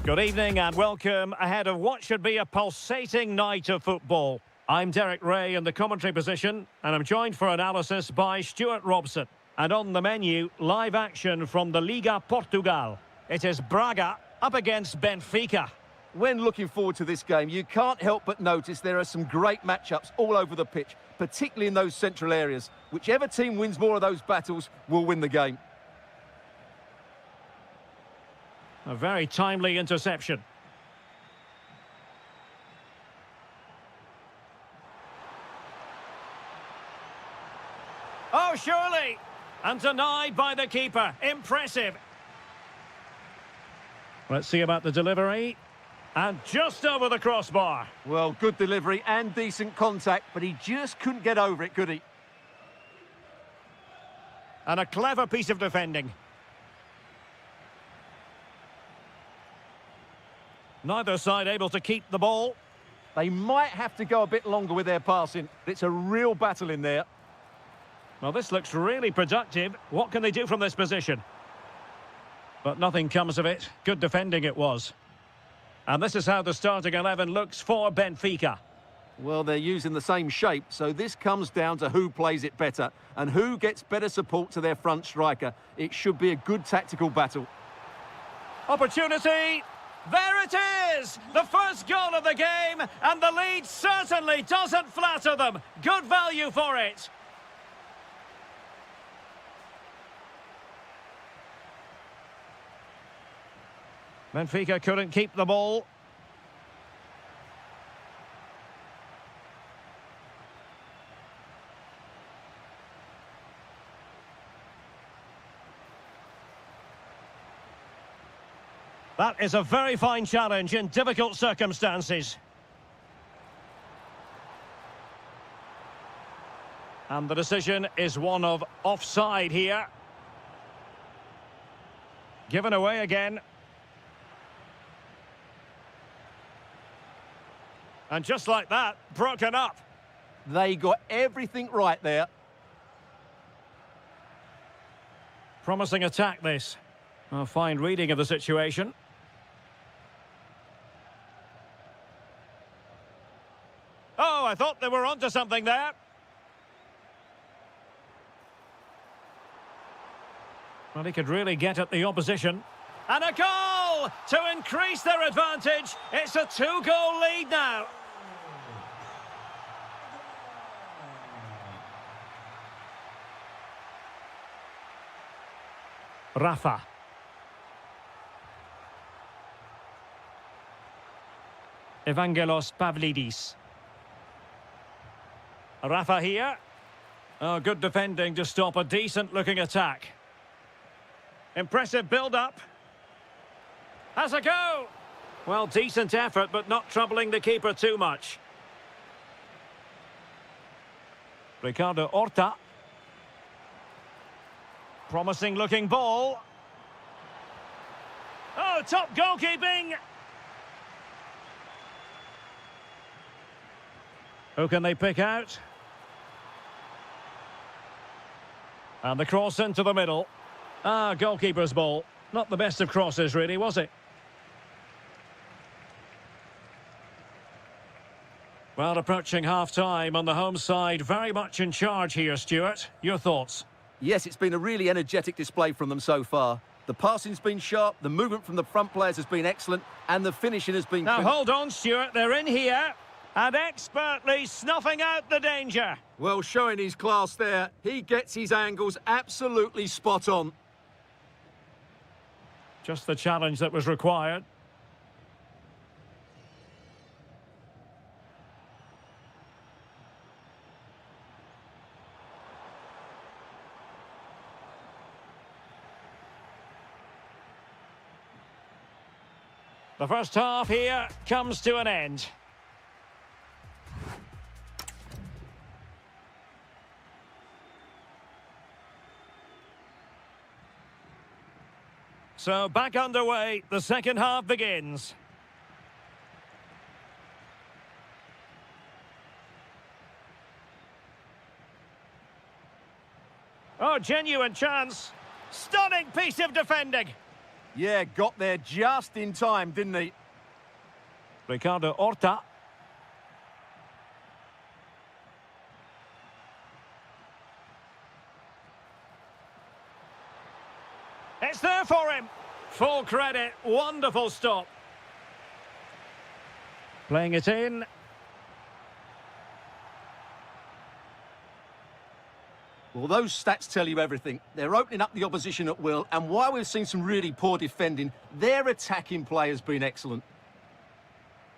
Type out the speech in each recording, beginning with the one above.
Good evening and welcome ahead of what should be a pulsating night of football. I'm Derek Ray in the commentary position, and I'm joined for analysis by Stuart Robson. And on the menu, live action from the Liga Portugal. It is Braga up against Benfica. When looking forward to this game, you can't help but notice there are some great matchups all over the pitch, particularly in those central areas. Whichever team wins more of those battles will win the game. A very timely interception. Oh, surely! And denied by the keeper. Impressive. Let's see about the delivery. And just over the crossbar. Well, good delivery and decent contact, but he just couldn't get over it, could he? And a clever piece of defending. Neither side able to keep the ball. They might have to go a bit longer with their passing. It's a real battle in there. Well, this looks really productive. What can they do from this position? But nothing comes of it. Good defending it was. And this is how the starting 11 looks for Benfica. Well, they're using the same shape, so this comes down to who plays it better and who gets better support to their front striker. It should be a good tactical battle. Opportunity! There it is! The first goal of the game, and the lead certainly doesn't flatter them. Good value for it. Benfica couldn't keep the ball. That is a very fine challenge in difficult circumstances. And the decision is one of offside here. Given away again. And just like that, broken up. They got everything right there. Promising attack, this. A fine reading of the situation. Oh, I thought they were onto something there. Well, he could really get at the opposition. And a goal to increase their advantage. It's a 2-goal lead now. Rafa. Evangelos Pavlidis. Rafa here. Oh, good defending to stop a decent-looking attack. Impressive build-up. Has a go! Well, decent effort, but not troubling the keeper too much. Ricardo Horta. Promising-looking ball. Oh, top goalkeeping! Who can they pick out? And the cross into the middle. Ah, goalkeeper's ball. Not the best of crosses, really, was it? Well, approaching half-time on the home side, very much in charge here, Stuart. Your thoughts? Yes, it's been a really energetic display from them so far. The passing's been sharp, the movement from the front players has been excellent, and the finishing has been... Now, hold on, Stuart. They're in here. And expertly snuffing out the danger. Well, showing his class there. He gets his angles absolutely spot on. Just the challenge that was required. The first half here comes to an end. So back underway, the second half begins. Oh, genuine chance. Stunning piece of defending. Yeah, got there just in time, didn't he? Ricardo Horta. It's there for him. Full credit. Wonderful stop. Playing it in. Well, those stats tell you everything. They're opening up the opposition at will, and while we've seen some really poor defending, their attacking play has been excellent.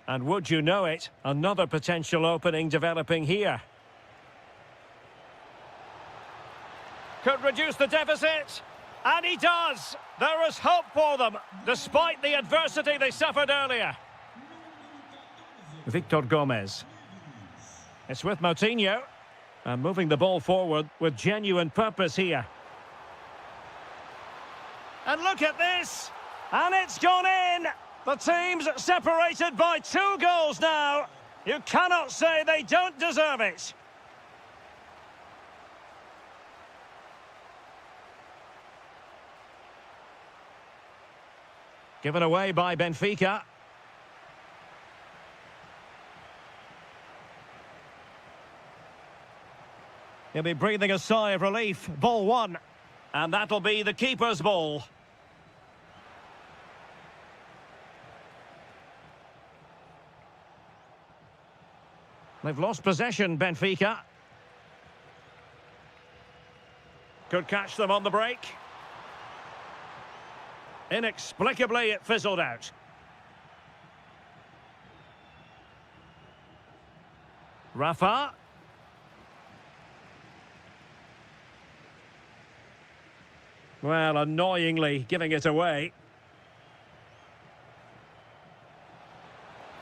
And would you know it, another potential opening developing here. Could reduce the deficit. And he does. There is hope for them, despite the adversity they suffered earlier. Victor Gomez. It's with Moutinho. And moving the ball forward with genuine purpose here. And look at this. And it's gone in. The team's separated by 2 goals now. You cannot say they don't deserve it. Given away by Benfica. He'll be breathing a sigh of relief. Ball 1. And that'll be the keeper's ball. They've lost possession, Benfica. Could catch them on the break. Inexplicably, it fizzled out. Rafa. Well, annoyingly giving it away.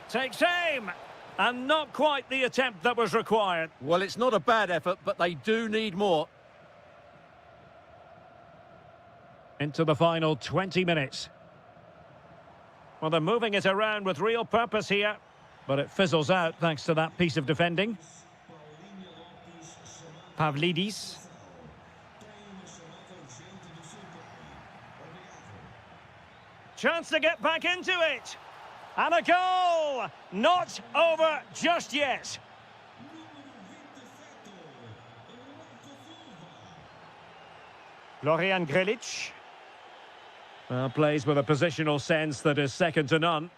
Takes aim. And not quite the attempt that was required. Well, it's not a bad effort, but they do need more. Into the final 20 minutes. Well, they're moving it around with real purpose here. But it fizzles out thanks to that piece of defending. Pavlidis. Chance to get back into it. And a goal! Not over just yet. Florian Grilic. Well, plays with a positional sense that is second to none.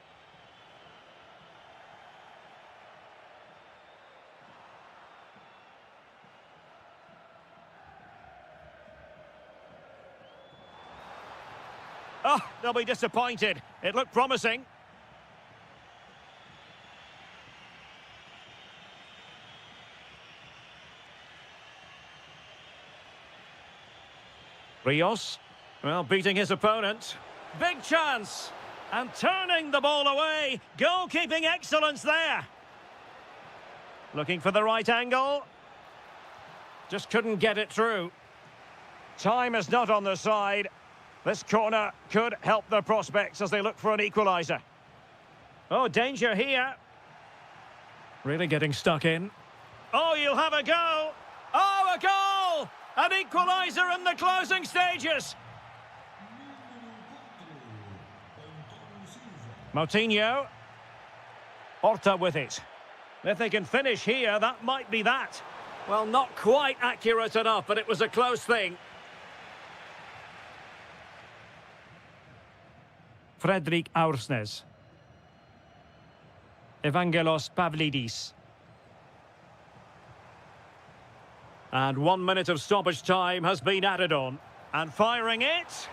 Oh, they'll be disappointed. It looked promising. Rios, well, beating his opponent. Big chance. And turning the ball away. Goalkeeping excellence there. Looking for the right angle. Just couldn't get it through. Time is not on their side. This corner could help their prospects as they look for an equaliser. Oh, danger here. Really getting stuck in. Oh, you'll have a go. Oh, a goal! An equaliser in the closing stages. Moutinho. Horta with it. If they can finish here, that might be that. Well, not quite accurate enough, but it was a close thing. Fredrik Aursnes. Evangelos Pavlidis. And 1 minute of stoppage time has been added on. And firing it.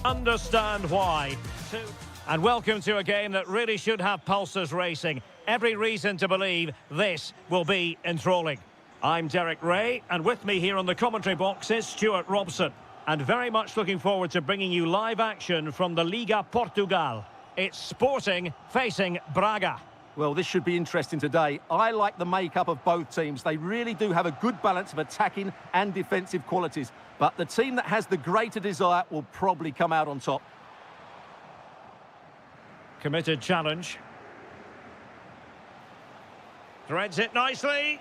Understand why. And welcome to a game that really should have pulses racing. Every reason to believe this will be enthralling. I'm Derek Ray, and with me here on the commentary box is Stuart Robson. And very much looking forward to bringing you live action from the Liga Portugal. It's Sporting facing Braga. Well, this should be interesting today. I like the makeup of both teams. They really do have a good balance of attacking and defensive qualities. But the team that has the greater desire will probably come out on top. Committed challenge. Threads it nicely.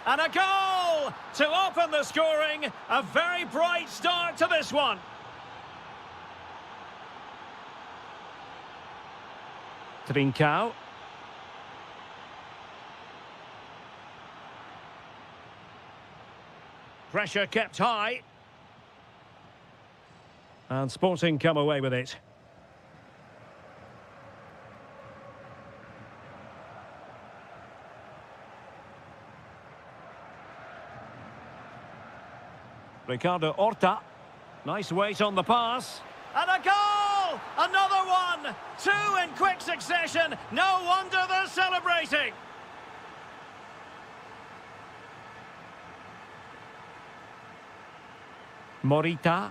And a goal to open the scoring. A very bright start to this one. Trincao. Pressure kept high. And Sporting come away with it. Ricardo Horta. Nice weight on the pass. And a goal! Another one! Two in quick succession. No wonder they're celebrating. Morita.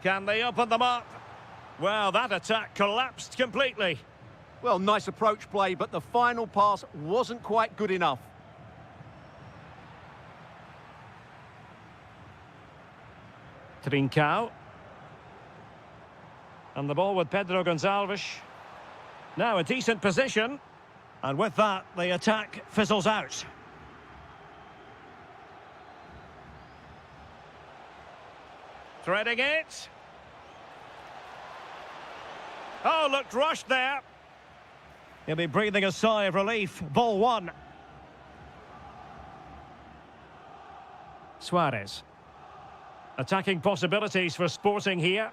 Can they open them up? Well, that attack collapsed completely. Well, nice approach play, but the final pass wasn't quite good enough. Trincao. And the ball with Pedro Gonçalves. Now a decent position. And with that, the attack fizzles out. Threading it. Oh, looked rushed there. He'll be breathing a sigh of relief. Ball one. Suarez. Attacking possibilities for Sporting here.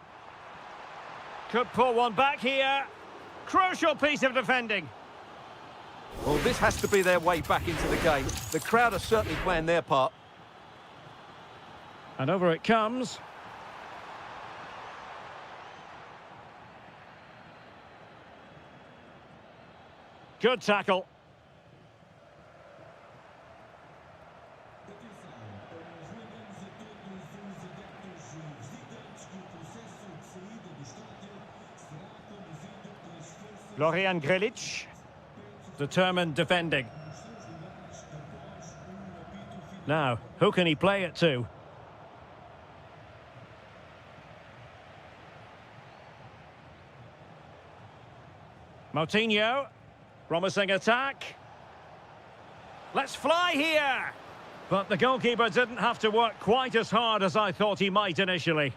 Could pull one back here. Crucial piece of defending. Well, this has to be their way back into the game. The crowd are certainly playing their part. And over it comes. Good tackle. Florian Grilic. Determined defending. Now, who can he play it to? Moutinho. Promising attack. Let's fly here! But the goalkeeper didn't have to work quite as hard as I thought he might initially.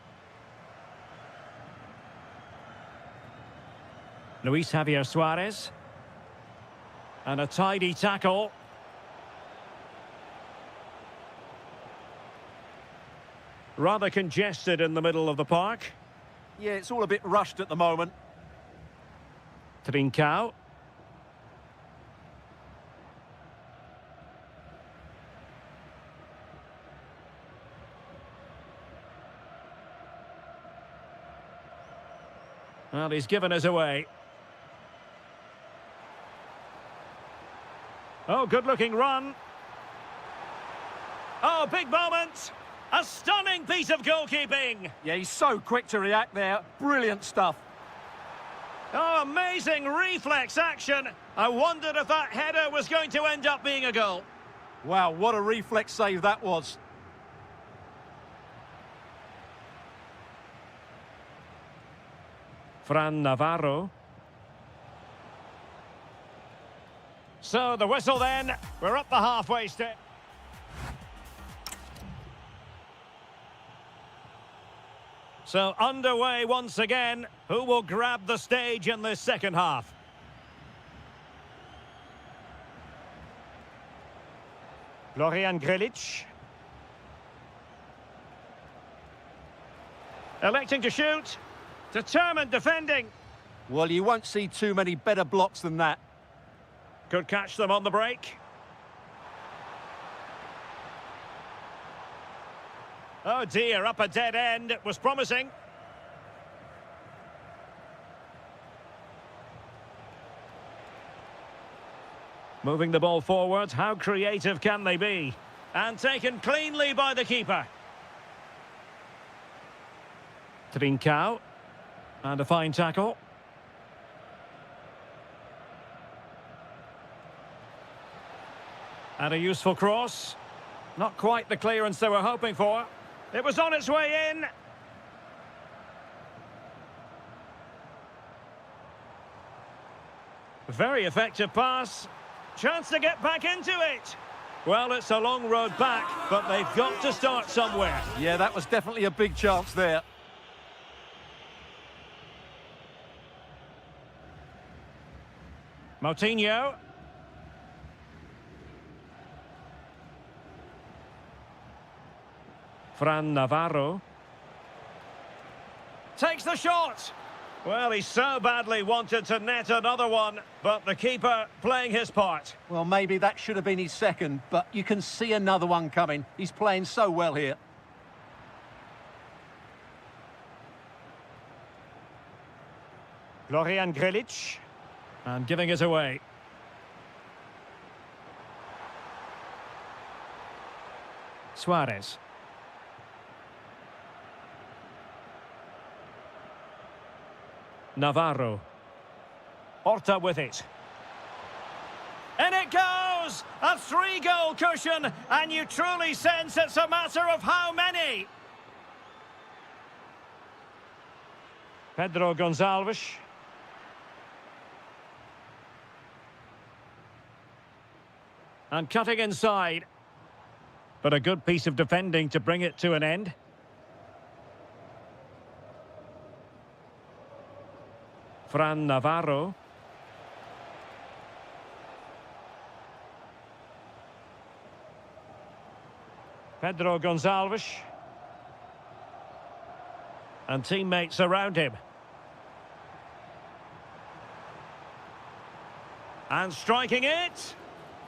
Luis Javier Suarez. And a tidy tackle. Rather congested in the middle of the park. Yeah, it's all a bit rushed at the moment. Trincao. Well, he's given us away. Oh, good-looking run. Oh, big moment. A stunning piece of goalkeeping. Yeah, he's so quick to react there. Brilliant stuff. Oh, amazing reflex action. I wondered if that header was going to end up being a goal. Wow, what a reflex save that was. Fran Navarro. So the whistle then. We're up the halfway step. So underway once again. Who will grab the stage in this second half? Florian Grilic. Electing to shoot. Determined defending. Well, you won't see too many better blocks than that. Could catch them on the break. Oh dear, up a dead end. It was promising. Moving the ball forward, how creative can they be? And taken cleanly by the keeper. Trincao. And a fine tackle. And a useful cross. Not quite the clearance they were hoping for. It was on its way in. Very effective pass. Chance to get back into it. Well, it's a long road back, but they've got to start somewhere. Yeah, that was definitely a big chance there. Moutinho. Fran Navarro. Takes the shot. Well, he so badly wanted to net another one, but the keeper playing his part. Well, maybe that should have been his second, but you can see another one coming. He's playing so well here. Florian Grilic. And giving it away. Suarez. Navarro. Horta with it. In it goes! A 3-goal cushion, and you truly sense it's a matter of how many. Pedro Gonçalves. And cutting inside. But a good piece of defending to bring it to an end. Fran Navarro. Pedro Gonçalves. And teammates around him. And striking it.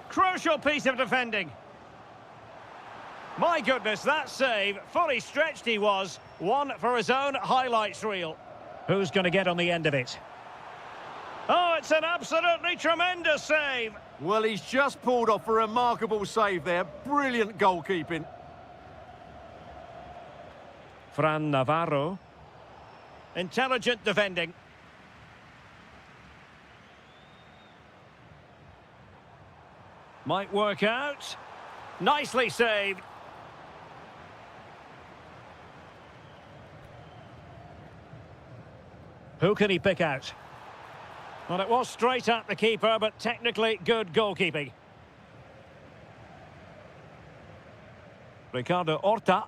Crucial piece of defending. My goodness, that save. Fully stretched he was. One for his own highlights reel. Who's going to get on the end of it? Oh, it's an absolutely tremendous save. Well, he's just pulled off a remarkable save there. Brilliant goalkeeping. Fran Navarro. Intelligent defending. Might work out. Nicely saved. Who can he pick out? Well, it was straight at the keeper, but technically good goalkeeping. Ricardo Horta.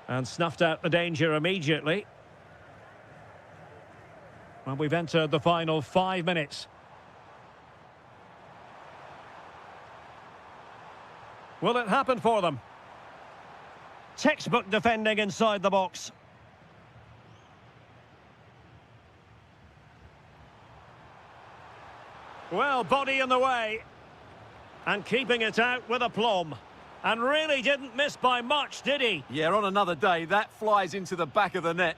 And snuffed out the danger immediately. Well, we've entered the final 5 minutes. Will it happen for them? Textbook defending inside the box. Well, body in the way. And keeping it out with aplomb. And really didn't miss by much, did he? Yeah, on another day, that flies into the back of the net.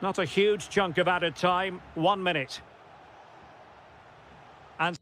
Not a huge chunk of added time, 1 minute. And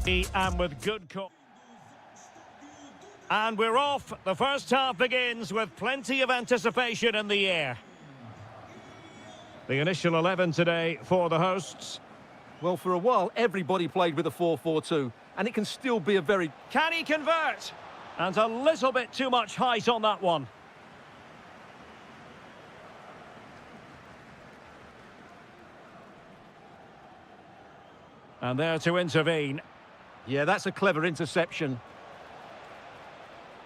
And with good call. And we're off. The first half begins with plenty of anticipation in the air. The initial 11 today for the hosts. Well, for a while, everybody played with a 4-4-2, and it can still be a very... Can he convert? And a little bit too much height on that one. And there to intervene. Yeah, that's a clever interception.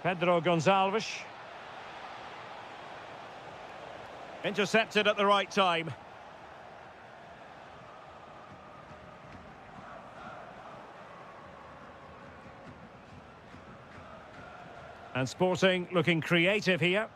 Pedro Gonçalves. Intercepted at the right time. And Sporting looking creative here.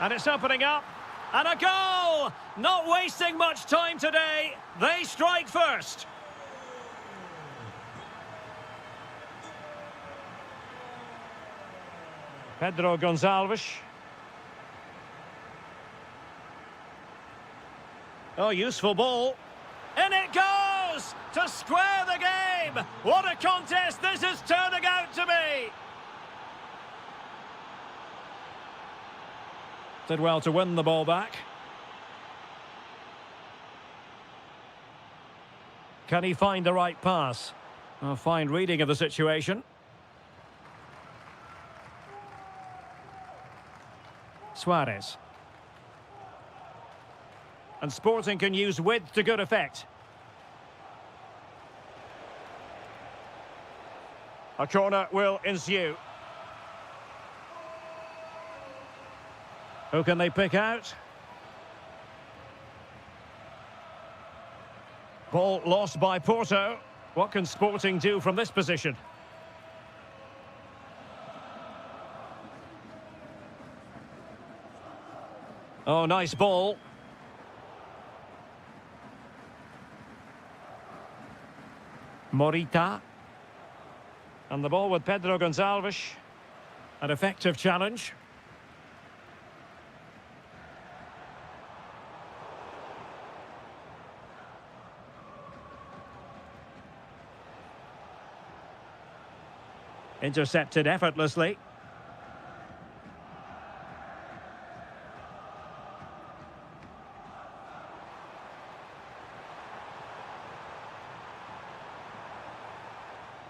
And it's opening up. And a goal! Not wasting much time today. They strike first. Pedro Gonçalves. Oh, useful ball. In it goes! To square the game! What a contest this is turning out to be! Did well to win the ball back. Can he find the right pass? A fine reading of the situation. Suarez. And Sporting can use width to good effect. A corner will ensue. Who can they pick out? Ball lost by Porto. What can Sporting do from this position? Oh, nice ball. Morita. And the ball with Pedro Gonçalves. An effective challenge. Intercepted effortlessly.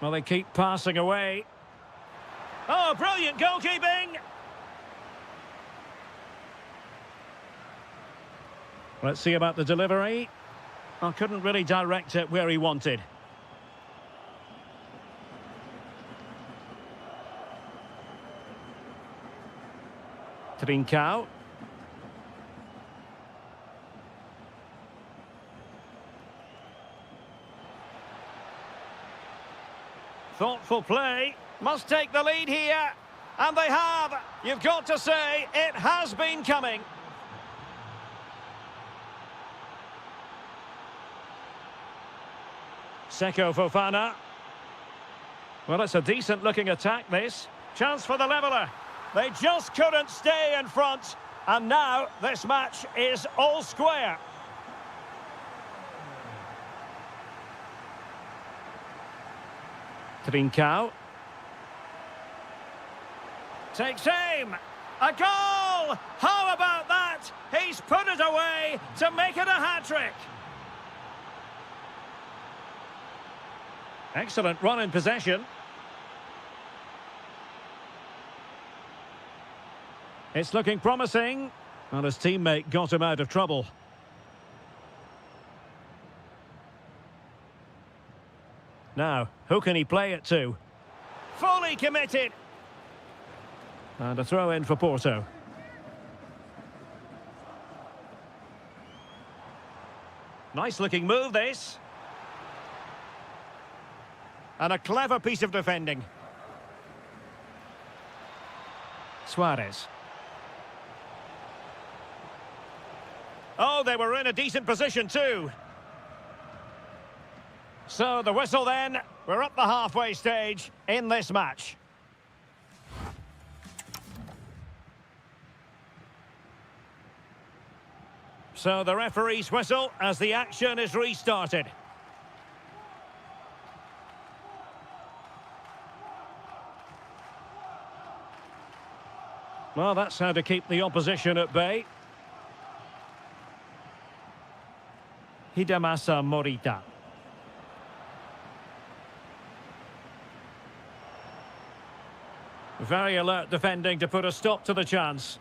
Well, they keep passing away. Oh, brilliant goalkeeping! Let's see about the delivery. I couldn't really direct it where he wanted. Trincao. Thoughtful play. Must take the lead here. And they have. You've got to say, it has been coming. Seko Fofana. Well, it's a decent-looking attack, this. Chance for the leveller. They just couldn't stay in front. And now this match is all square. Trincao. Takes aim. A goal! How about that? He's put it away to make it a hat-trick. Excellent run in possession. It's looking promising. Well, his teammate got him out of trouble. Now, who can he play it to? Fully committed. And a throw in for Porto. Nice looking move, this. And a clever piece of defending. Suarez. Oh, they were in a decent position too. So the whistle then. We're at the halfway stage in this match. So the referee's whistle as the action is restarted. Well, that's how to keep the opposition at bay. Hidemasa Morita. Very alert defending to put a stop to the chance.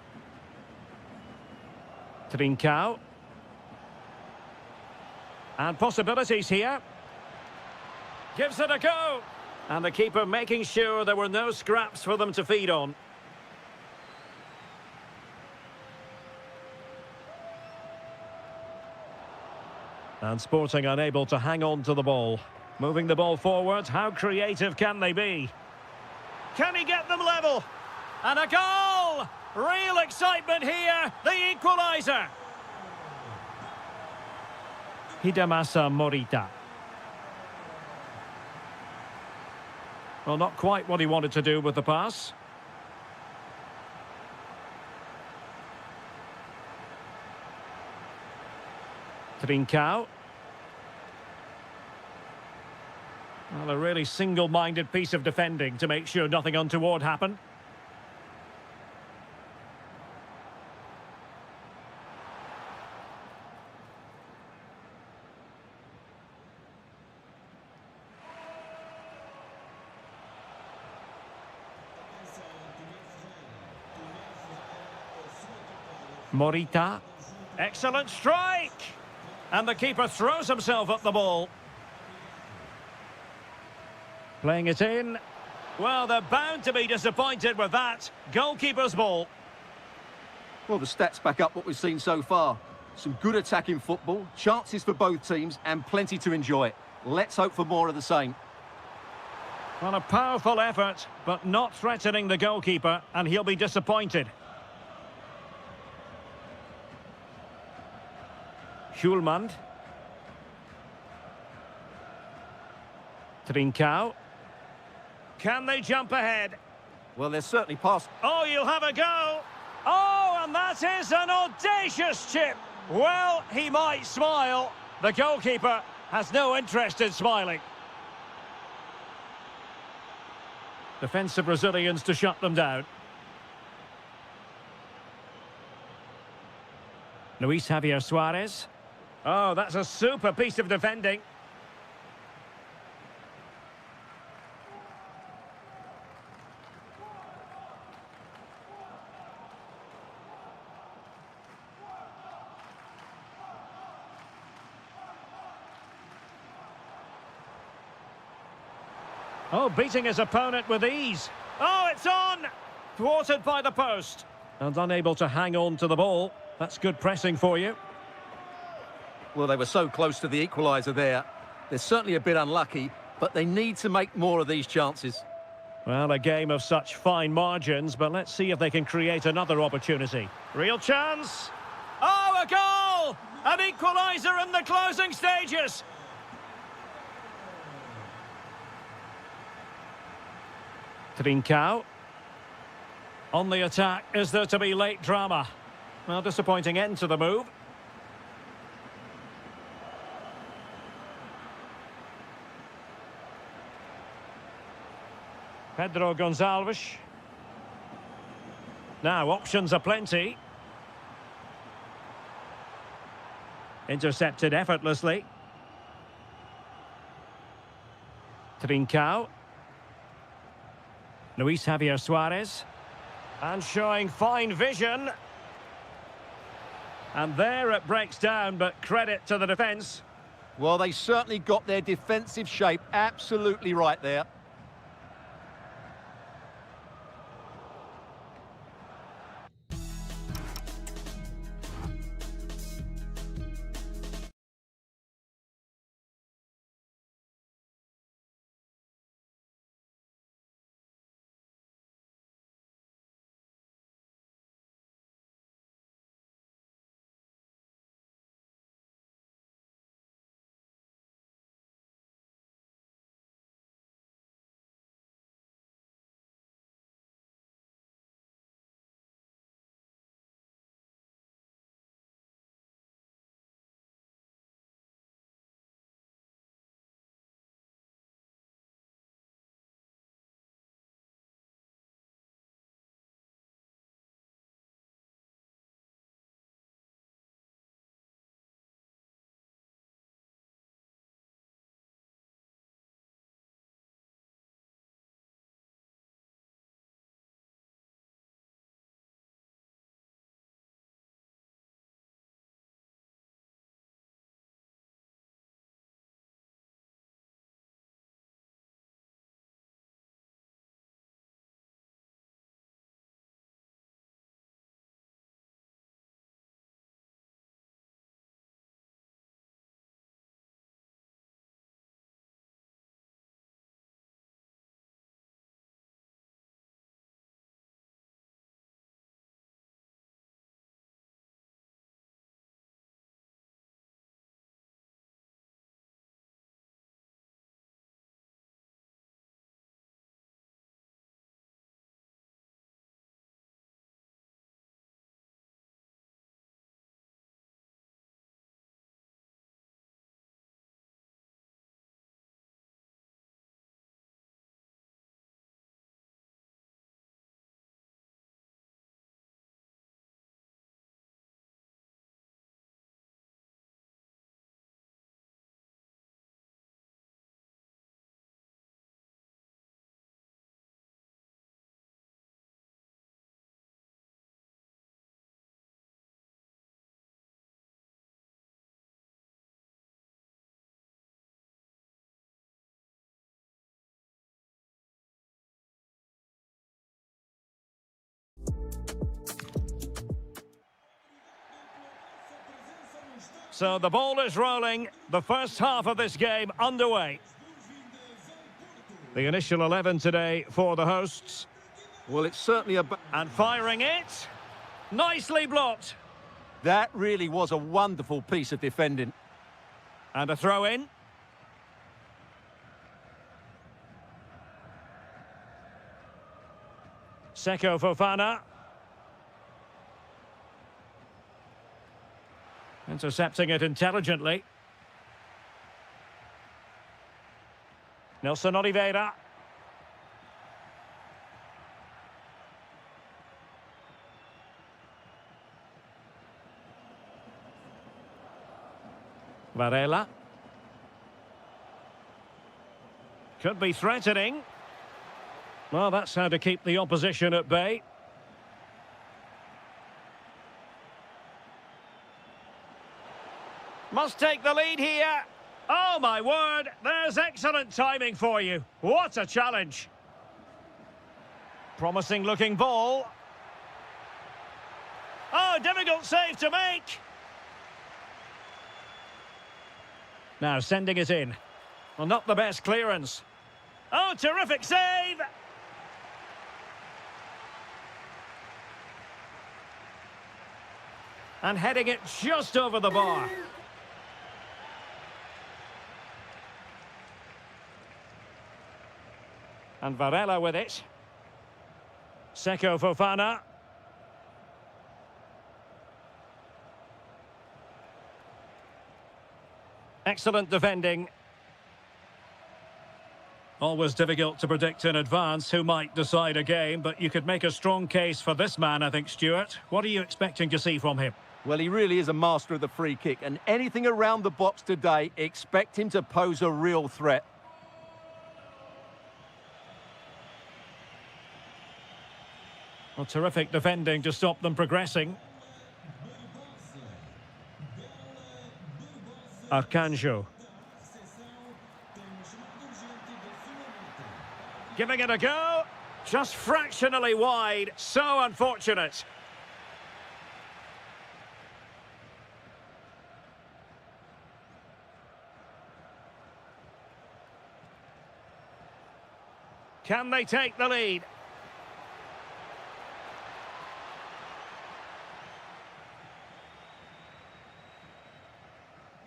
Trincao. And possibilities here. Gives it a go. And the keeper making sure there were no scraps for them to feed on. And Sporting unable to hang on to the ball. Moving the ball forward, how creative can they be? Can he get them level? And a goal! Real excitement here, the equaliser. Hidemasa Morita. Well, not quite what he wanted to do with the pass. Trincao. Well, a really single-minded piece of defending to make sure nothing untoward happened. Morita. Excellent strike! And the keeper throws himself at the ball. Playing it in. Well, they're bound to be disappointed with that. Goalkeeper's ball. Well, the stats back up what we've seen so far. Some good attacking football, chances for both teams, and plenty to enjoy. Let's hope for more of the same. Well, a powerful effort, but not threatening the goalkeeper, and he'll be disappointed. Schulmand. Trincao. Can they jump ahead? Well, they're certainly past. Oh, you'll have a go. Oh, and that is an audacious chip. Well, he might smile. The goalkeeper has no interest in smiling. Defensive Brazilians to shut them down. Luis Javier Suarez. Oh, that's a super piece of defending. Oh, beating his opponent with ease. Oh, it's on! Thwarted by the post. And unable to hang on to the ball. That's good pressing for you. Well, they were so close to the equaliser there. They're certainly a bit unlucky, but they need to make more of these chances. Well, a game of such fine margins, but let's see if they can create another opportunity. Real chance. Oh, a goal! An equaliser in the closing stages. Trincao. On the attack, is there to be late drama? Well, disappointing end to the move. Pedro Gonçalves. Now, options are plenty. Intercepted effortlessly. Trincao. Luis Javier Suarez. And showing fine vision. And there it breaks down, but credit to the defence. Well, they certainly got their defensive shape absolutely right there. So the ball is rolling. The first half of this game underway. The initial 11 today for the hosts. Well, it's certainly a... And firing it. Nicely blocked. That really was a wonderful piece of defending. And a throw in. Seko Fofana. Intercepting it intelligently. Nelson Oliveira. Varela. Could be threatening. Well, that's how to keep the opposition at bay. Must take the lead here. Oh, my word. There's excellent timing for you. What a challenge. Promising looking ball. Oh, difficult save to make. Now sending it in. Well, not the best clearance. Oh, terrific save. And heading it just over the bar. And Varela with it. Seko Fofana. Excellent defending. Always difficult to predict in advance who might decide a game, but you could make a strong case for this man, I think, Stuart. What are you expecting to see from him? Well, he really is a master of the free kick, and anything around the box today, expect him to pose a real threat. Well, terrific defending to stop them progressing. Arcanjo. Giving it a go. Just fractionally wide. So unfortunate. Can they take the lead?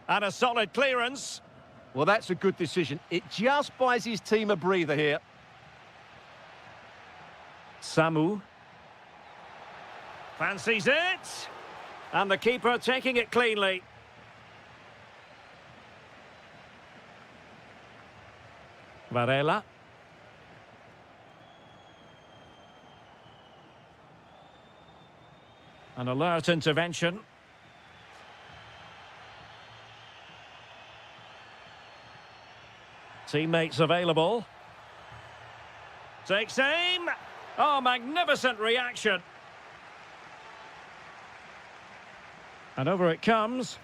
And a solid clearance. Well, that's a good decision. It just buys his team a breather here. Samu. Fancies it. And the keeper taking it cleanly. Varela. An alert intervention. Teammates available. Takes aim. Oh, magnificent reaction. And over it comes.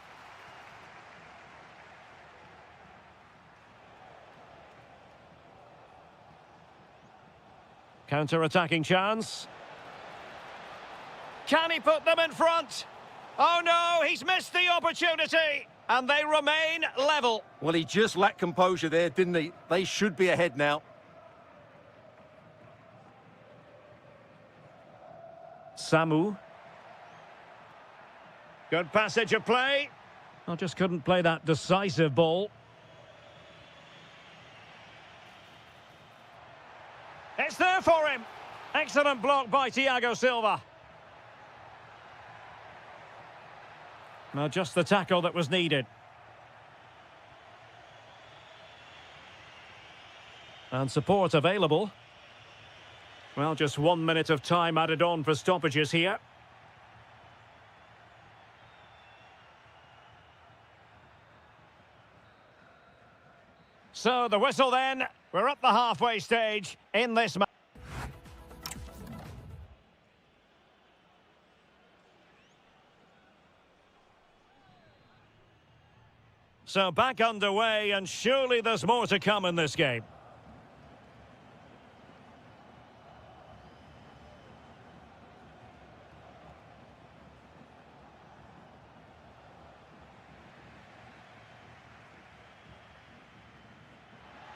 Counter-attacking chance. Can he put them in front? Oh no, he's missed the opportunity. And they remain level. Well, he just lacked composure there, didn't he? They should be ahead now. Samu. Good passage of play. I just couldn't play that decisive ball. It's there for him. Excellent block by Thiago Silva. Now just the tackle that was needed. And support available. Well, just 1 minute of time added on for stoppages here. So the whistle then. We're at the halfway stage in this match. So back underway, and surely there's more to come in this game.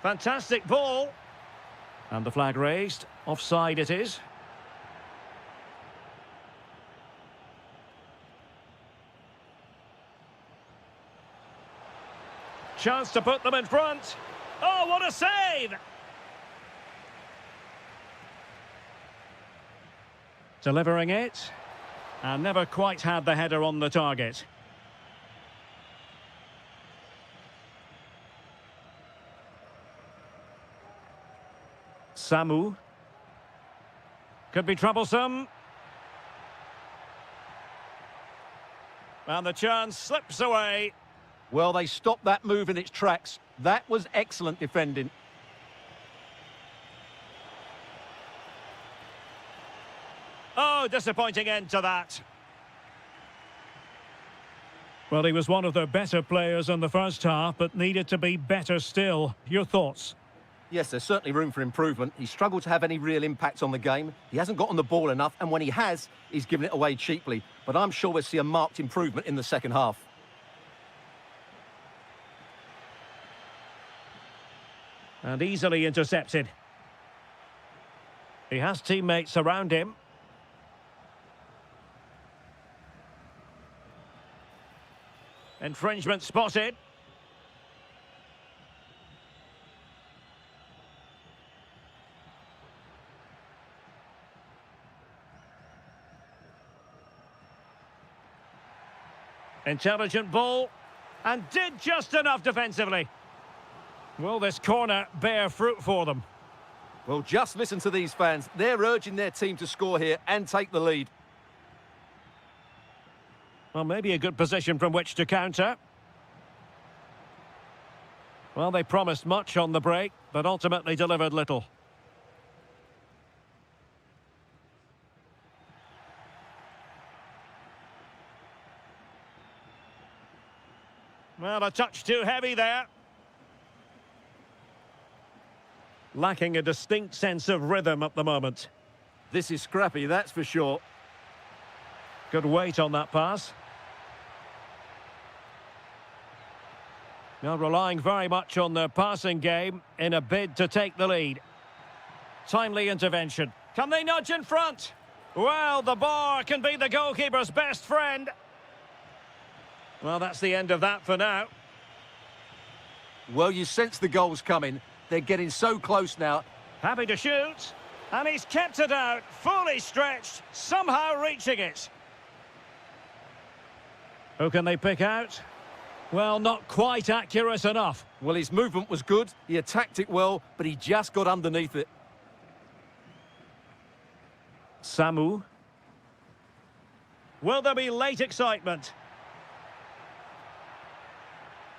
Fantastic ball. And the flag raised. Offside it is. Chance to put them in front. Oh, what a save! Delivering it. And never quite had the header on the target. Samu. Could be troublesome. And the chance slips away. Well, they stopped that move in its tracks. That was excellent defending. Oh, disappointing end to that. Well, he was one of their better players in the first half, but needed to be better still. Your thoughts? Yes, there's certainly room for improvement. He struggled to have any real impact on the game. He hasn't got on the ball enough, and when he has, he's given it away cheaply. But I'm sure we'll see a marked improvement in the second half. And easily intercepted. He has teammates around him. Infringement spotted. Intelligent ball. And did just enough defensively. Will this corner bear fruit for them? Well, just listen to these fans. They're urging their team to score here and take the lead. Well, maybe a good position from which to counter. Well, they promised much on the break, but ultimately delivered little. Well, a touch too heavy there. Lacking a distinct sense of rhythm at the moment. This is scrappy, that's for sure. Good weight on that pass. Now relying very much on their passing game in a bid to take the lead. Timely intervention. Can they nudge in front? Well, the bar can be the goalkeeper's best friend. Well, that's the end of that for now. Well, you sense the goals coming. They're getting so close now. Happy to shoot. And he's kept it out, fully stretched, somehow reaching it. Who can they pick out? Well, not quite accurate enough. Well, his movement was good. He attacked it well, but he just got underneath it. Samu. Will there be late excitement?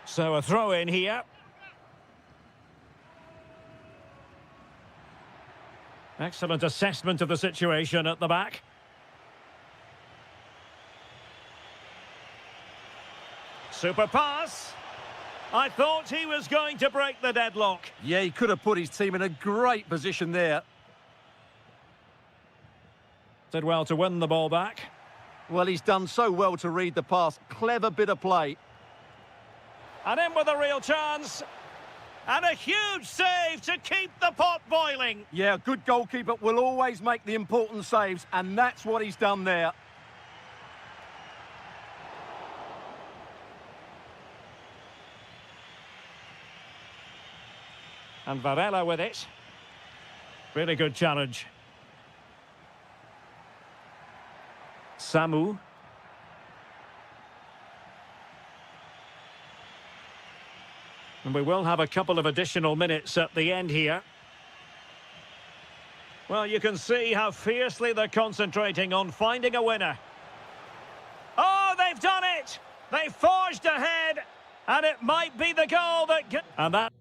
So a throw in here. Excellent assessment of the situation at the back. Super pass. I thought he was going to break the deadlock. Yeah, he could have put his team in a great position there. Did well to win the ball back. Well, he's done so well to read the pass. Clever bit of play. And in with a real chance. And a huge save to keep the pot boiling. Yeah, a good goalkeeper will always make the important saves, and that's what he's done there. And Varela with it. Really good challenge. Samu. And we will have a couple of additional minutes at the end here. Well, you can see how fiercely they're concentrating on finding a winner. Oh, they've done it! They've forged ahead, and it might be the goal that... And that...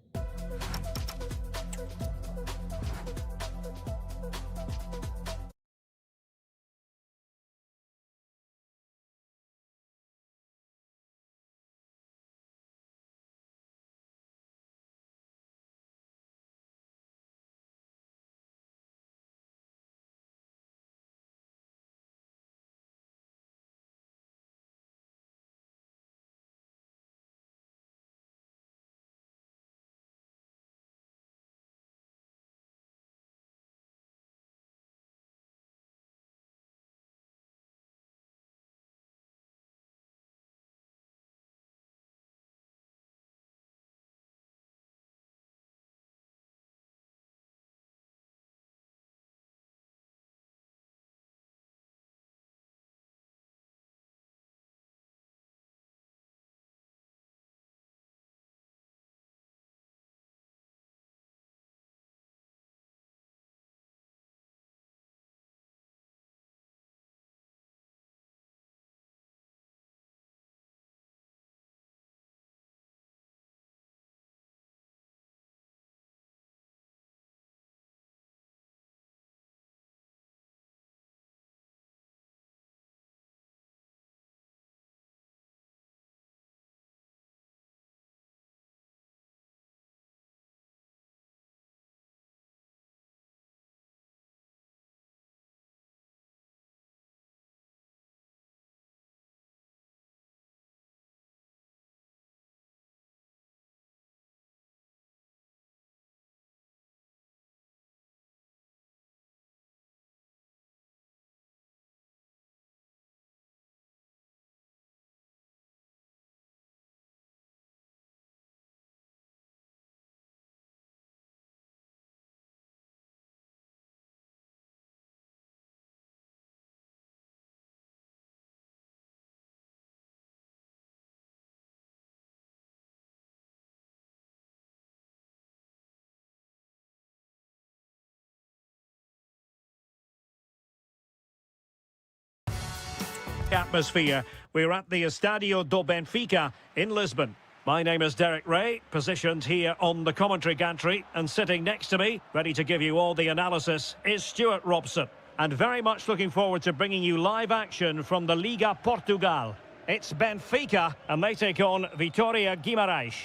atmosphere. We're at the Estadio do Benfica in Lisbon. My name is Derek Ray, positioned here on the commentary gantry, and sitting next to me, ready to give you all the analysis, is Stuart Robson. And very much looking forward to bringing you live action from the Liga Portugal. It's Benfica, and they take on Vitória Guimarães.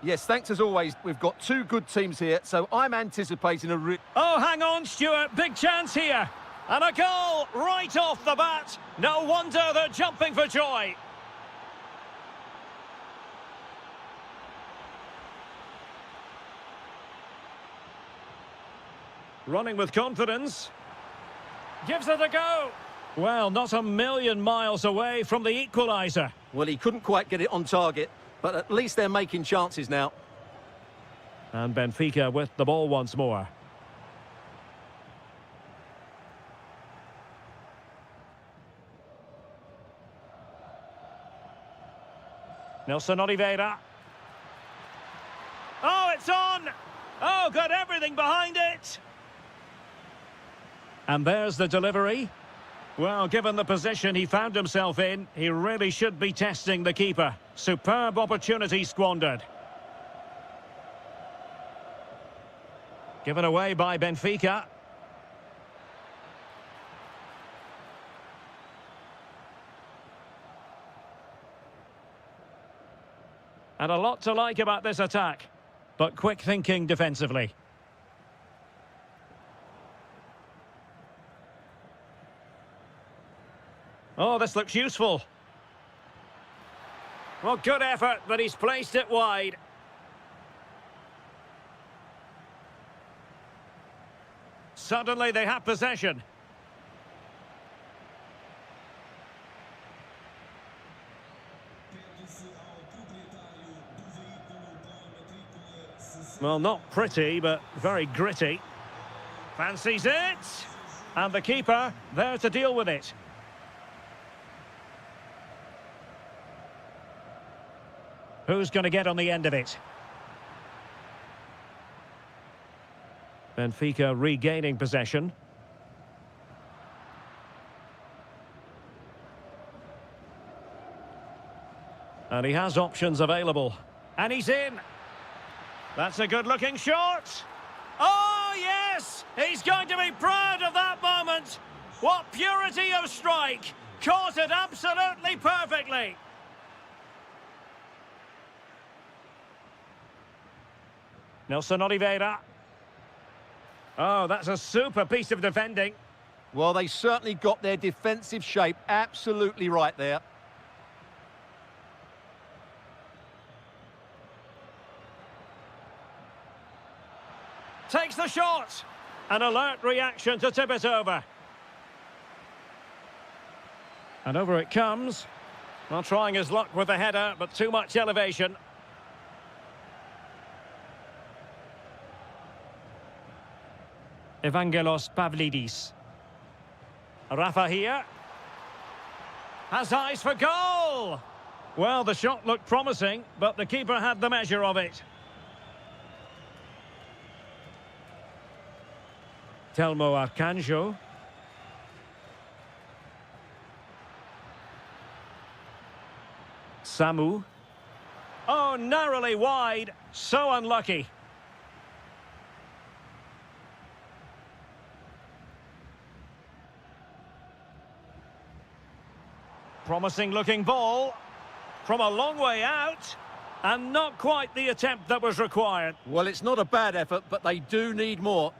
Yes, thanks as always. We've got two good teams here, so I'm anticipating a... Oh, hang on, Stuart. Big chance here. And a goal right off the bat. No wonder they're jumping for joy. Running with confidence. Gives it a go. Well, not a million miles away from the equaliser. Well, he couldn't quite get it on target, but at least they're making chances now. And Benfica with the ball once more. Nelson Oliveira. Oh, it's on! Oh, got everything behind it! And there's the delivery. Well, given the position he found himself in, he really should be testing the keeper. Superb opportunity squandered. Given away by Benfica. And a lot to like about this attack, but quick thinking defensively. Oh, this looks useful. Well, good effort, but he's placed it wide. Suddenly they have possession. Well, not pretty, but very gritty. Fancies it. And the keeper there to deal with it. Who's going to get on the end of it? Benfica regaining possession. And he has options available. And he's in. That's a good-looking shot. Oh, yes! He's going to be proud of that moment. What purity of strike. Caught it absolutely perfectly. Nelson Oliveira. Oh, that's a super piece of defending. Well, they certainly got their defensive shape absolutely right there. Takes the shot. An alert reaction to tip it over. And over it comes. Well, trying his luck with the header, but too much elevation. Evangelos Pavlidis. Rafa here. Has eyes for goal. Well, the shot looked promising, but the keeper had the measure of it. Telmo Arcanjo. Samu. Oh, narrowly wide. So unlucky. Promising looking ball. From a long way out. And not quite the attempt that was required. Well, it's not a bad effort, but they do need more.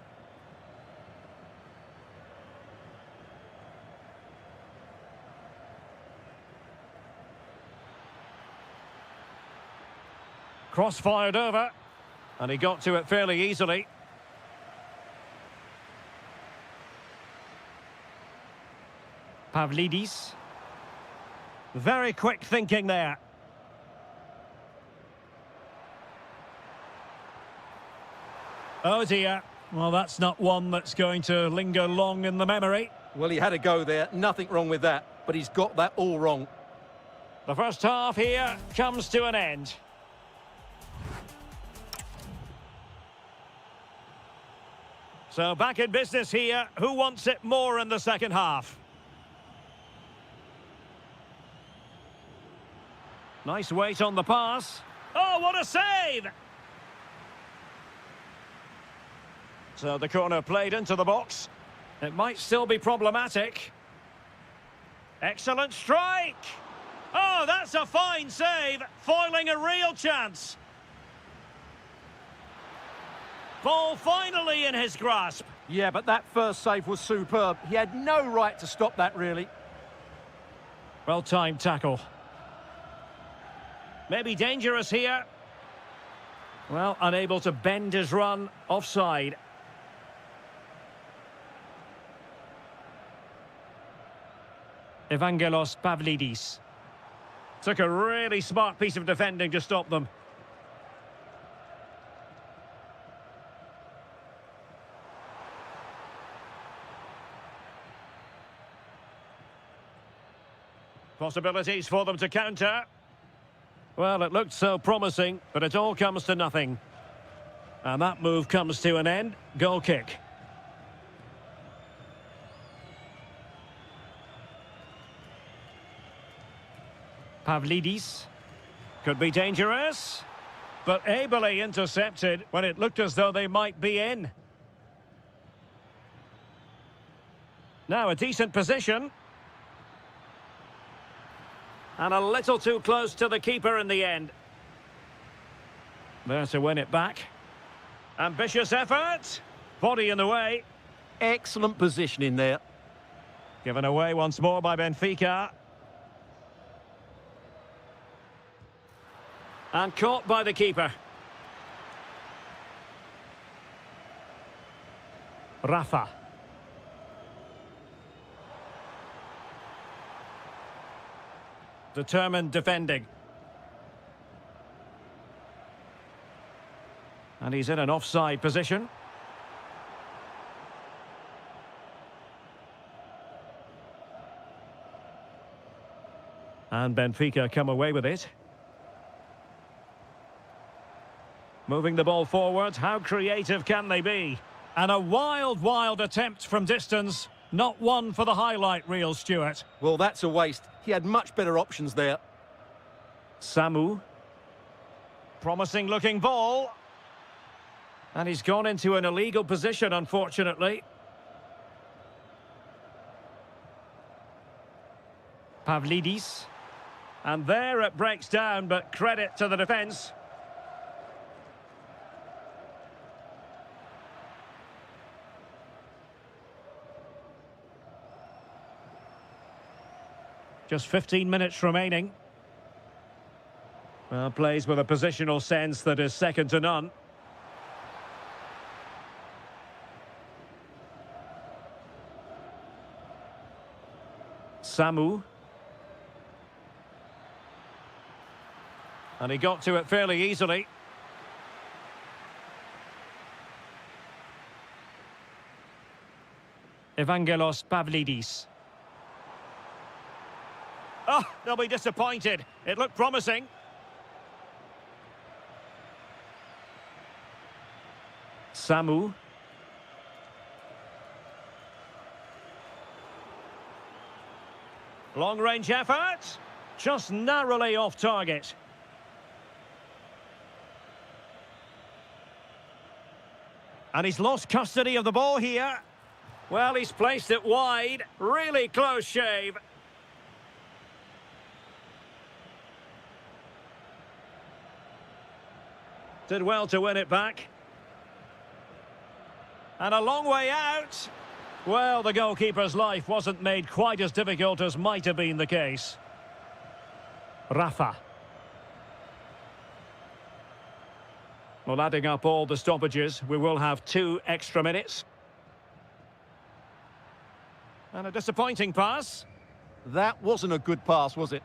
Cross-fired over, and he got to it fairly easily. Pavlidis. Very quick thinking there. Oh dear. Well, that's not one that's going to linger long in the memory. Well, he had a go there. Nothing wrong with that, but he's got that all wrong. The first half here comes to an end. So back in business here. Who wants it more in the second half? Nice weight on the pass. Oh, what a save! So the corner played into the box. It might still be problematic. Excellent strike! Oh, that's a fine save, foiling a real chance. Ball finally in his grasp. Yeah, but that first save was superb. He had no right to stop that, really. Well-timed tackle. Maybe dangerous here. Well, unable to bend his run. Offside. Evangelos Pavlidis. Took a really smart piece of defending to stop them. Possibilities for them to counter. Well, it looked so promising, but it all comes to nothing. And that move comes to an end. Goal kick. Pavlidis. Could be dangerous. But ably intercepted when it looked as though they might be in. Now a decent position. And a little too close to the keeper in the end. There to win it back. Ambitious effort. Body in the way. Excellent positioning there. Given away once more by Benfica. And caught by the keeper. Rafa. Determined defending. And he's in an offside position. And Benfica come away with it. Moving the ball forward, how creative can they be? And a wild, wild attempt from distance. Not one for the highlight reel, Stuart. Well, that's a waste. He had much better options there. Samu. Promising looking ball. And he's gone into an illegal position, unfortunately. Pavlidis. And there it breaks down, but credit to the defence. Just 15 minutes remaining. Well, plays with a positional sense that is second to none. Samu. And he got to it fairly easily. Evangelos Pavlidis. Oh, they'll be disappointed. It looked promising. Samu. Long-range effort. Just narrowly off target. And he's lost custody of the ball here. Well, he's placed it wide. Really close shave. Did well to win it back. And a long way out. Well, the goalkeeper's life wasn't made quite as difficult as might have been the case. Rafa. Well, adding up all the stoppages, we will have 2 extra minutes. And a disappointing pass. That wasn't a good pass, was it?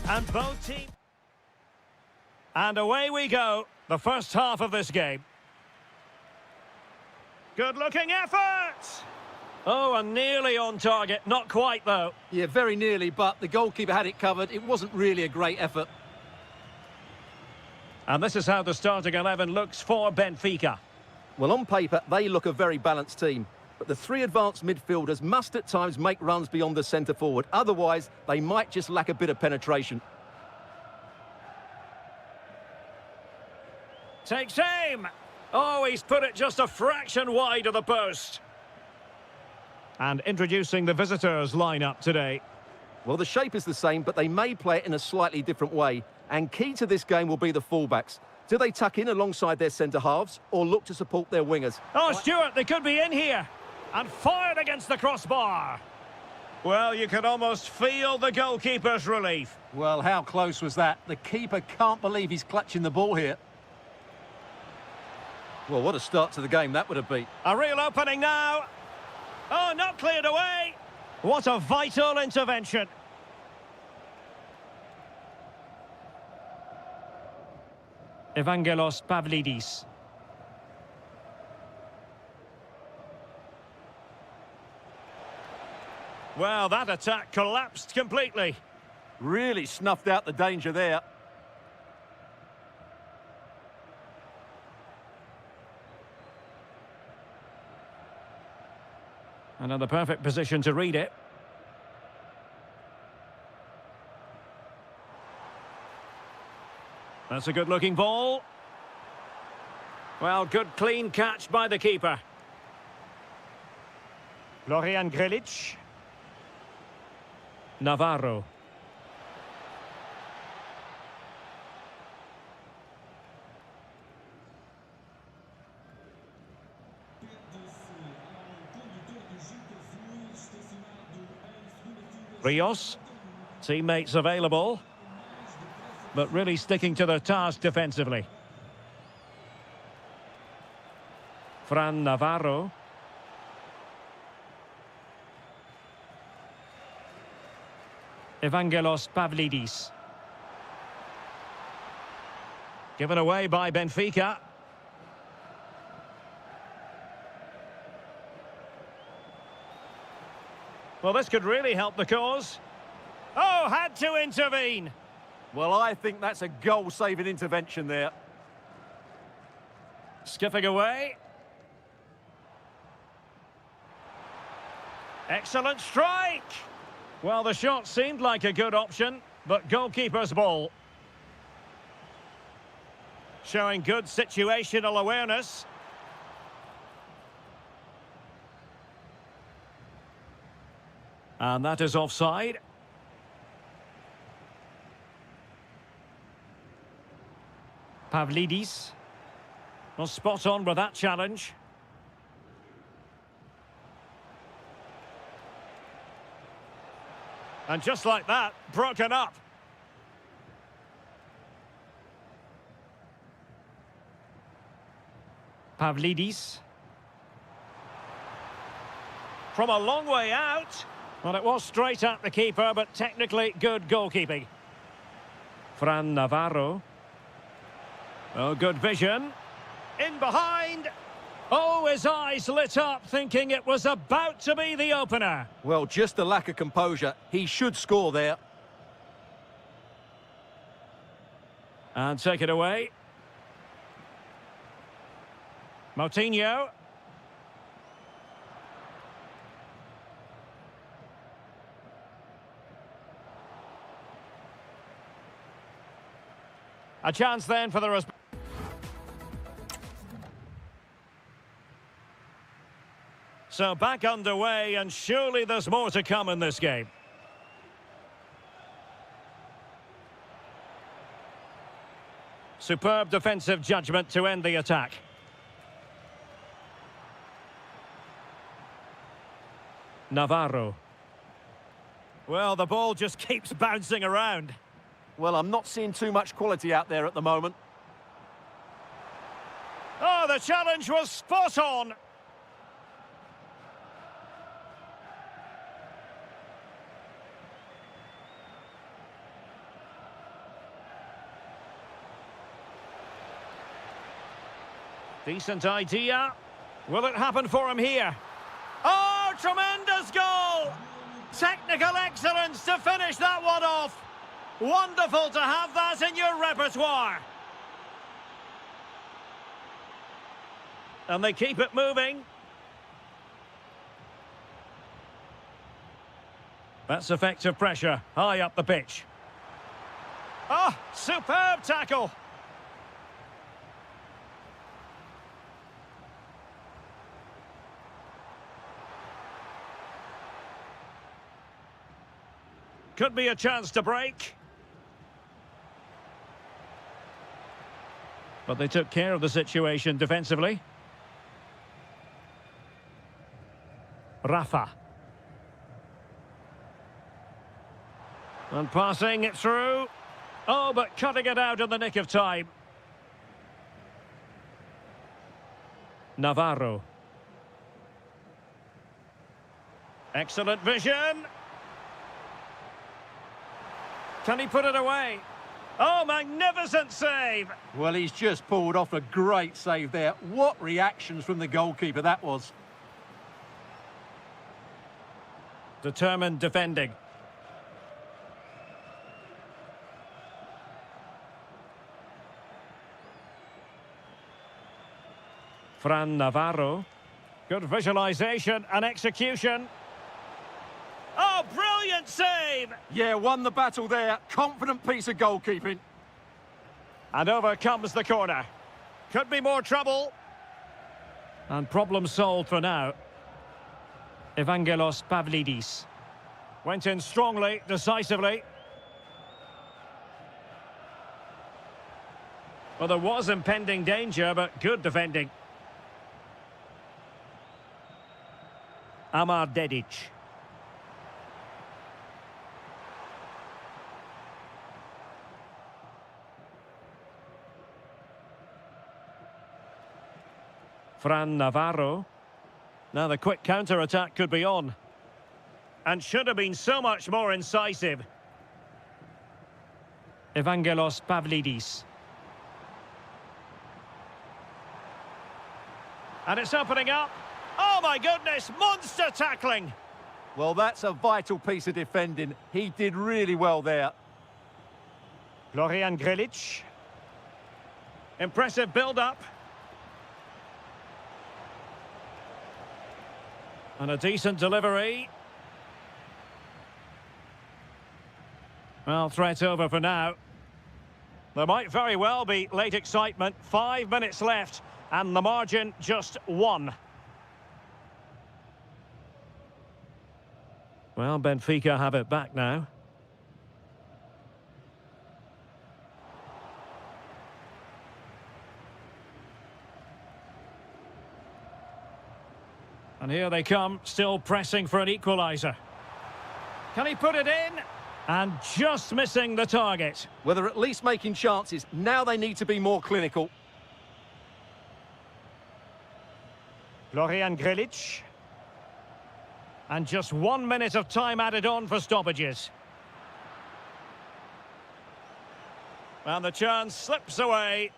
And both teams... And away we go, the first half of this game. Good-looking effort! Oh, and nearly on target. Not quite, though. Yeah, very nearly, but the goalkeeper had it covered. It wasn't really a great effort. And this is how the starting 11 looks for Benfica. Well, on paper, they look a very balanced team. But the three advanced midfielders must at times make runs beyond the centre-forward. Otherwise, they might just lack a bit of penetration. Takes aim. Oh, he's put it just a fraction wide of the post. And introducing the visitors' lineup today. Well, the shape is the same, but they may play it in a slightly different way. And key to this game will be the fullbacks. Do they tuck in alongside their centre-halves or look to support their wingers? Oh, Stuart, they could be in here. And fired against the crossbar. Well, you can almost feel the goalkeeper's relief. Well, how close was that? The keeper can't believe he's clutching the ball here. Well, what a start to the game that would have been. A real opening now. Oh, not cleared away. What a vital intervention. Evangelos Pavlidis. Well, that attack collapsed completely. Really snuffed out the danger there. Another perfect position to read it. That's a good-looking ball. Well, good clean catch by the keeper. Florian Grilic. Navarro. Rios. Teammates available. But really sticking to their task defensively. Fran Navarro. Evangelos Pavlidis. Given away by Benfica. Well, this could really help the cause. Oh, had to intervene. Well, I think that's a goal-saving intervention there. Skipping away. Excellent strike. Well, the shot seemed like a good option, but goalkeeper's ball. Showing good situational awareness. And that is offside. Pavlidis. Well, spot on with that challenge. And just like that, broken up. Pavlidis. From a long way out. Well, it was straight at the keeper, but technically good goalkeeping. Fran Navarro. Oh, good vision. In behind. Oh, his eyes lit up, thinking it was about to be the opener. Well, just a lack of composure. He should score there. And take it away. Moutinho. A chance then for the... So back underway, and surely there's more to come in this game. Superb defensive judgment to end the attack. Navarro. Well, the ball just keeps bouncing around. Well, I'm not seeing too much quality out there at the moment. Oh, the challenge was spot on. Decent idea. Will it happen for him here? Oh, tremendous goal! Technical excellence to finish that one off. Wonderful to have that in your repertoire. And they keep it moving. That's effective pressure, high up the pitch. Oh, superb tackle. Could be a chance to break. But they took care of the situation defensively. Rafa. And passing it through. Oh, but cutting it out in the nick of time. Navarro. Excellent vision. Can he put it away? Oh, magnificent save! Well, he's just pulled off a great save there. What reactions from the goalkeeper that was. Determined defending. Fran Navarro. Good visualisation and execution. Oh, brilliant save! Yeah, won the battle there. Confident piece of goalkeeping. And over comes the corner. Could be more trouble. And problem solved for now. Evangelos Pavlidis. Went in strongly, decisively. Well, there was impending danger, but good defending. Amar Dedic. Fran Navarro. Now the quick counter-attack could be on. And should have been so much more incisive. Evangelos Pavlidis. And it's opening up. Oh my goodness, monster tackling! Well, that's a vital piece of defending. He did really well there. Florian Grilic. Impressive build-up. And a decent delivery. Well, threat over for now. There might very well be late excitement. 5 minutes left, and the margin just 1. Well, Benfica have it back now. And here they come, still pressing for an equaliser. Can he put it in? And just missing the target. Well, they're at least making chances. Now they need to be more clinical. Florian Grilic. And just 1 minute of time added on for stoppages. And the chance slips away.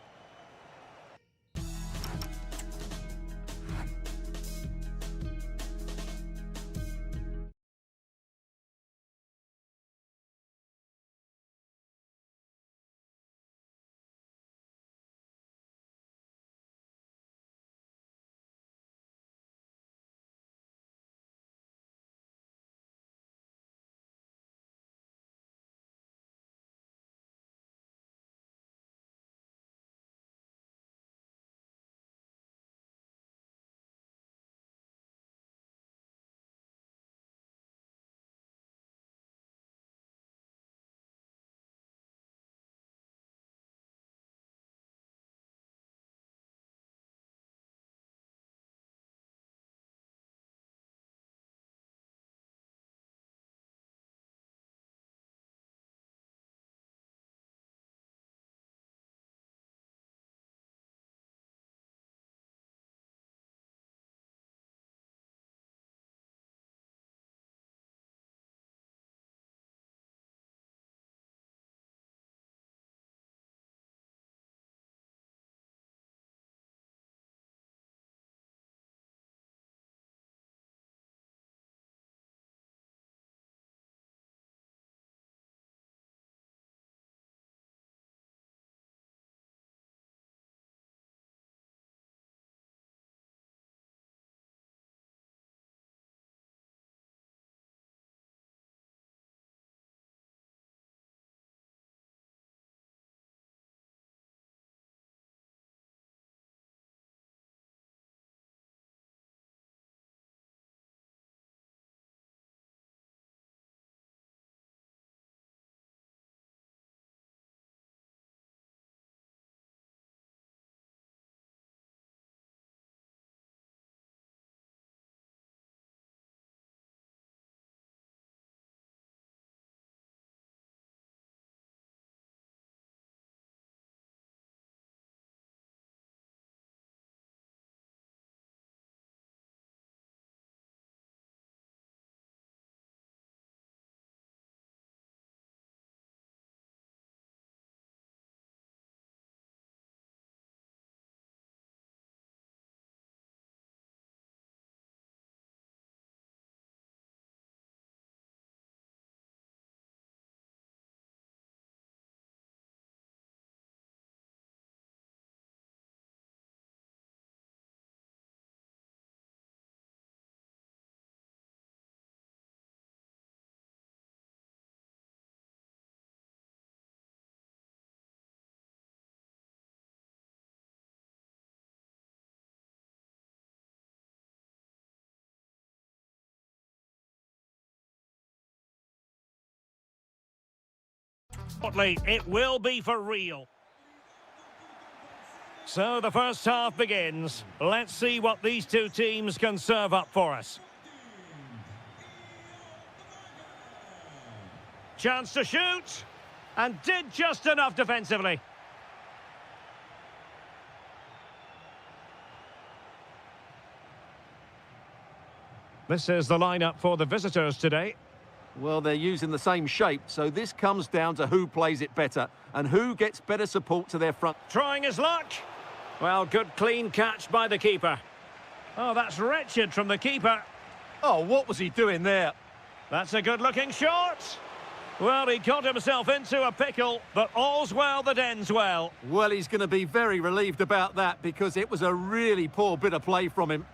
It will be for real. So the first half begins. Let's see what these two teams can serve up for us. Chance to shoot. And did just enough defensively. This is the lineup for the visitors today. Well, they're using the same shape, so this comes down to who plays it better and who gets better support to their front. Trying his luck. Well, good clean catch by the keeper. Oh, that's wretched from the keeper. Oh, what was he doing there? That's a good-looking shot. Well, he got himself into a pickle, but all's well that ends well. Well, he's going to be very relieved about that because it was a really poor bit of play from him.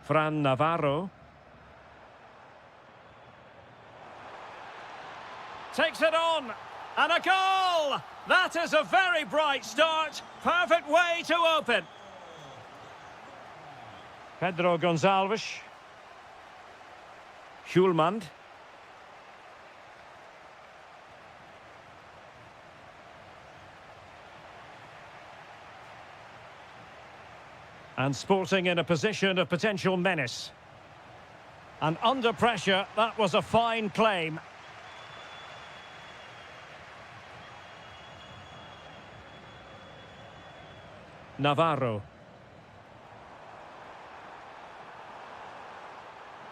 Fran Navarro. Takes it on. And a goal! That is a very bright start. Perfect way to open. Pedro Gonçalves. Schulmand. And Sporting in a position of potential menace. And under pressure, that was a fine claim. Navarro.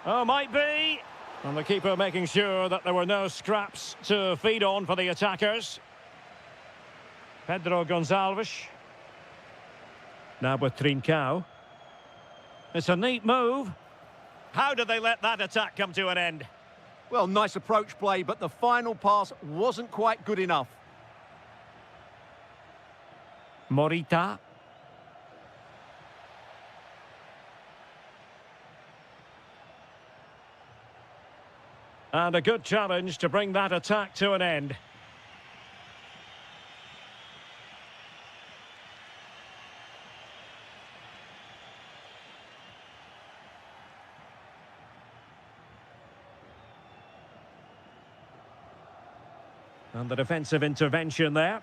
Oh, might be. And the keeper making sure that there were no scraps to feed on for the attackers. Pedro Gonçalves. Now with Trincao. It's a neat move. How did they let that attack come to an end? Well, nice approach play, but the final pass wasn't quite good enough. Morita. And a good challenge to bring that attack to an end. And the defensive intervention there.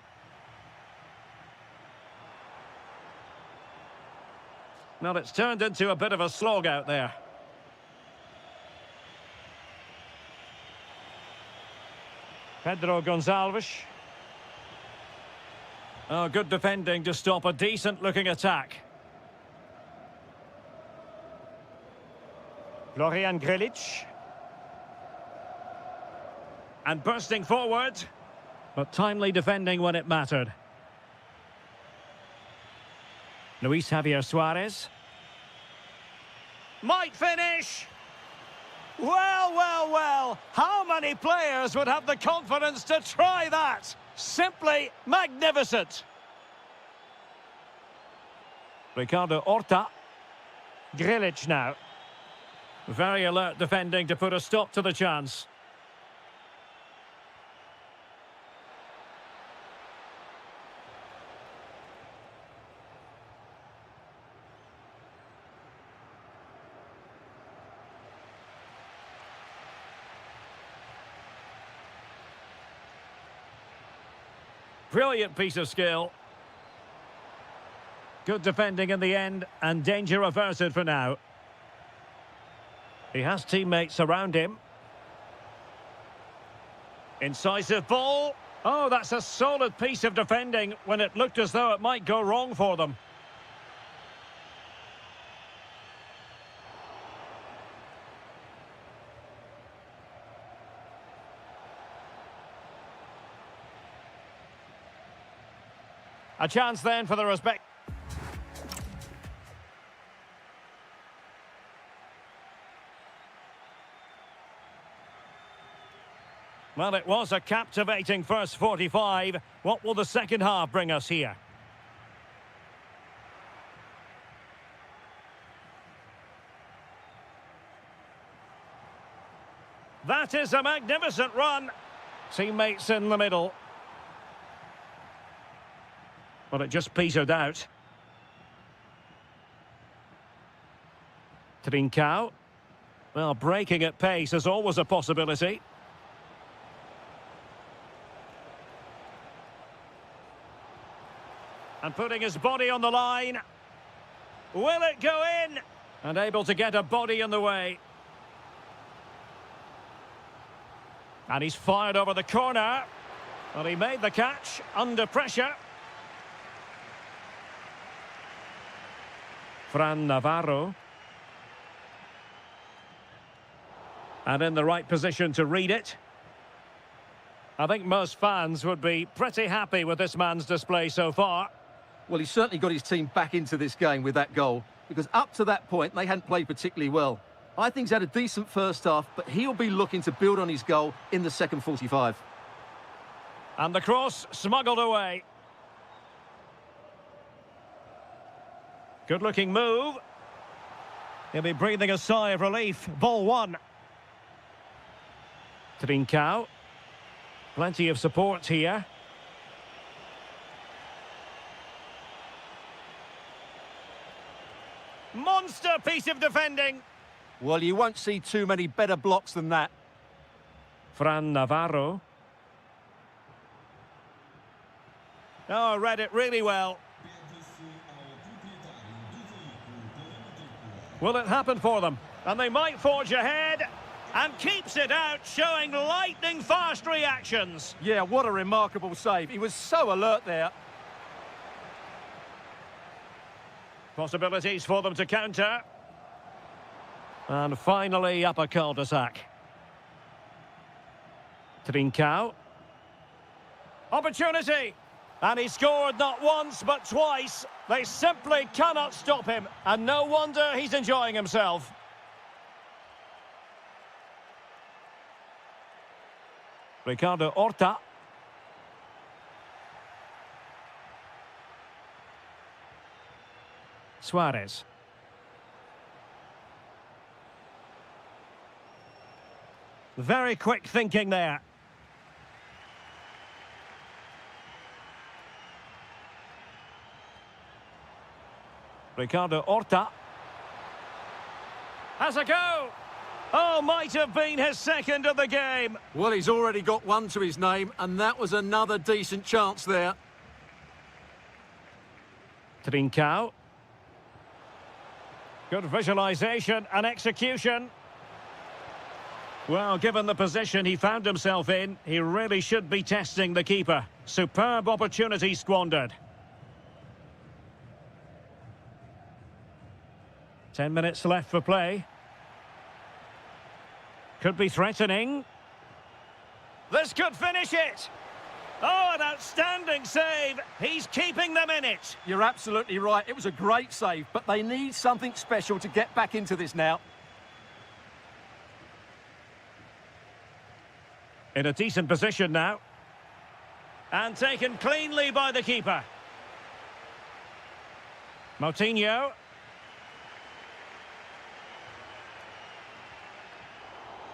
Well, it's turned into a bit of a slog out there. Pedro Gonçalves. Oh, good defending to stop a decent-looking attack. Florian Grilic. And bursting forward, but timely defending when it mattered. Luis Javier Suarez. Might finish! Well, well, well, how many players would have the confidence to try that? Simply magnificent. Ricardo Horta. Grilic now. Very alert defending to put a stop to the chance. Brilliant piece of skill. Good defending in the end, and danger averted for now. He has teammates around him. Incisive ball. Oh, that's a solid piece of defending when it looked as though it might go wrong for them. A chance then for the respect. Well, it was a captivating first 45. What will the second half bring us here? That is a magnificent run. Teammates in the middle. But it just petered out. Trincao. Well, breaking at pace is always a possibility. And putting his body on the line. Will it go in? And able to get a body in the way. And he's fired over the corner. Well, he made the catch under pressure. Fran Navarro. And in the right position to read it. I think most fans would be pretty happy with this man's display so far. Well, he's certainly got his team back into this game with that goal, because up to that point, they hadn't played particularly well. I think he's had a decent first half, but he'll be looking to build on his goal in the second 45. And the cross smuggled away. Good-looking move. He'll be breathing a sigh of relief. Ball one. Trincao. Plenty of support here. Monster piece of defending. Well, you won't see too many better blocks than that. Fran Navarro. Oh, read it really well. Will it happen for them? And they might forge ahead. And keeps it out, showing lightning-fast reactions. Yeah, what a remarkable save. He was so alert there. Possibilities for them to counter. And finally, up a cul-de-sac. Trincao. Opportunity. And he scored not once, but twice. They simply cannot stop him. And no wonder he's enjoying himself. Ricardo Horta. Suarez. Very quick thinking there. Ricardo Horta. Has a go. Oh, might have been his second of the game. Well, he's already got one to his name, and that was another decent chance there. Trincao. Good visualisation and execution. Well, given the position he found himself in, he really should be testing the keeper. Superb opportunity squandered. 10 minutes left for play. Could be threatening. This could finish it. Oh, an outstanding save. He's keeping them in it. You're absolutely right. It was a great save, but they need something special to get back into this now. In a decent position now. And taken cleanly by the keeper. Moutinho.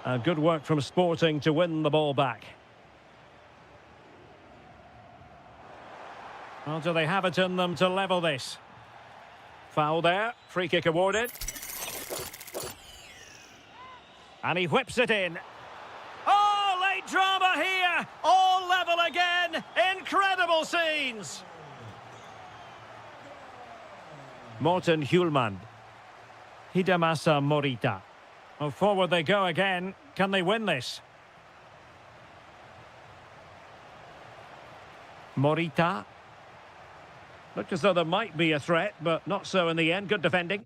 And good work from Sporting to win the ball back. Well, do they have it in them to level this? Foul there. Free kick awarded. And he whips it in. Oh, late drama here. All level again. Incredible scenes. Morten Hjulmand. Hidemasa Morita. Well, forward they go again. Can they win this? Morita. Looked as though there might be a threat, but not so in the end. Good defending.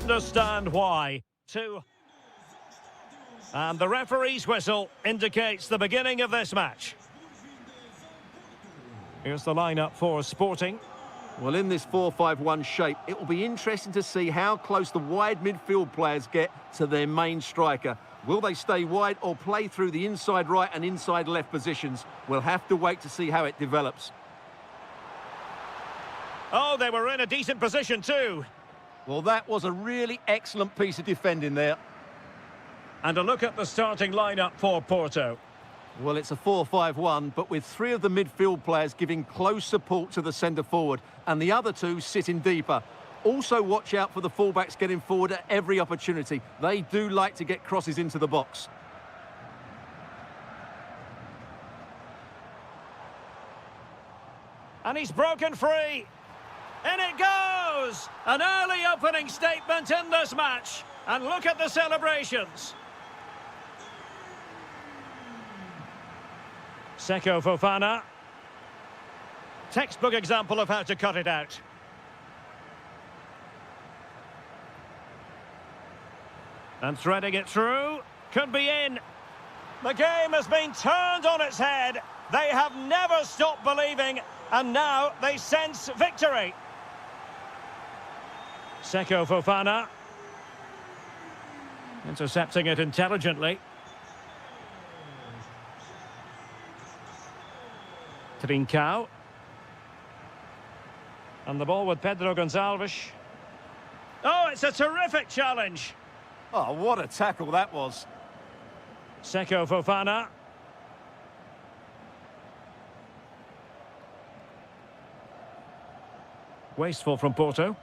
understand why. And the referee's whistle indicates the beginning of this match. Here's the lineup for Sporting. Well, in this 4-5-1 shape, it will be interesting to see how close the wide midfield players get to their main striker. Will they stay wide or play through the inside right and inside left positions? We'll have to wait to see how it develops. Oh, they were in a decent position too. Well, that was a really excellent piece of defending there. And a look at the starting lineup for Porto. Well, it's a 4-5-1, but with three of the midfield players giving close support to the centre-forward and the other two sitting deeper. Also watch out for the fullbacks getting forward at every opportunity. They do like to get crosses into the box. And he's broken free. In it goes! An early opening statement in this match. And look at the celebrations. Seko Fofana. Textbook example of how to cut it out. And threading it through. Could be in. The game has been turned on its head. They have never stopped believing. And now they sense victory. Seko Fofana. Intercepting it intelligently. Trincao. And the ball with Pedro Gonçalves. Oh, it's a terrific challenge. Oh, what a tackle that was. Seko Fofana. Wasteful from Porto.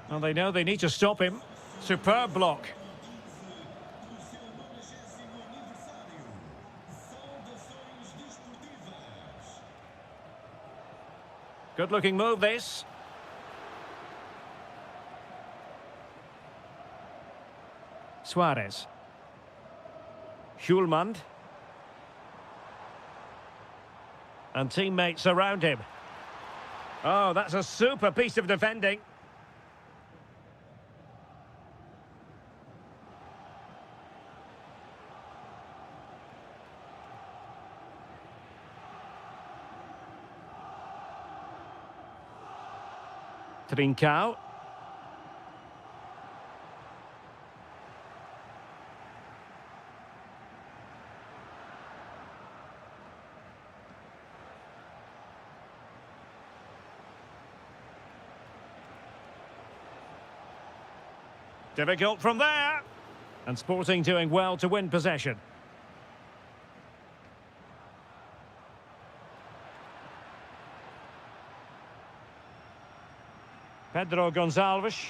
Well, they know they need to stop him. Superb block. Good-looking move, this. Suarez. Hjulmand. And teammates around him. Oh, that's a super piece of defending. Trincao. Difficult from there. And Sporting doing well to win possession. Pedro Gonçalves.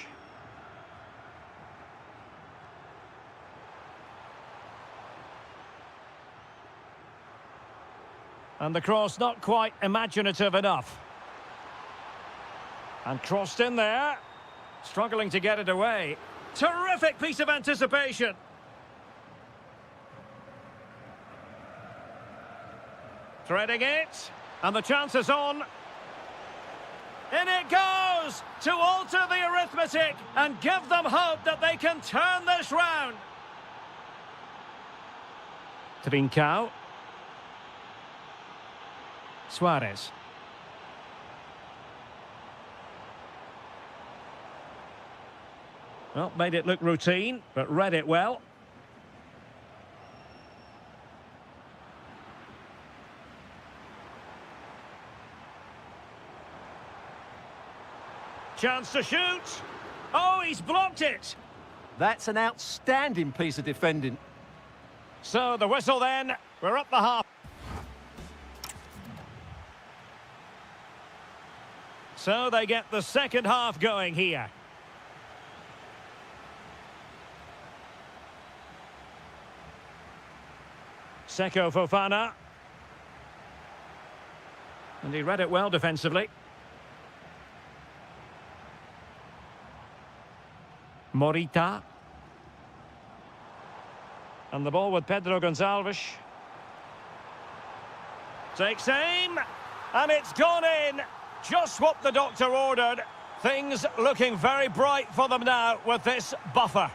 And the cross not quite imaginative enough. And crossed in there. Struggling to get it away. Terrific piece of anticipation. Threading it. And the chance is on. In it goes to alter the arithmetic and give them hope that they can turn this round. Trincao. Suarez. Well, made it look routine, but read it well. Chance to shoot. Oh, he's blocked it. That's an outstanding piece of defending. So the whistle then. We're up the half. So they get the second half going here. Seko Fofana. And he read it well defensively. Morita. And the ball with Pedro Gonçalves. Takes aim. And it's gone in. Just what the doctor ordered. Things looking very bright for them now with this buffer.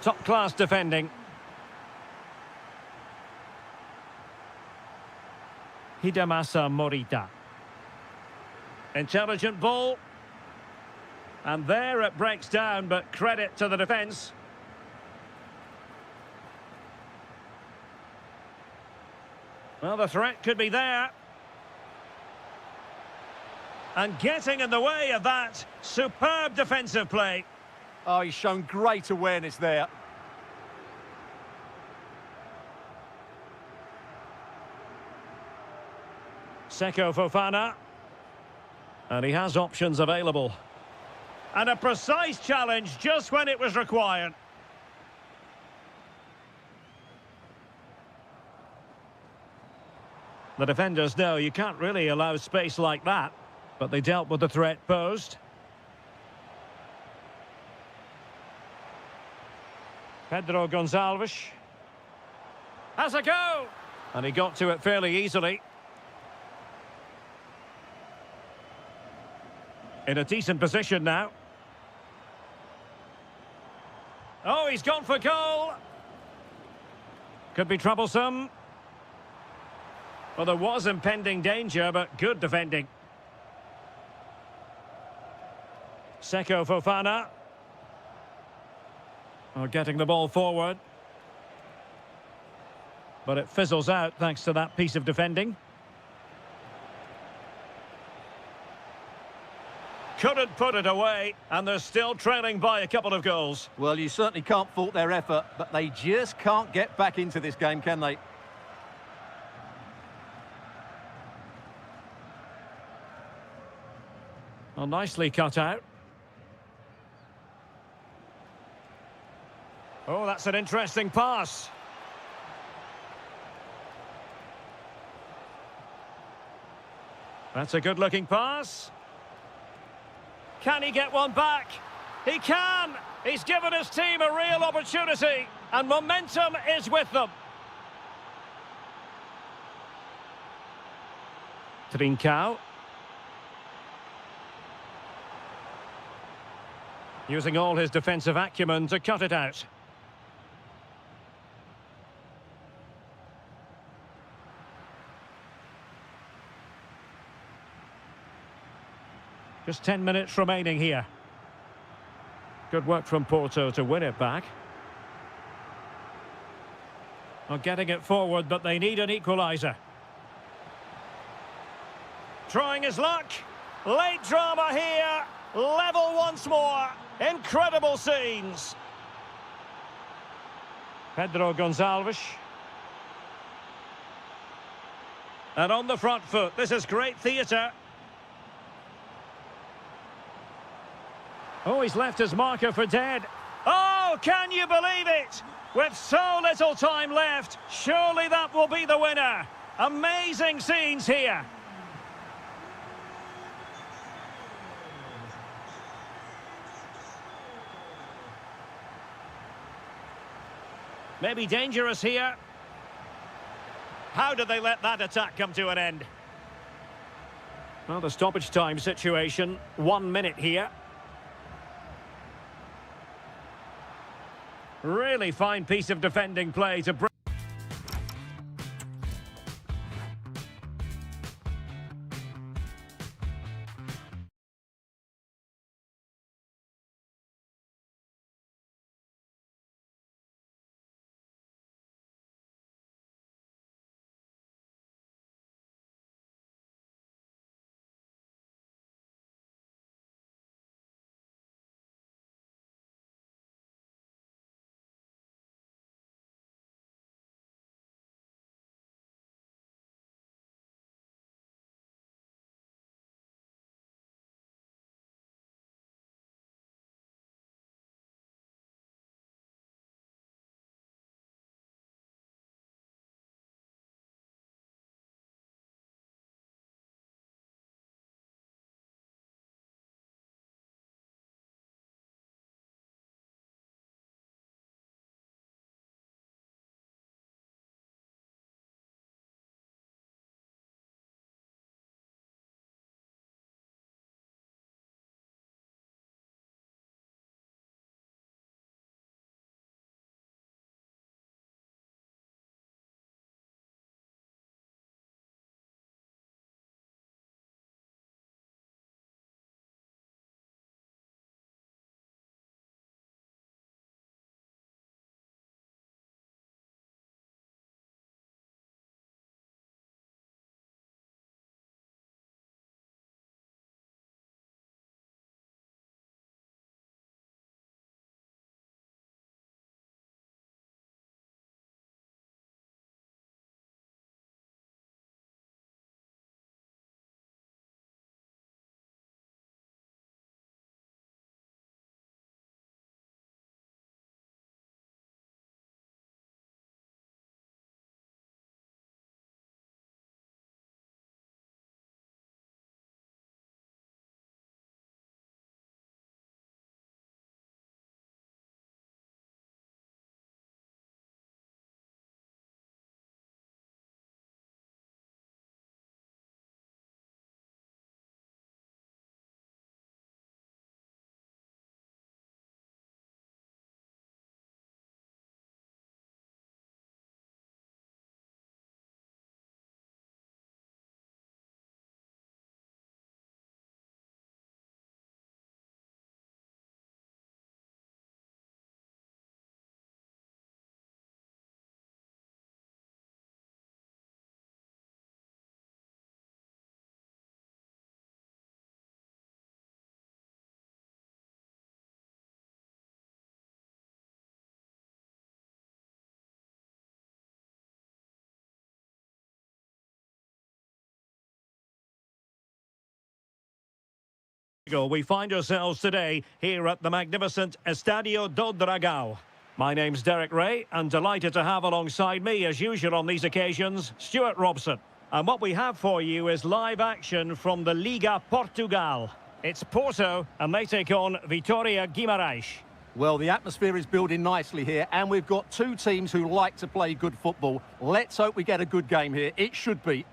Top-class defending. Hidemasa Morita. Intelligent ball. And there it breaks down, but credit to the defence. Well, the threat could be there. And getting in the way of that, superb defensive play. Oh, he's shown great awareness there. Seko Fofana. And he has options available. And a precise challenge just when it was required. The defenders know you can't really allow space like that, but they dealt with the threat posed. Pedro Gonçalves has a go, and he got to it fairly easily. In a decent position now. Oh, he's gone for goal. Could be troublesome. Well, there was impending danger, but good defending. Seko Fofana. Oh, getting the ball forward. But it fizzles out thanks to that piece of defending. Couldn't put it away, and they're still trailing by a couple of goals. Well, you certainly can't fault their effort, but they just can't get back into this game, can they? Well, nicely cut out. Oh, that's an interesting pass. That's a good-looking pass. Can he get one back? He can! He's given his team a real opportunity, and momentum is with them. Trincao. Using all his defensive acumen to cut it out. Just 10 minutes remaining here. Good work from Porto to win it back. Well, getting it forward, but they need an equaliser. Trying his luck. Late drama here. Level once more. Incredible scenes. Pedro Gonçalves. And on the front foot, this is great theatre. Oh, he's left his marker for dead. Oh, can you believe it? With so little time left, surely that will be the winner. Amazing scenes here. Maybe dangerous here. How did they let that attack come to an end? Well, the stoppage time situation, 1 minute here. Really fine piece of defending play to bring. We find ourselves today here at the magnificent Estadio do Dragão. My name's Derek Ray, and delighted to have alongside me, as usual on these occasions, Stuart Robson. And what we have for you is live action from the Liga Portugal. It's Porto, and they take on Vitória Guimarães. Well, the atmosphere is building nicely here, and we've got two teams who like to play good football. Let's hope we get a good game here. It should be.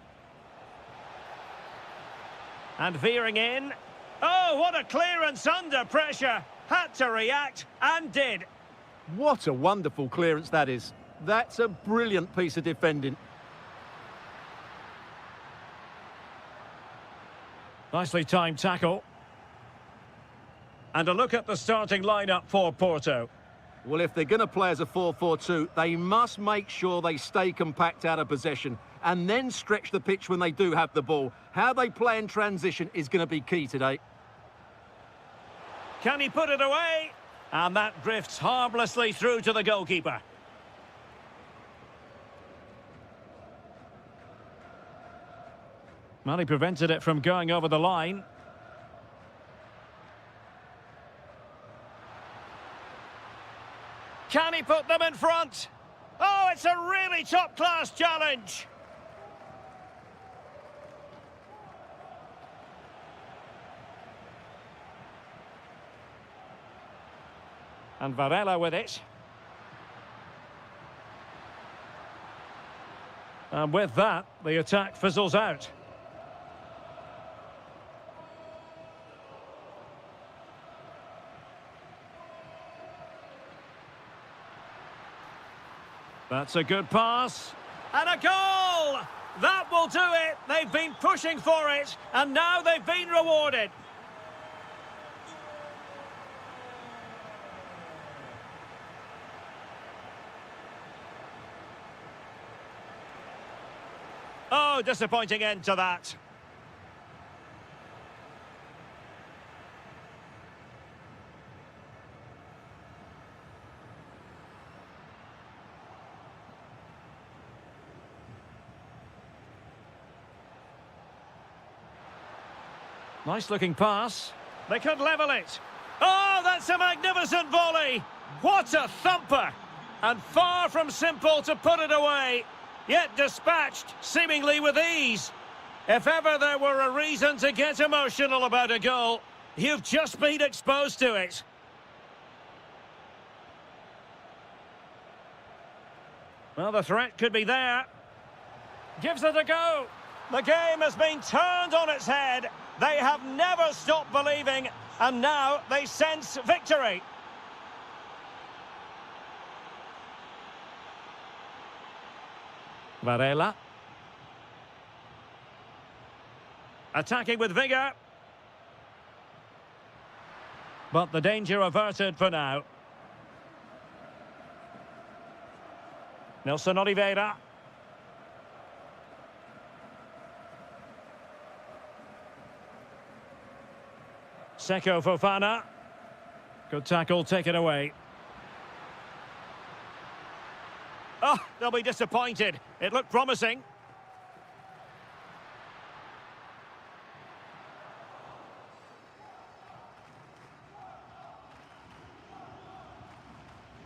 And veering in. Oh, what a clearance under pressure. Had to react, and did. What a wonderful clearance that is. That's a brilliant piece of defending. Nicely timed tackle. And a look at the starting lineup for Porto. Well, if they're going to play as a 4-4-2, they must make sure they stay compact out of possession and then stretch the pitch when they do have the ball. How they play in transition is going to be key today. Can he put it away? And that drifts harmlessly through to the goalkeeper. Well, he prevented it from going over the line. Can he put them in front? Oh, it's a really top-class challenge. And Varela with it. And with that, the attack fizzles out. That's a good pass. And a goal! That will do it. They've been pushing for it, and now they've been rewarded. Oh, disappointing end to that. Nice looking pass. They could level it. Oh, that's a magnificent volley. What a thumper. And far from simple to put it away. Yet dispatched, seemingly with ease. If ever there were a reason to get emotional about a goal, you've just been exposed to it. Well, the threat could be there. Gives it a go. The game has been turned on its head. They have never stopped believing, and now they sense victory. Varela. Attacking with vigour. But the danger averted for now. Nelson Oliveira. Seko Fofana. Good tackle, taken away. Oh, they'll be disappointed. It looked promising.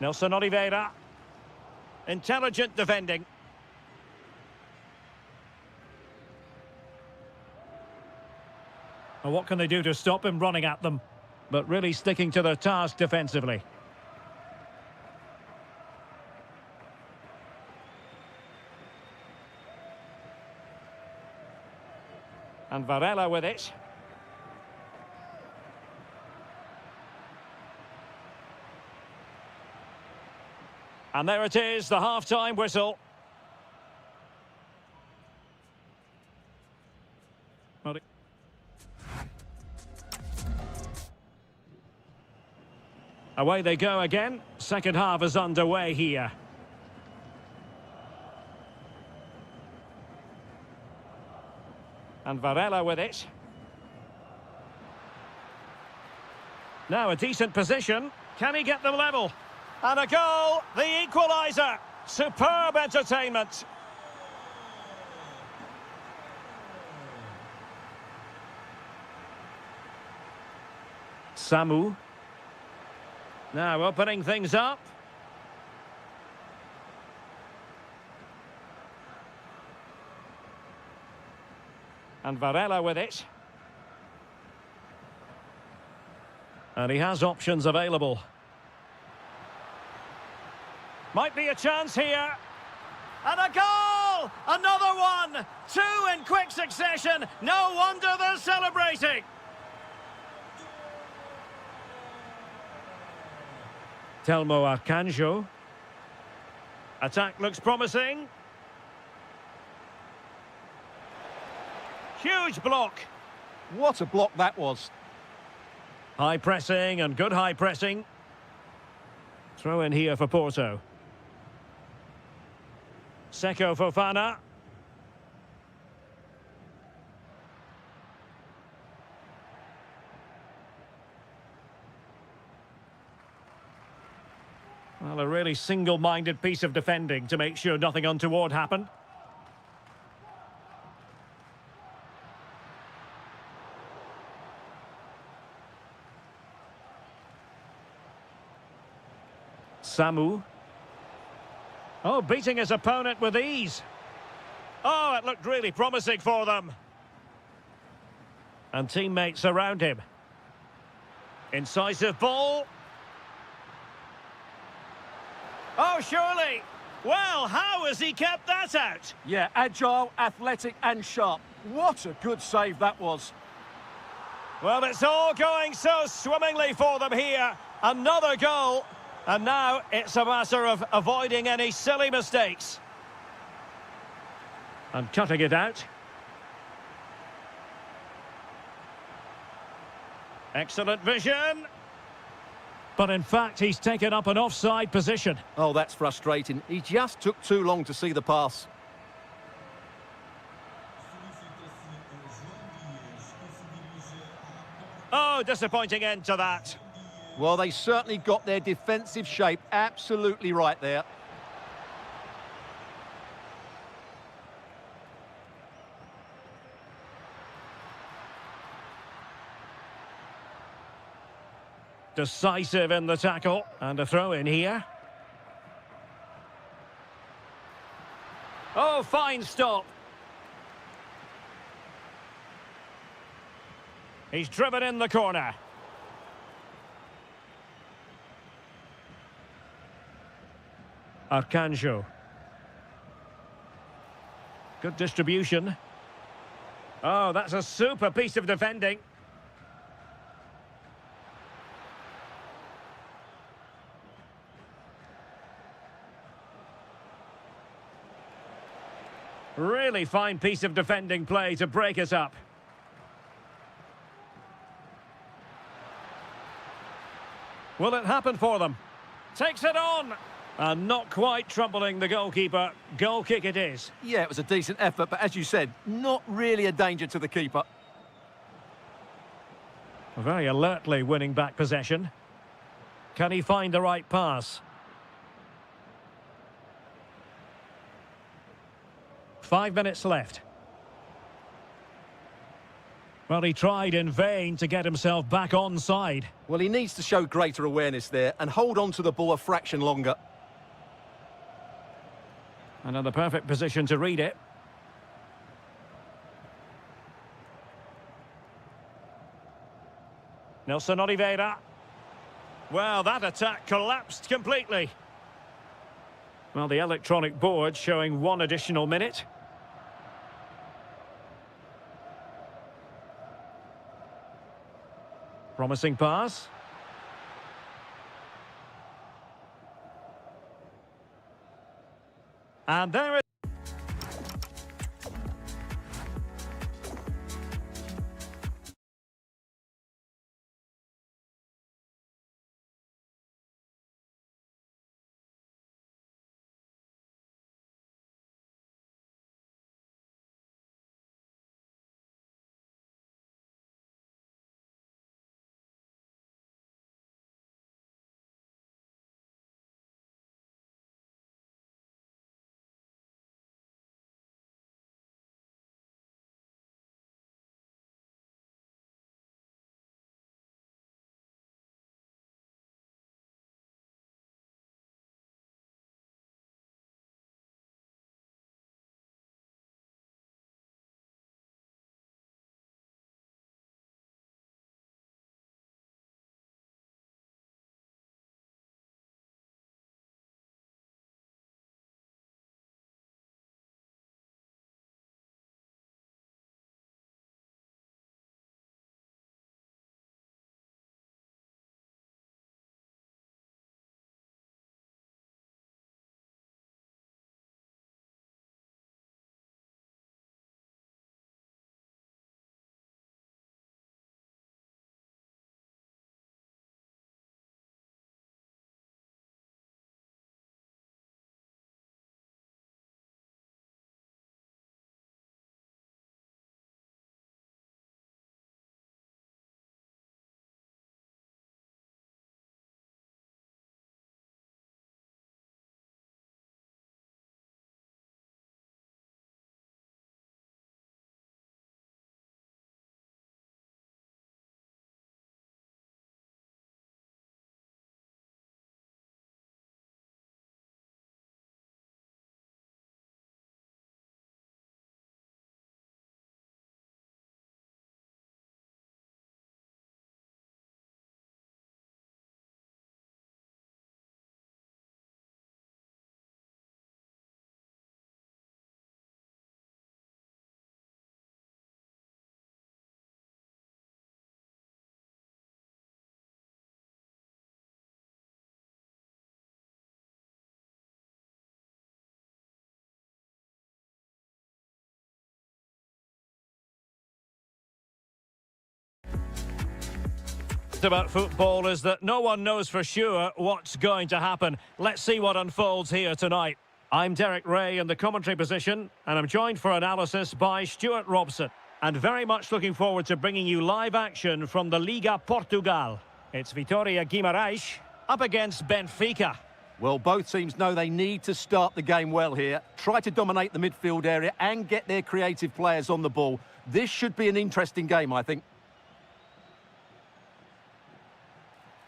Nelson Oliveira. Intelligent defending. Well, what can they do to stop him running at them? But really sticking to their task defensively. And Varela with it. And there it is, the half-time whistle. Away they go again. Second half is underway here. And Varela with it. Now a decent position. Can he get them level? And a goal, the equaliser. Superb entertainment. Samu. Now opening things up. And Varela with it. And he has options available. Might be a chance here. And a goal! Another one! Two in quick succession. No wonder they're celebrating. Telmo Arcanjo. Attack looks promising. Huge block. What a block that was. High pressing and good high pressing. Throw in here for Porto. Seko Fofana. Well, a really single-minded piece of defending to make sure nothing untoward happened. Samu. Oh, beating his opponent with ease. Oh, it looked really promising for them. And teammates around him. Incisive ball. Oh, surely. Well, how has he kept that out? Yeah, agile, athletic and sharp. What a good save that was. Well, it's all going so swimmingly for them here. Another goal. And now it's a matter of avoiding any silly mistakes. And cutting it out. Excellent vision. But in fact, he's taken up an offside position. Oh, that's frustrating. He just took too long to see the pass. Oh, disappointing end to that. Well, they certainly got their defensive shape absolutely right there. Decisive in the tackle. And a throw in here. Oh, fine stop. He's driven in the corner. Arcanjo. Good distribution. Oh, that's a super piece of defending. Really fine piece of defending play to break us up. Will it happen for them? Takes it on! And not quite troubling the goalkeeper. Goal kick it is. Yeah, it was a decent effort, but as you said, not really a danger to the keeper. Very alertly winning back possession. Can he find the right pass? 5 minutes left. Well, he tried in vain to get himself back onside. Well, he needs to show greater awareness there and hold on to the ball a fraction longer. Another perfect position to read it. Nelson Oliveira. Well, that attack collapsed completely. Well, the electronic board showing 1 additional minute. Promising pass. And there it best about football is that no one knows for sure what's going to happen. Let's see what unfolds here tonight. I'm Derek Ray in the commentary position, and I'm joined for analysis by Stuart Robson. And very much looking forward to bringing you live action from the Liga Portugal. It's Vitória Guimarães up against Benfica. Well, both teams know they need to start the game well here, try to dominate the midfield area and get their creative players on the ball. This should be an interesting game, I think.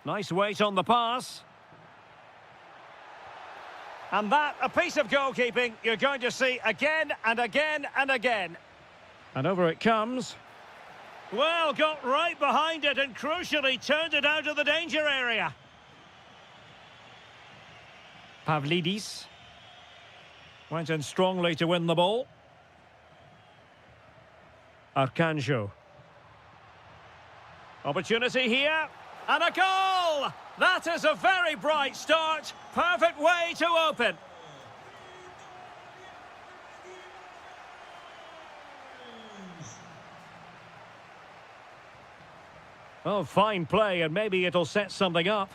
Nice weight on the pass. And that, a piece of goalkeeping you're going to see again and again and again. And over it comes. Well, got right behind it and crucially turned it out of the danger area. Pavlidis went in strongly to win the ball. Arcanjo. Opportunity here. And a goal! That is a very bright start. Perfect way to open. Oh, fine play, and maybe it'll set something up.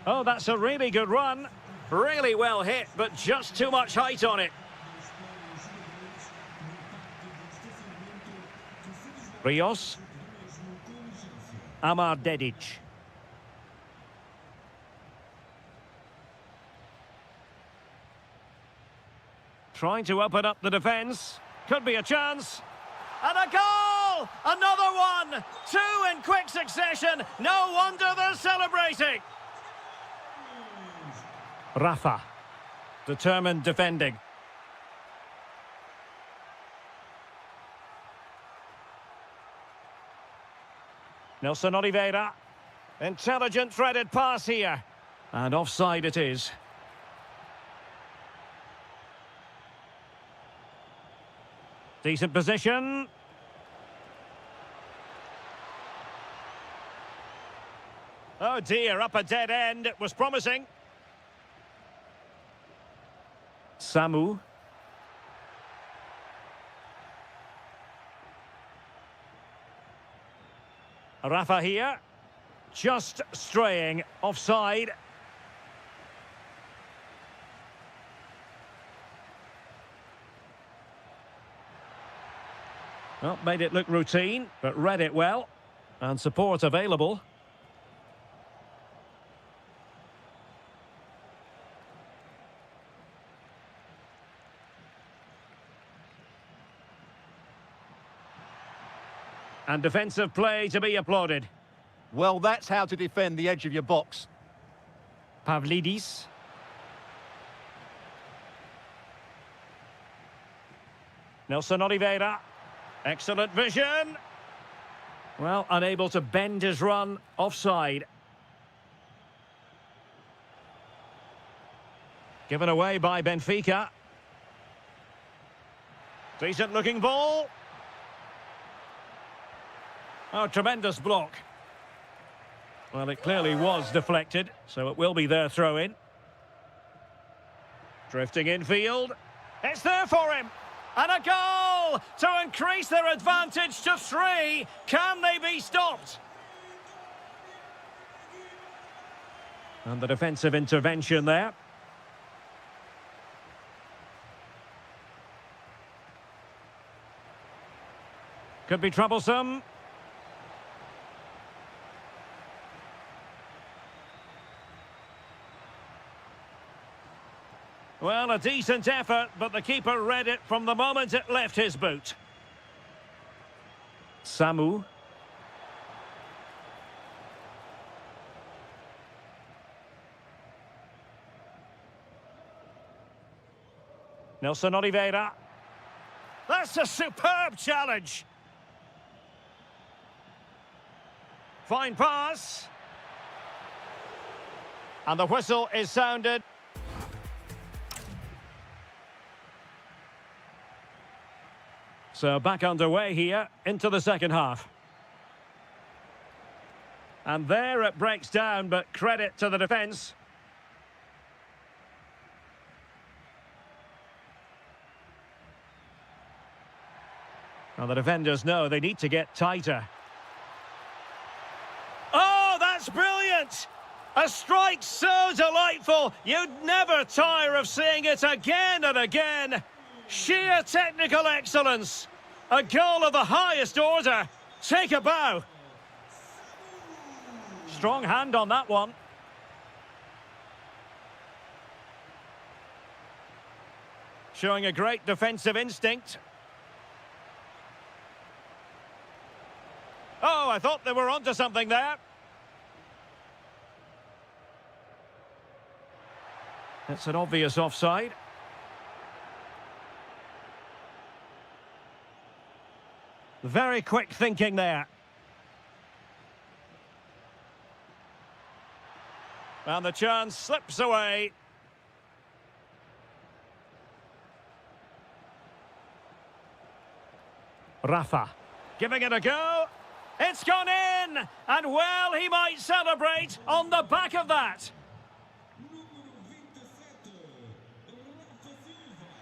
Oh, that's a really good run. Really well hit, but just too much height on it. Rios. Amar Dedic. Trying to open up the defence. Could be a chance. And a goal! Another one! Two in quick succession. No wonder they're celebrating. Rafa. Determined defending. Nelson Oliveira. Intelligent threaded pass here. And offside it is. Decent position. Oh dear, up a dead end. It was promising. Samu. Rafa here, just straying offside. Well, made it look routine, but read it well. And support available. And defensive play to be applauded. Well, that's how to defend the edge of your box. Pavlidis. Nelson Oliveira. Excellent vision. Well, unable to bend his run. Offside. Given away by Benfica. Decent looking ball. Oh, tremendous block. Well, it clearly was deflected, so it will be their throw-in. Drifting infield. It's there for him. And a goal to increase their advantage to 3. Can they be stopped? And the defensive intervention there. Could be troublesome. Well, a decent effort, but the keeper read it from the moment it left his boot. Samu. Nelson Oliveira. That's a superb challenge. Fine pass. And the whistle is sounded. So back underway here into the second half. And there it breaks down, but credit to the defence. Well, the defenders know they need to get tighter. That's brilliant! A strike so delightful, you'd never tire of seeing it again and again. Sheer technical excellence. A goal of the highest order. Take a bow. Strong hand on that one. Showing a great defensive instinct. Oh, I thought they were onto something there. It's an obvious offside. Very quick thinking there. And the chance slips away. Rafa, giving it a go. It's gone in! And well, he might celebrate on the back of that.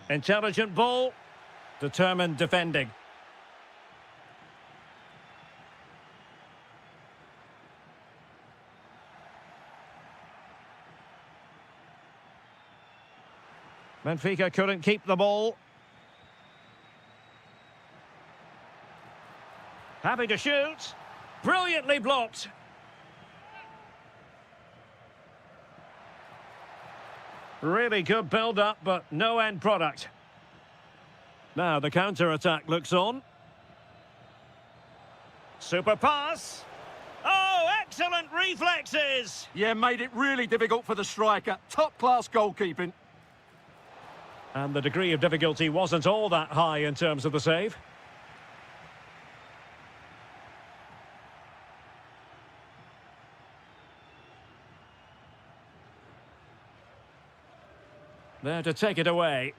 Intelligent ball, determined defending. Benfica couldn't keep the ball. Happy to shoot. Brilliantly blocked. Really good build-up, but no end product. Now the counter-attack looks on. Super pass. Oh, excellent reflexes! Yeah, made it really difficult for the striker. Top-class goalkeeping. And the degree of difficulty wasn't all that high in terms of the save. There to take it away.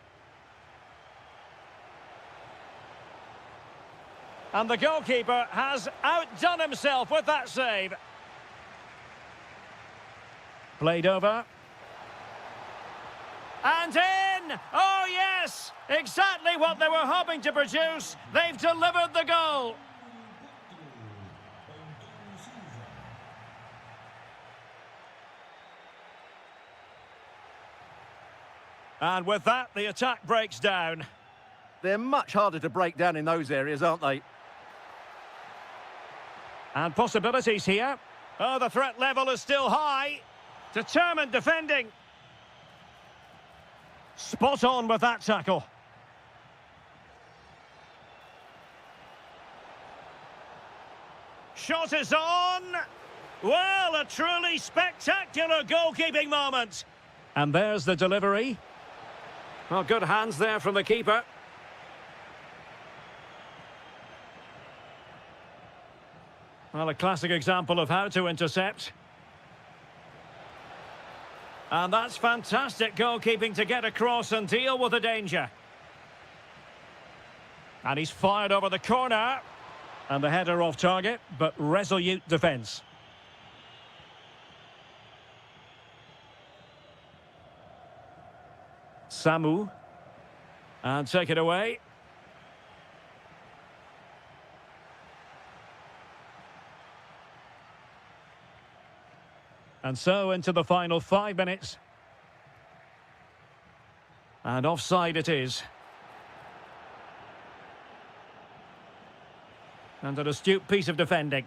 And the goalkeeper has outdone himself with that save. Played over. And in! Oh, yes! Exactly what they were hoping to produce. They've delivered the goal. And with that, the attack breaks down. They're much harder to break down in those areas, aren't they? And possibilities here. Oh, the threat level is still high. Determined defending. Spot on with that tackle. Shot is on. Well, a truly spectacular goalkeeping moment. And there's the delivery. Well, good hands there from the keeper. Well, a classic example of how to intercept. And that's fantastic goalkeeping to get across and deal with the danger. And he's fired over the corner. And the header off target, but resolute defence. Samu. And take it away. And so into the final 5 minutes. And offside it is. And an astute piece of defending.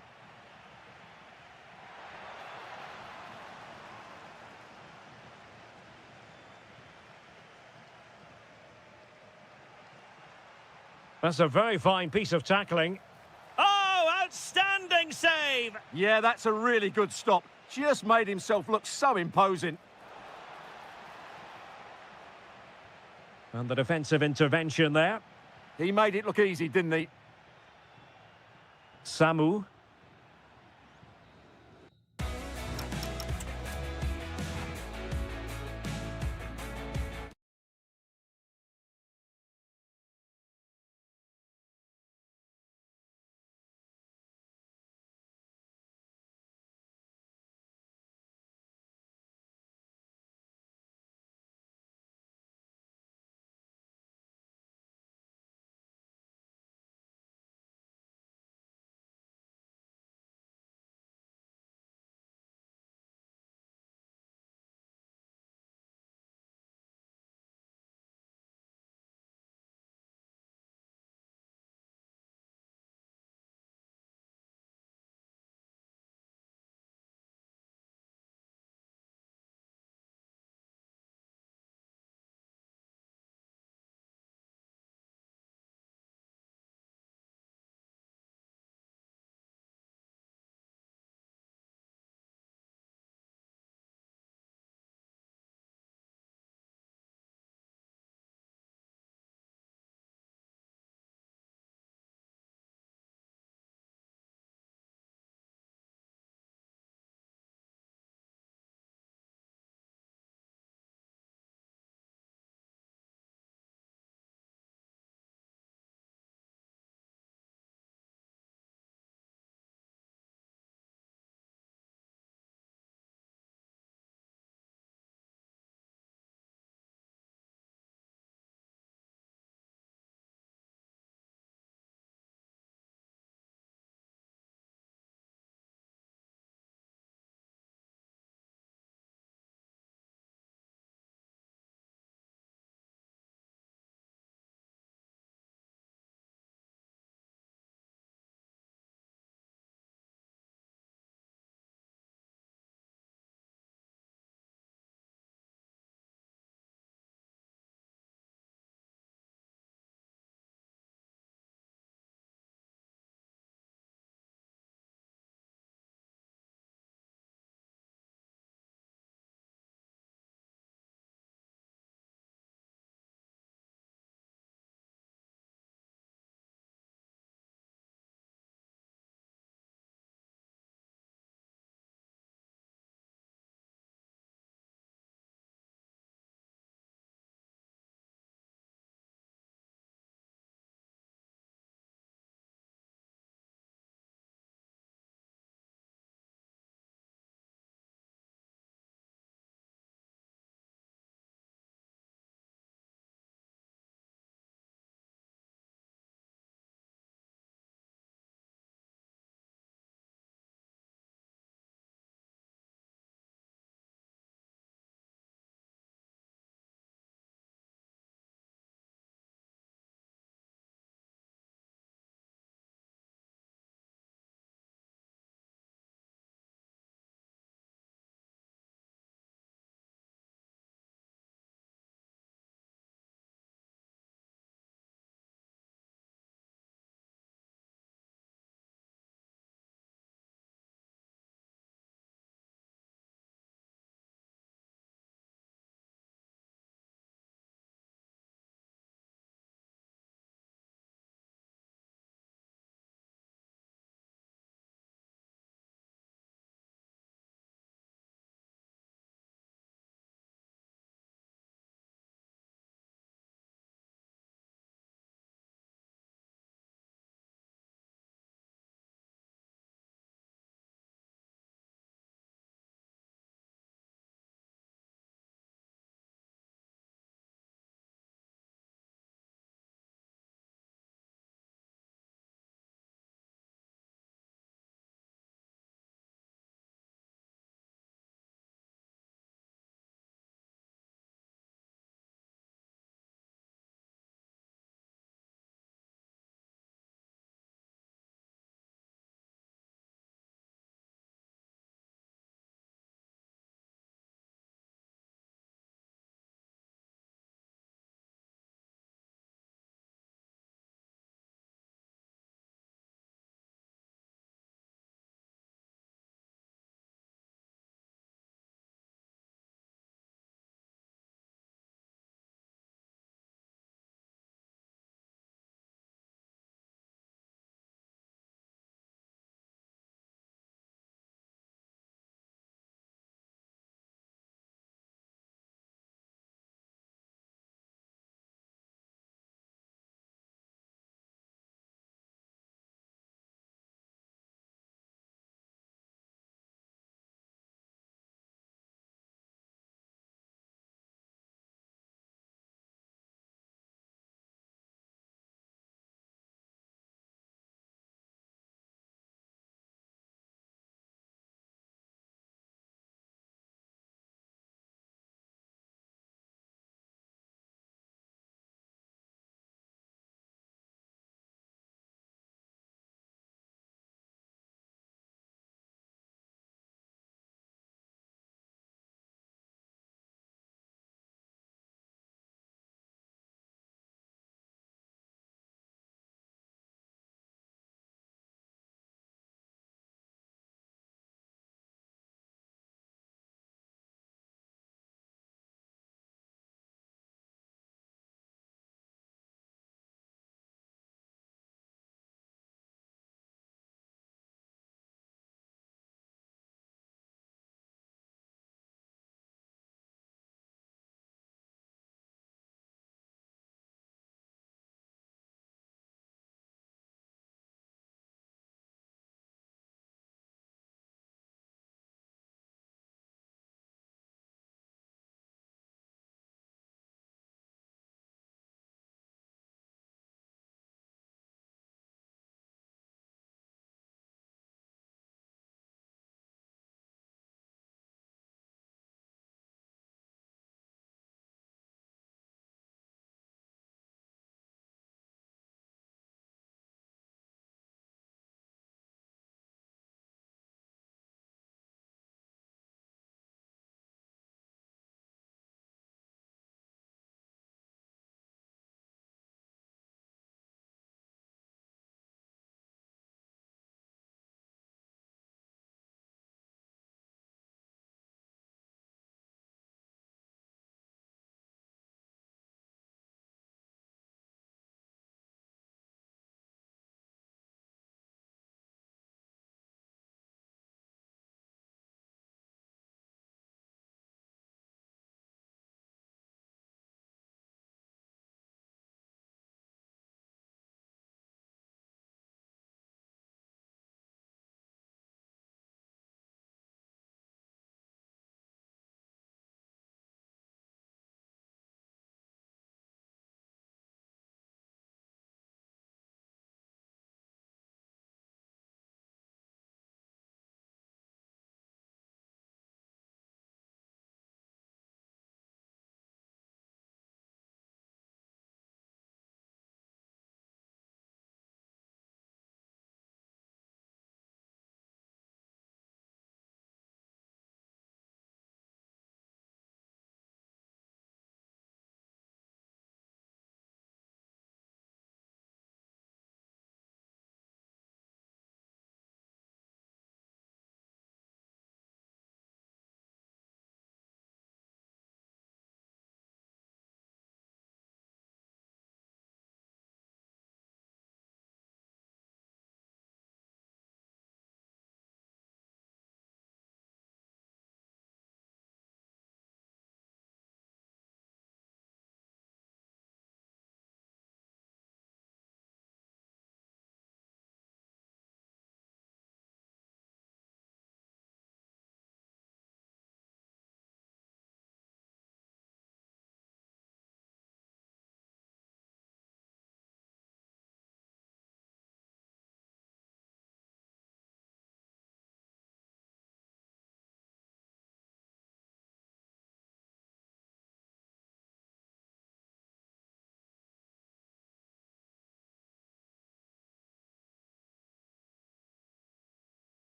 That's a very fine piece of tackling. Oh, outstanding save! Yeah, that's a really good stop. Just made himself look so imposing. And the defensive intervention there. He made it look easy, didn't he? Samu.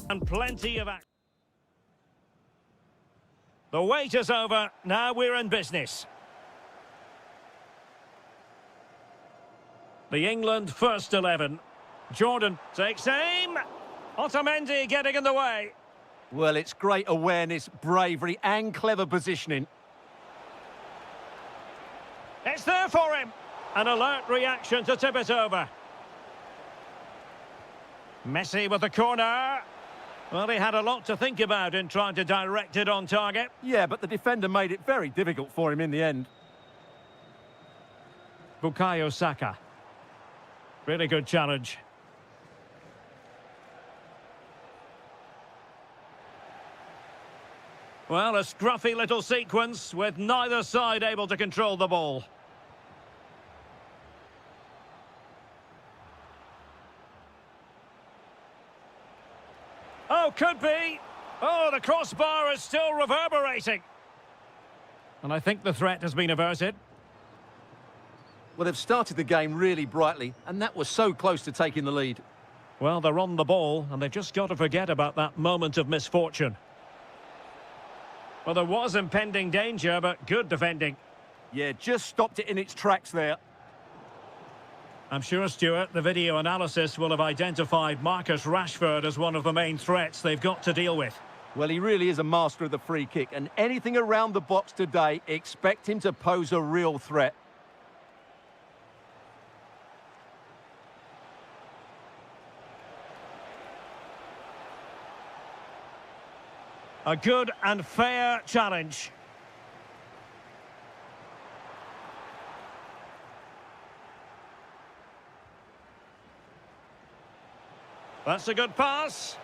And plenty of action. The wait is over. Now we're in business. The England first 11. Jordan takes aim. Otamendi getting in the way. Well, it's great awareness, bravery and clever positioning. It's there for him. An alert reaction to tip it over. Messi with the corner. Well, he had a lot to think about in trying to direct it on target. Yeah, but the defender made it very difficult for him in the end. Bukayo Saka. Really good challenge. Well, a scruffy little sequence with neither side able to control the ball. Oh, could be. Oh, the crossbar is still reverberating. And I think the threat has been averted. Well, they've started the game really brightly, and that was so close to taking the lead. Well, they're on the ball, and they've just got to forget about that moment of misfortune. Well, there was impending danger, but good defending. Yeah, just stopped it in its tracks there. I'm sure, Stuart, the video analysis will have identified Marcus Rashford as one of the main threats they've got to deal with. Well, he really is a master of the free kick, and anything around the box today, expect him to pose a real threat. A good and fair challenge. That's a good pass.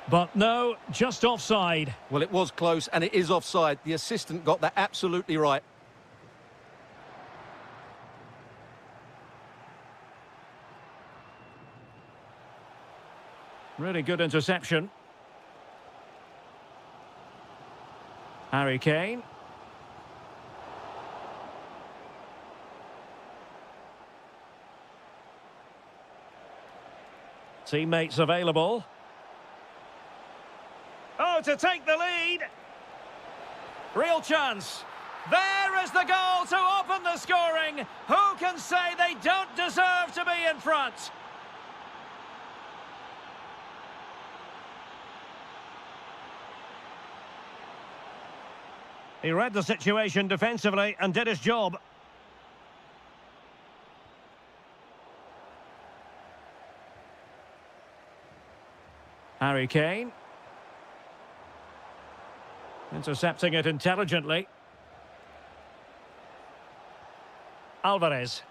But no, just offside. Well, it was close, and it is offside. The assistant got that absolutely right. Really good interception. Harry Kane. Teammates available. Oh, to take the lead. Real chance. There is the goal to open the scoring. Who can say they don't deserve to be in front? He read the situation defensively and did his job. Harry Kane. Intercepting it intelligently. Alvarez.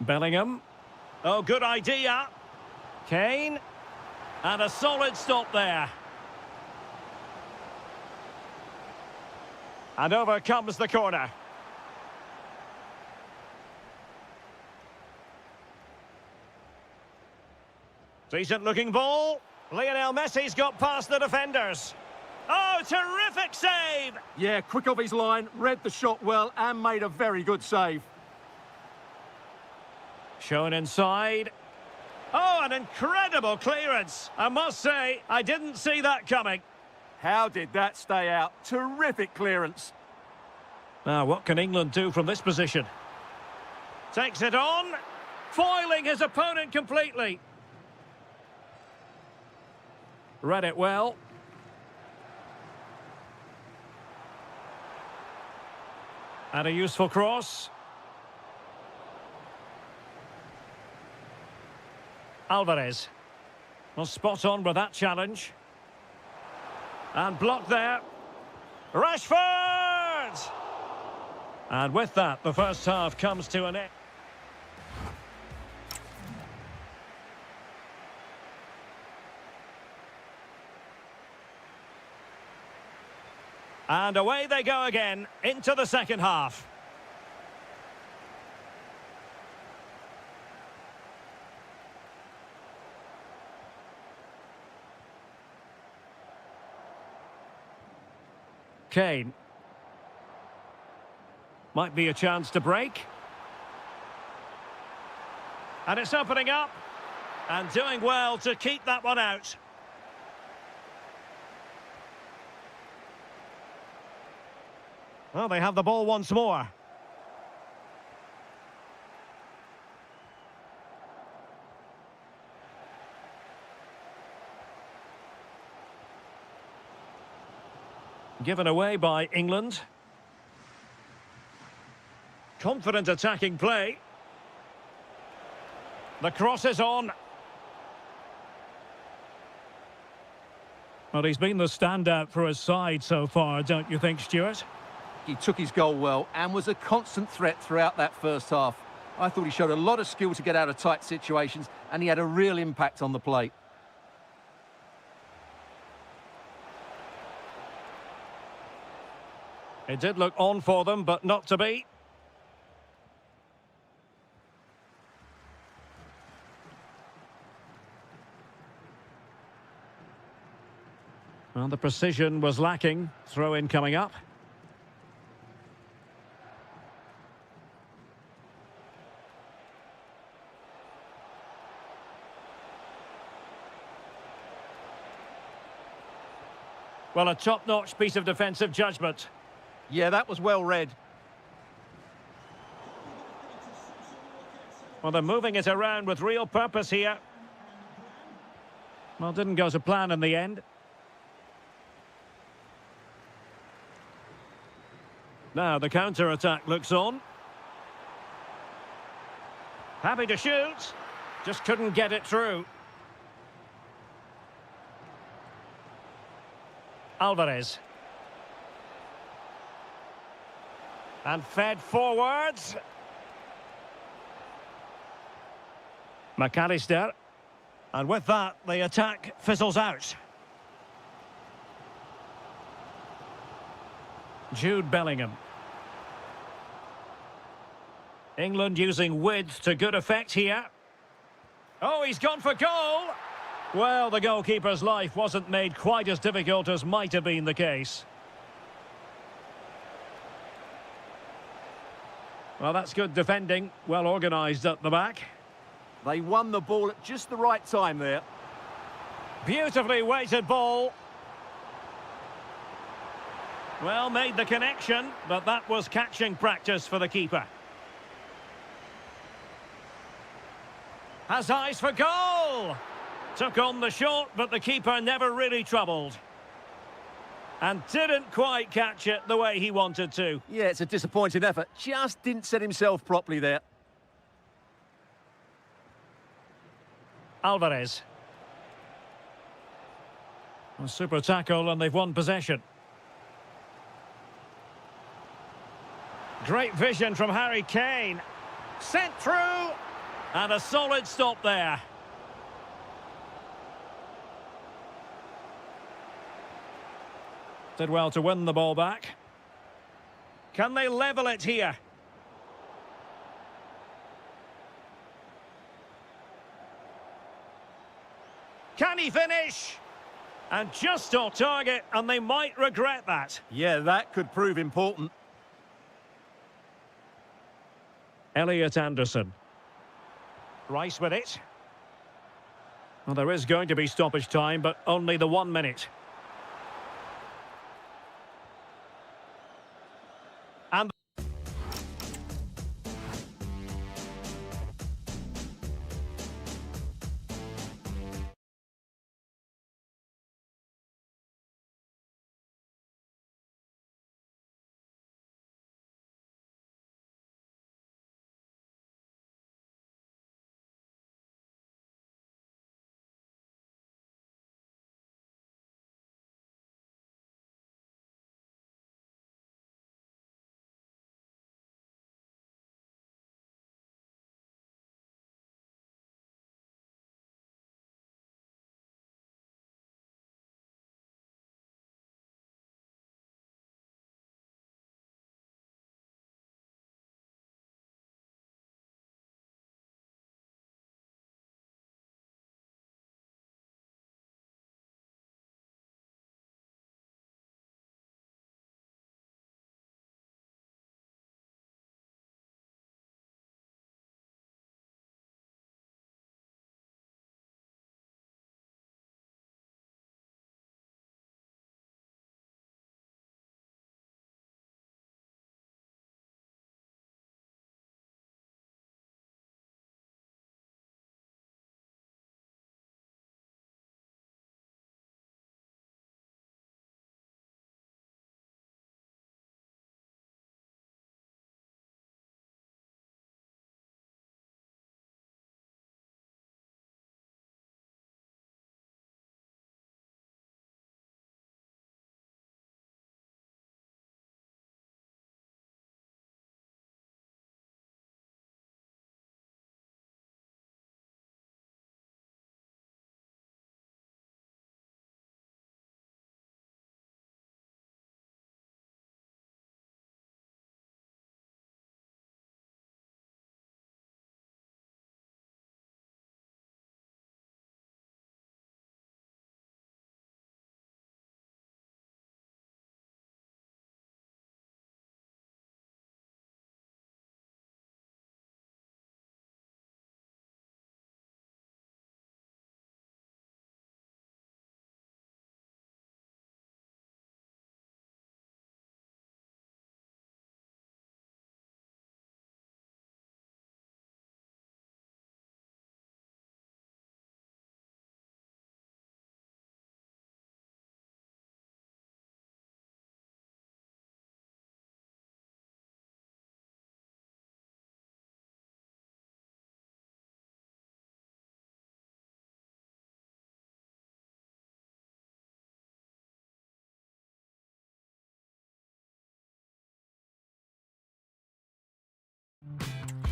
Bellingham. Oh, good idea. Kane. And a solid stop there. And over comes the corner. Decent looking ball. Lionel Messi's got past the defenders. Oh, terrific save! Yeah, quick off his line, read the shot well and made a very good save. Shown inside. Oh, an incredible clearance. I must say, I didn't see that coming. How did that stay out? Terrific clearance. Now, what can England do from this position? Takes it on, foiling his opponent completely. Read it well. And a useful cross. Alvarez. Well, spot on with that challenge. And blocked there. Rashford! And with that, the first half comes to an end. And away they go again, into the second half. Kane. Might be a chance to break. And it's opening up. And doing well to keep that one out. Well, they have the ball once more. Given away by England. Confident attacking play. The cross is on. Well, he's been the standout for his side so far, don't you think, Stuart? He took his goal well and was a constant threat throughout that first half. I thought he showed a lot of skill to get out of tight situations, and he had a real impact on the plate. It did look on for them, but not to be. Well, the precision was lacking. Throw-in coming up. Well, a top-notch piece of defensive judgment. Yeah, that was well read. Well, they're moving it around with real purpose here. Well, didn't go to plan in the end. Now the counter-attack looks on. Happy to shoot. Just couldn't get it through. Alvarez. And fed forwards. McAllister. And with that, the attack fizzles out. Jude Bellingham. England using width to good effect here. Oh, he's gone for goal! Well, the goalkeeper's life wasn't made quite as difficult as might have been the case. Well, that's good defending. Well organised at the back. They won the ball at just the right time there. Beautifully weighted ball. Well, made the connection, but that was catching practice for the keeper. Has eyes for goal! Took on the shot, but the keeper never really troubled. And didn't quite catch it the way he wanted to. Yeah, it's a disappointing effort. Just didn't set himself properly there. Alvarez. A super tackle and they've won possession. Great vision from Harry Kane. Sent through. And a solid stop there. Did well to win the ball back. Can they level it here? Can he finish? And just off target, and they might regret that. Yeah, that could prove important. Elliot Anderson. Rice with it. Well, there is going to be stoppage time, but only the 1 minute. And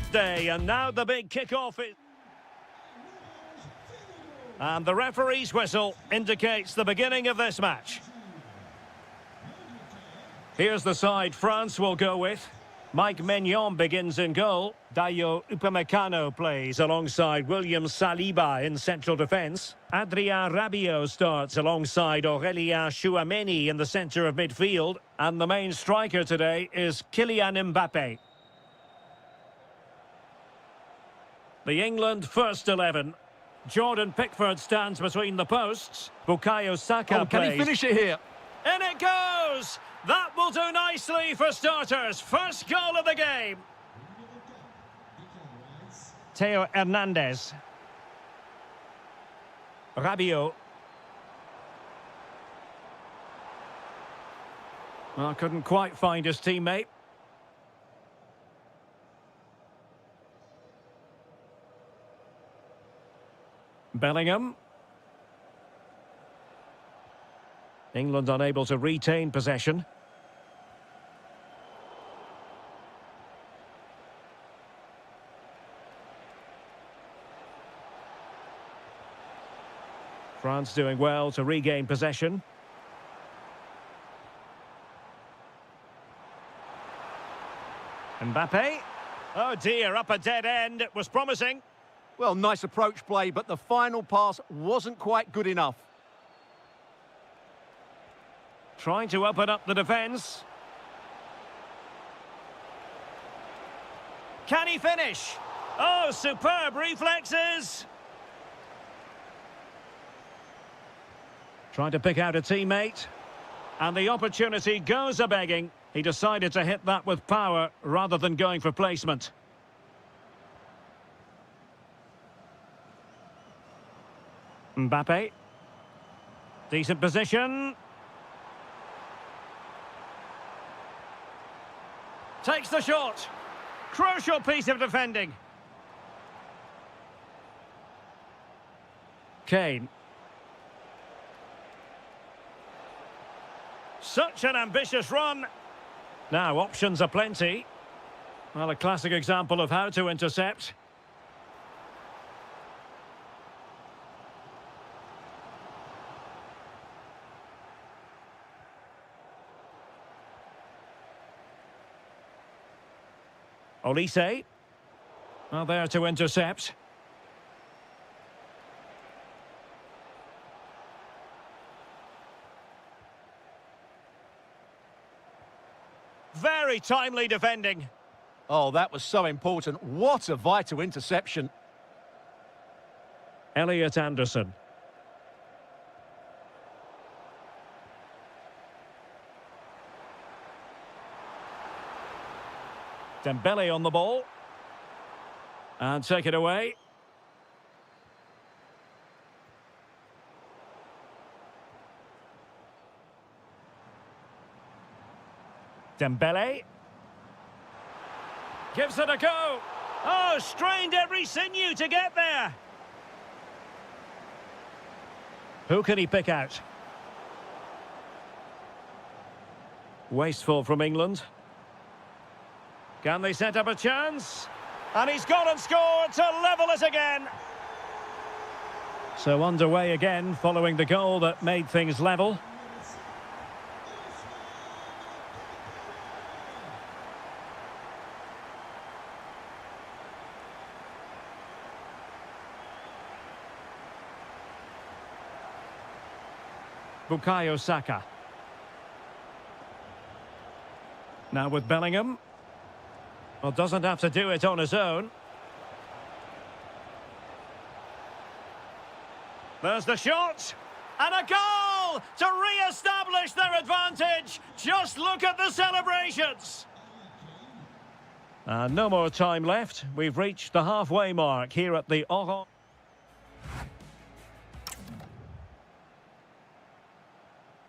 birthday, and now the big kick-off is... And the referee's whistle indicates the beginning of this match. Here's the side France will go with. Mike Maignan begins in goal. Dayo Upamecano plays alongside William Saliba in central defence. Adrien Rabiot starts alongside Aurélien Tchouameni in the centre of midfield. And the main striker today is Kylian Mbappé. The England first 11. Jordan Pickford stands between the posts. Bukayo Saka Can plays. he finish it here? In it goes! That will do nicely for starters. First goal of the game. Theo Hernandez. Rabiot. Well, couldn't quite find his teammate. Bellingham. England unable to retain possession. France doing well to regain possession. Mbappé. Oh dear, up a dead end. It was promising. Well, nice approach play, but the final pass wasn't quite good enough. Trying to open up the defence. Can he finish? Oh, superb reflexes. Trying to pick out a teammate. And the opportunity goes a-begging. He decided to hit that with power rather than going for placement. Mbappé. Decent position. Takes the shot. Crucial piece of defending. Kane. Such an ambitious run. Now, options are plenty. Well, a classic example of how to intercept. Olise. Well, there to intercept. Very timely defending. Oh, that was so important. What a vital interception. Elliot Anderson. Dembele on the ball. And take it away. Dembele. Gives it a go. Oh, strained every sinew to get there. Who can he pick out? Wasteful from England. Can they set up a chance? And he's gone and scored to level it again. So underway again following the goal that made things level. Bukayo Saka. Now with Bellingham. Well, doesn't have to do it on his own. There's the shot. And a goal to re-establish their advantage. Just look at the celebrations. No more time left. We've reached the halfway mark here at the Oran.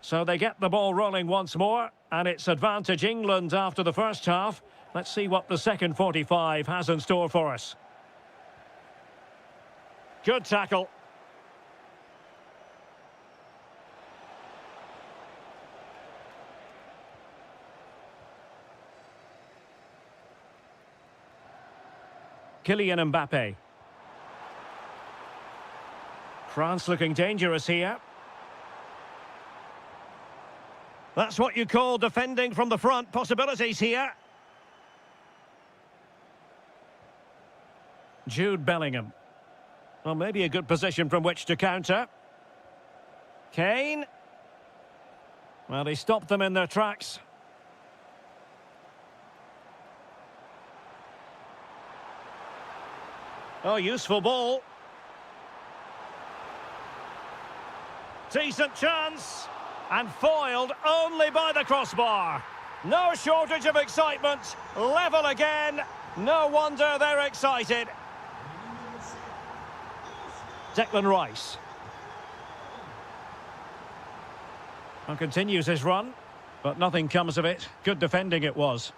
So they get the ball rolling once more, and it's advantage England after the first half. Let's see what the second 45 has in store for us. Good tackle. Kylian Mbappe. France looking dangerous here. That's what you call defending from the front. Possibilities here. Jude Bellingham. Well, maybe a good position from which to counter. Kane. Well, he stopped them in their tracks. Oh, useful ball. Decent chance. And foiled only by the crossbar. No shortage of excitement. Level again. No wonder they're excited. Declan Rice. And continues his run, but nothing comes of it. Good defending it was.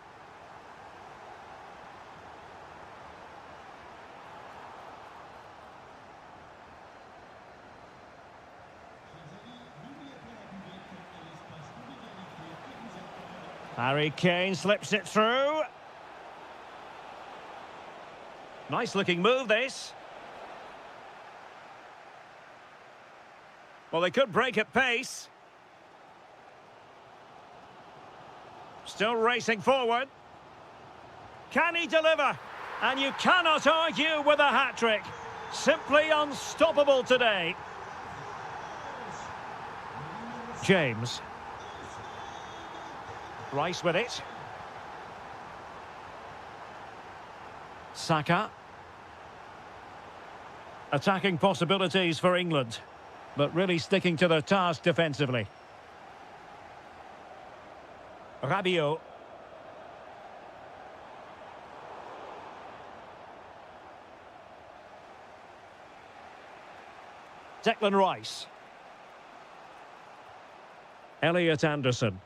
Harry Kane slips it through. Nice looking move, this. Well, they could break at pace. Still racing forward. Can he deliver? And you cannot argue with a hat-trick. Simply unstoppable today. James. Rice with it. Saka. Attacking possibilities for England, but really sticking to their task defensively. Rabiot. Declan Rice. Elliot Anderson.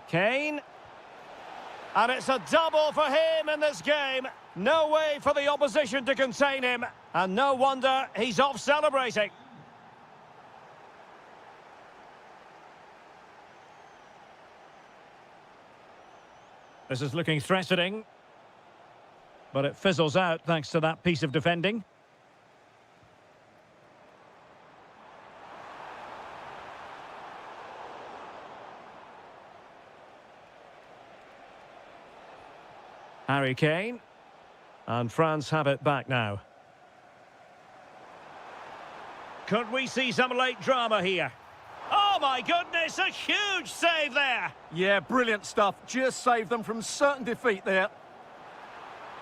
Kane. And it's a double for him in this game. No way for the opposition to contain him. And no wonder he's off celebrating. This is looking threatening. But it fizzles out thanks to that piece of defending. Harry Kane. And France have it back now. Could we see some late drama here? Oh my goodness, a huge save there! Yeah, brilliant stuff. Just saved them from certain defeat there.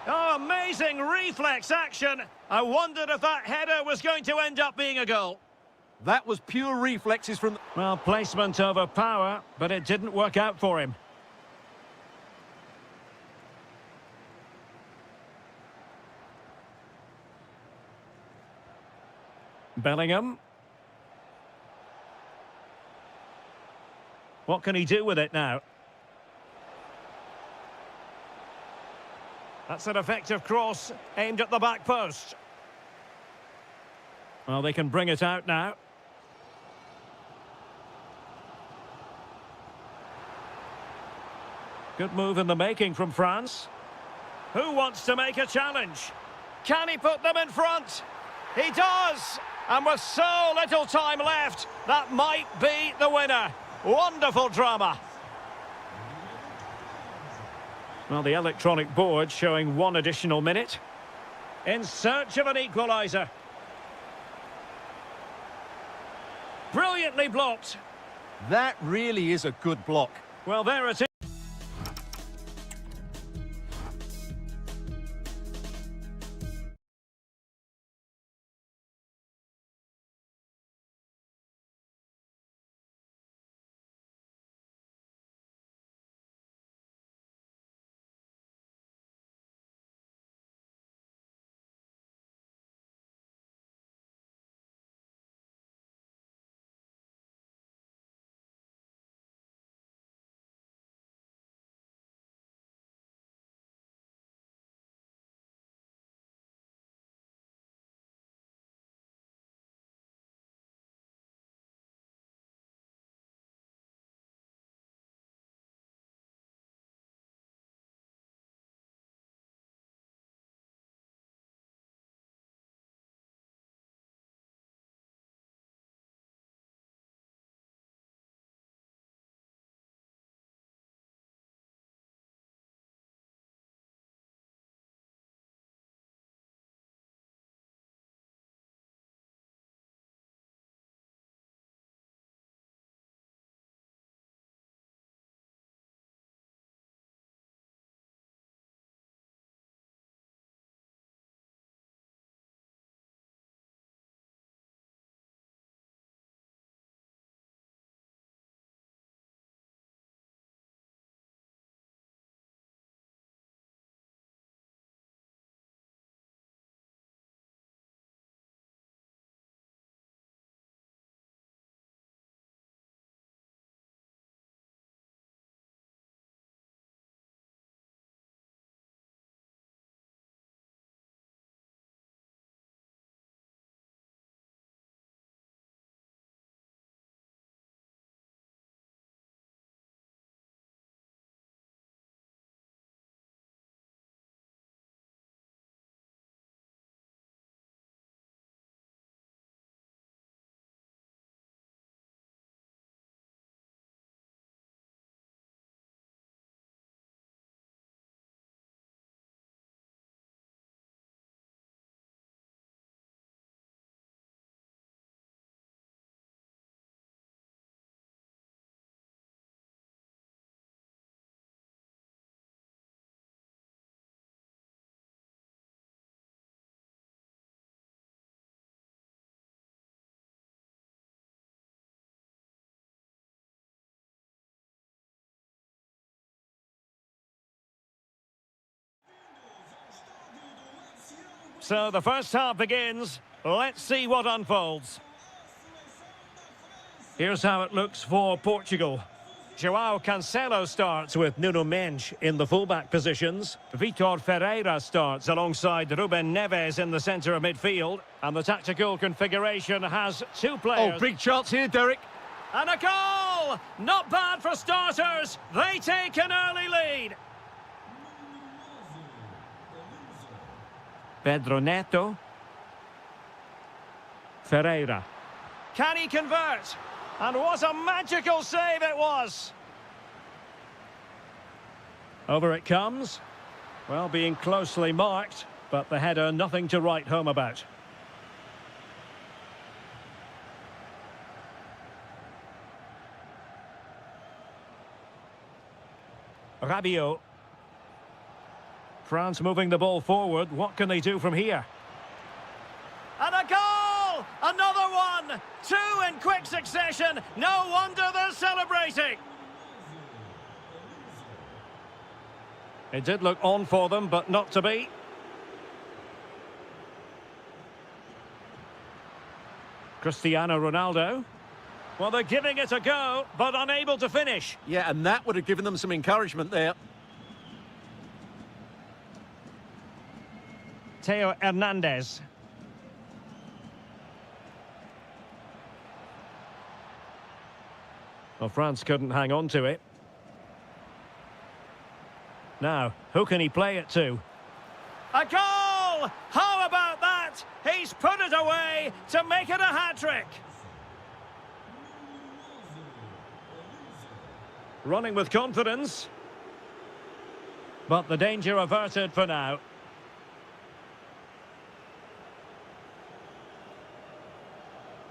Oh, amazing reflex action. I wondered if that header was going to end up being a goal. That was pure reflexes from... Well, placement over power, but it didn't work out for him. Bellingham. What can he do with it now? That's an effective cross aimed at the back post. Well, they can bring it out now. Good move in the making from France. Who wants to make a challenge? Can he put them in front? He does! And with so little time left, that might be the winner. Wonderful drama. Well, the electronic board showing one additional minute. In search of an equaliser. Brilliantly blocked. That really is a good block. Well, there it is. So the first half begins. Let's see what unfolds. Here's how it looks for Portugal. João Cancelo starts with Nuno Mendes in the fullback positions. Vitor Ferreira starts alongside Ruben Neves in the centre of midfield. And the tactical configuration has two players. Oh, big chance here, Derek. And a goal! Not bad for starters. They take an early lead. Pedro Neto. Ferreira. Can he convert? And what a magical save it was! Over it comes. Well, being closely marked, but the header nothing to write home about. Rabiot. France moving the ball forward. What can they do from here? And a goal! Another one! Two in quick succession. No wonder they're celebrating. It did look on for them, but not to be. Cristiano Ronaldo. Well, they're giving it a go, but unable to finish. Yeah, and that would have given them some encouragement there. Theo Hernandez. Well, France couldn't hang on to it. Now, who can he play it to? A goal! How about that? He's put it away to make it a hat-trick. Running with confidence. But the danger averted for now.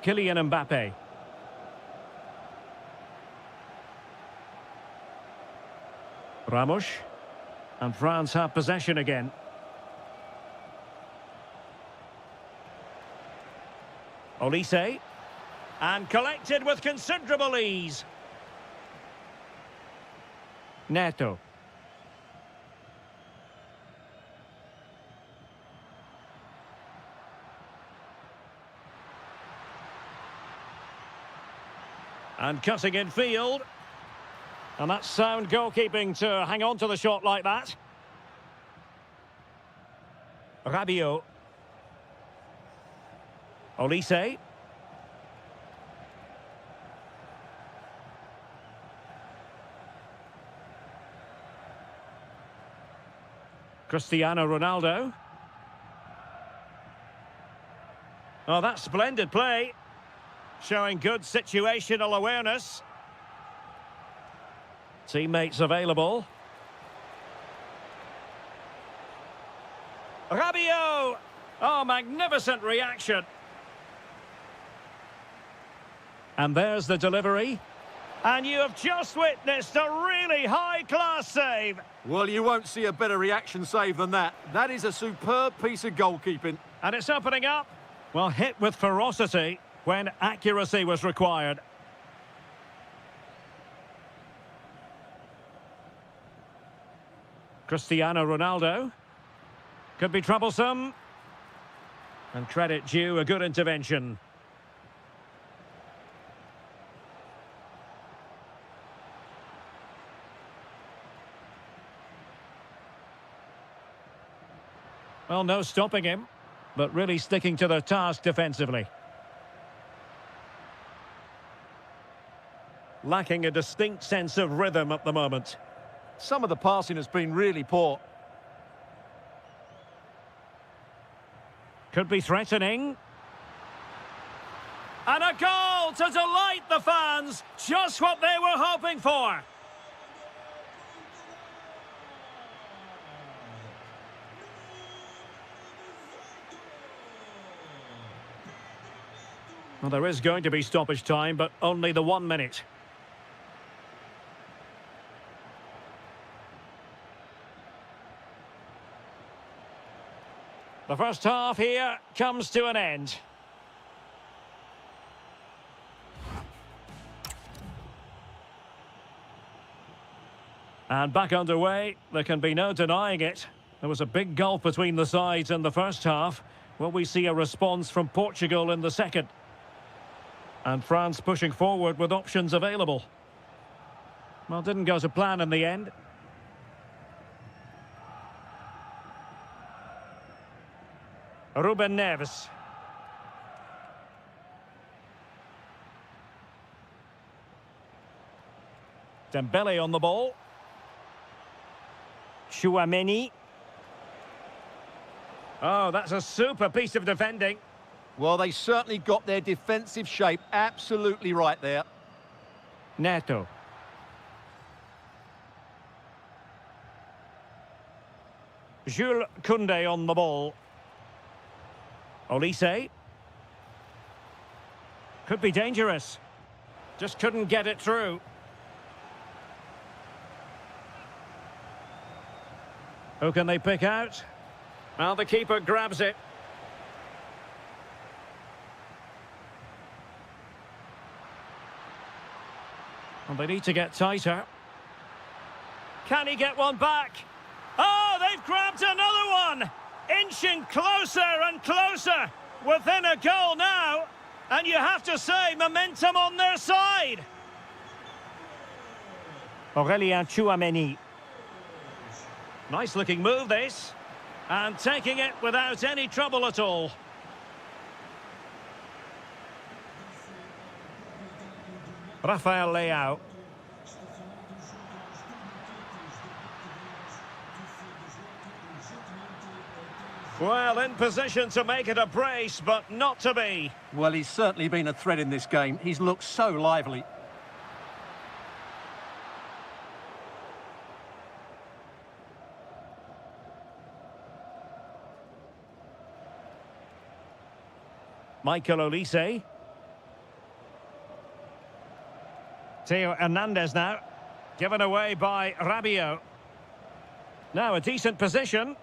Kylian Mbappe. Ramos. And France have possession again. Olise. And collected with considerable ease. Neto. And cutting in field. And that's sound goalkeeping to hang on to the shot like that. Rabiot. Olise. Cristiano Ronaldo. Oh, that's splendid play. Showing good situational awareness. Teammates available. Rabiot! Oh, magnificent reaction. And there's the delivery. And you have just witnessed a really high-class save. Well, you won't see a better reaction save than that. That is a superb piece of goalkeeping. And it's opening up. Well, hit with ferocity when accuracy was required. Cristiano Ronaldo. Could be troublesome. And credit due, a good intervention. Well, no stopping him, but really sticking to their task defensively. Lacking a distinct sense of rhythm at the moment. Some of the passing has been really poor. Could be threatening. And a goal to delight the fans. Just what they were hoping for. Well, there is going to be stoppage time, but only the 1 minute. The first half here comes to an end. And back underway, there can be no denying it. There was a big gulf between the sides in the first half. Will we see a response from Portugal in the second? And France pushing forward with options available. Well, didn't go to plan in the end. Ruben Neves. Dembele on the ball. Chouameni. Oh, that's a super piece of defending. Well, they certainly got their defensive shape absolutely right there. Neto. Jules Koundé on the ball. Olise. Could be dangerous. Just couldn't get it through. Who can they pick out? Well, the keeper grabs it. And they need to get tighter. Can he get one back? Oh, they've grabbed another one! Inching closer and closer. Within a goal now. And you have to say, momentum on their side. Aurélien Chouameni. Nice looking move, this. And taking it without any trouble at all. Rafael Leao. Well, in position to make it a brace, but not to be. Well, he's certainly been a threat in this game. He's looked so lively. Michael Olise. Theo Hernandez now. Given away by Rabiot. Now a decent position.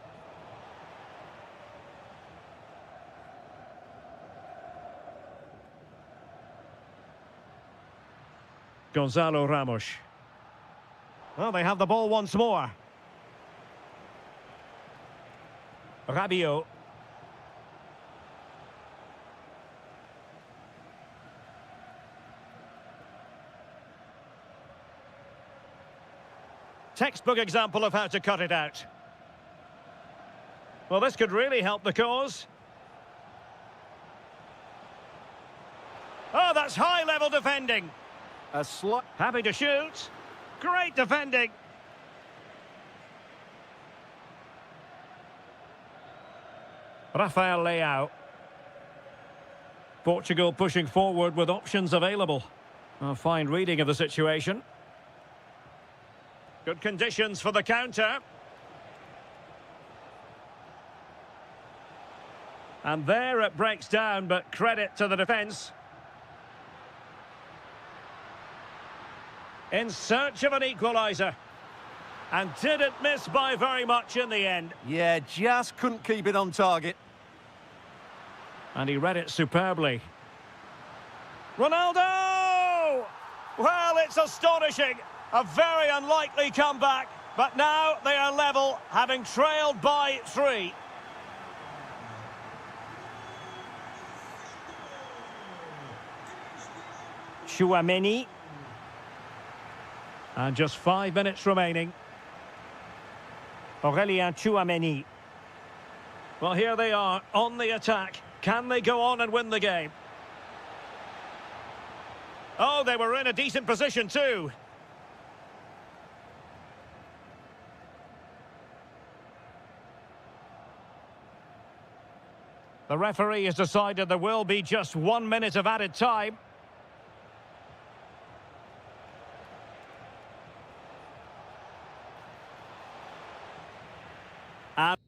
Gonzalo Ramos. Well, they have the ball once more. Rabiot. Textbook example of how to cut it out. Well, this could really help the cause. Oh, that's high-level defending. Happy to shoot. Great defending. Rafael Leao. Portugal pushing forward with options available. A fine reading of the situation. Good conditions for the counter. And there it breaks down, but credit to the defence. In search of an equaliser. And didn't miss by very much in the end. Yeah, just couldn't keep it on target. And he read it superbly. Ronaldo! Well, it's astonishing. A very unlikely comeback. But now they are level, having trailed by 3. Chouameni. And just 5 minutes remaining. Aurélien Chouameni. Well, here they are on the attack. Can they go on and win the game? Oh, they were in a decent position too. The referee has decided there will be just 1 minute of added time. And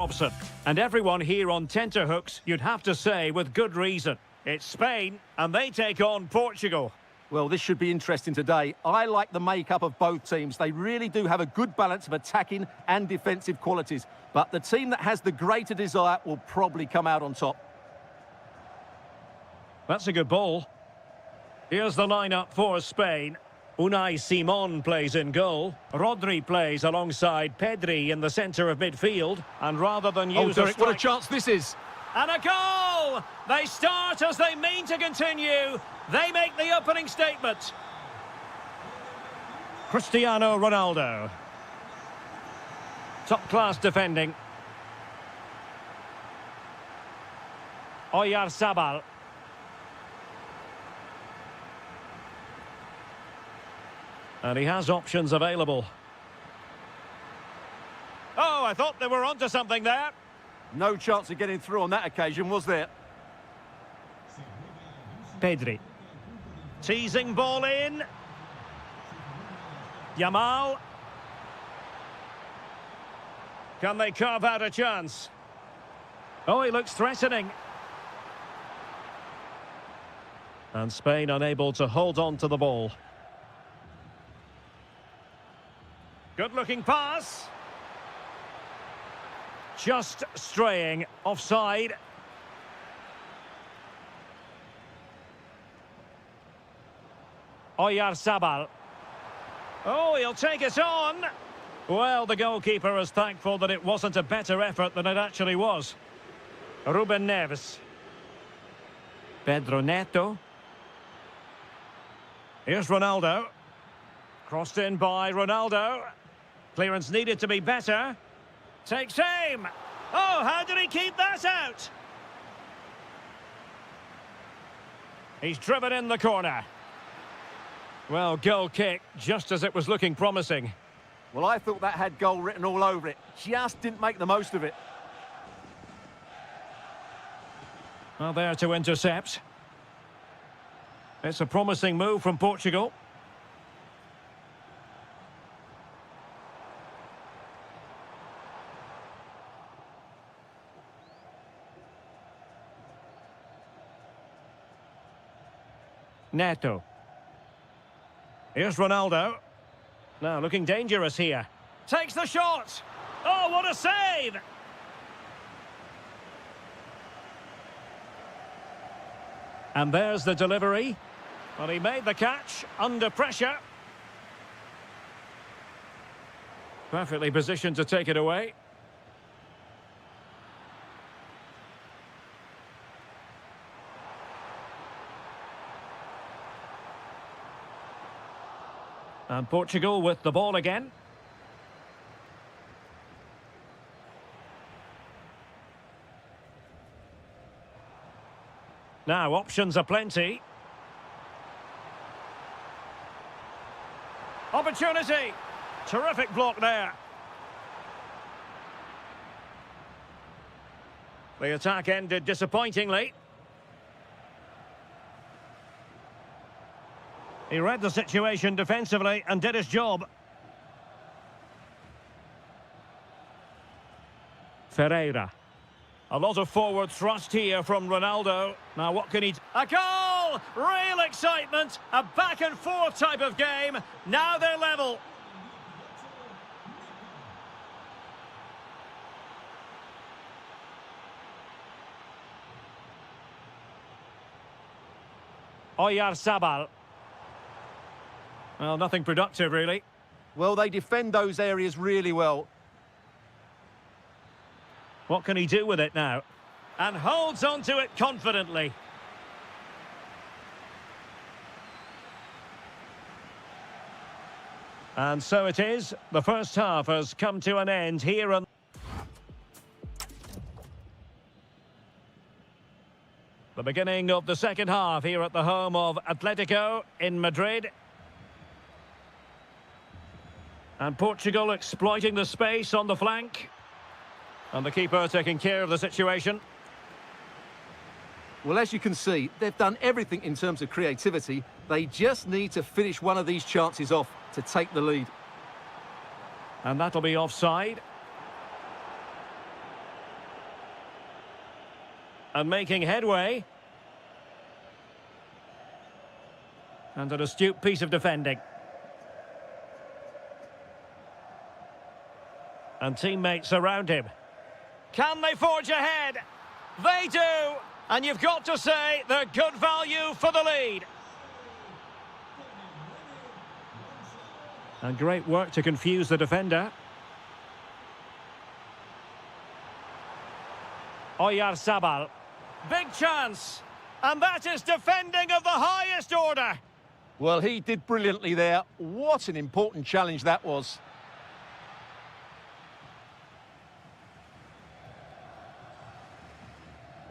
Robson. And everyone here on tenterhooks, you'd have to say, with good reason. It's Spain, and they take on Portugal. Well, this should be interesting today. I like the makeup of both teams. They really do have a good balance of attacking and defensive qualities. But the team that has the greater desire will probably come out on top. That's a good ball. Here's the lineup for Spain. Unai Simon plays in goal. Rodri plays alongside Pedri in the centre of midfield. And rather than use Derek, what a chance this is. And a goal! They start as they mean to continue. They make the opening statement. Cristiano Ronaldo. Top-class defending. Oyarzabal. And he has options available. Oh, I thought they were onto something there. No chance of getting through on that occasion, was there? Pedri. Teasing ball in. Yamal. Can they carve out a chance? Oh, he looks threatening. And Spain unable to hold on to the ball. Good-looking pass. Just straying offside. Oyarzabal. Oh, he'll take it on. Well, the goalkeeper is thankful that it wasn't a better effort than it actually was. Ruben Neves. Pedro Neto. Here's Ronaldo. Crossed in by Ronaldo. Clearance needed to be better. Takes aim. Oh, how did he keep that out? He's driven in the corner. Well, goal kick, just as it was looking promising. Well, I thought that had goal written all over it. Just didn't make the most of it. Well, there to intercept. It's a promising move from Portugal. Neto. Here's Ronaldo. Now looking dangerous here. Takes the shot. Oh, what a save! And there's the delivery. Well, he made the catch under pressure. Perfectly positioned to take it away. And Portugal with the ball again. Now, options are plenty. Opportunity! Terrific block there. The attack ended disappointingly. He read the situation defensively and did his job. Ferreira. A lot of forward thrust here from Ronaldo. Now what can he do? A goal! Real excitement! A back and forth type of game. Now they're level. Oyarzabal. Well, nothing productive, really. Well, they defend those areas really well. What can he do with it now? And holds on to it confidently. And so it is. The first half has come to an end here. And the beginning of the second half here at the home of Atletico in Madrid. And Portugal exploiting the space on the flank. And the keeper taking care of the situation. Well, as you can see, they've done everything in terms of creativity. They just need to finish one of these chances off to take the lead. And that'll be offside. And making headway. And an astute piece of defending. And teammates around him. Can they forge ahead? They do! And you've got to say they're good value for the lead. And great work to confuse the defender. Oyarzabal. Big chance. And that is defending of the highest order. Well, he did brilliantly there. What an important challenge that was.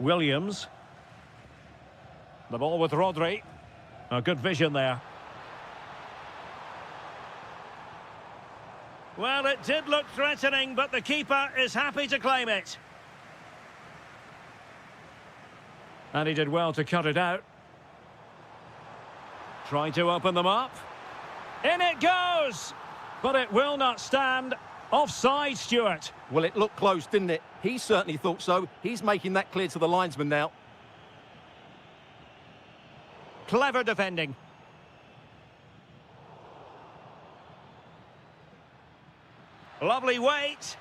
Williams. The ball with Rodri. A good vision there. Well, it did look threatening, but the keeper is happy to claim it. And he did well to cut it out. Trying to open them up. In it goes! But it will not stand. Offside, Stuart. Well, it looked close, didn't it? He certainly thought so. He's making that clear to the linesman now. Clever defending. Lovely weight.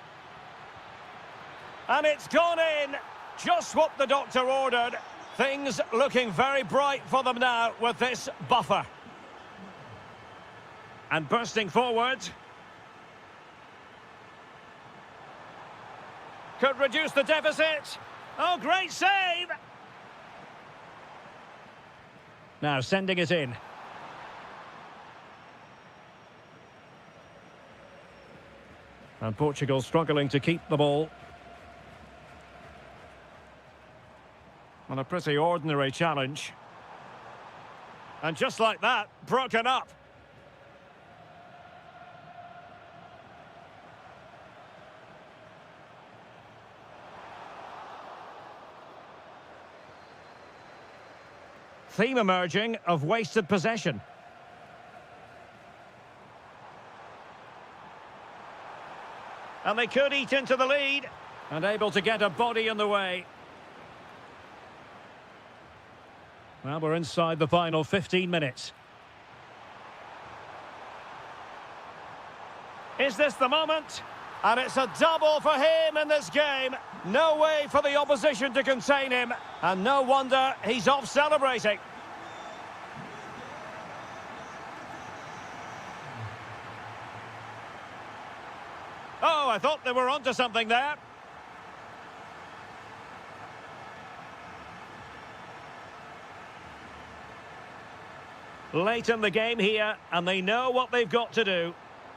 And it's gone in. Just what the doctor ordered. Things looking very bright for them now with this buffer. And bursting forward. Could reduce the deficit. Oh, great save! Now sending it in. And Portugal struggling to keep the ball. On a pretty ordinary challenge. And just like that, broken up. Theme emerging of wasted possession. And they could eat into the lead. And able to get a body in the way. Well, we're inside the final 15 minutes. Is this the moment? And it's a double for him in this game. No way for the opposition to contain him. And no wonder he's off celebrating. Oh, I thought they were onto something there. Late in the game here, and they know what they've got to do.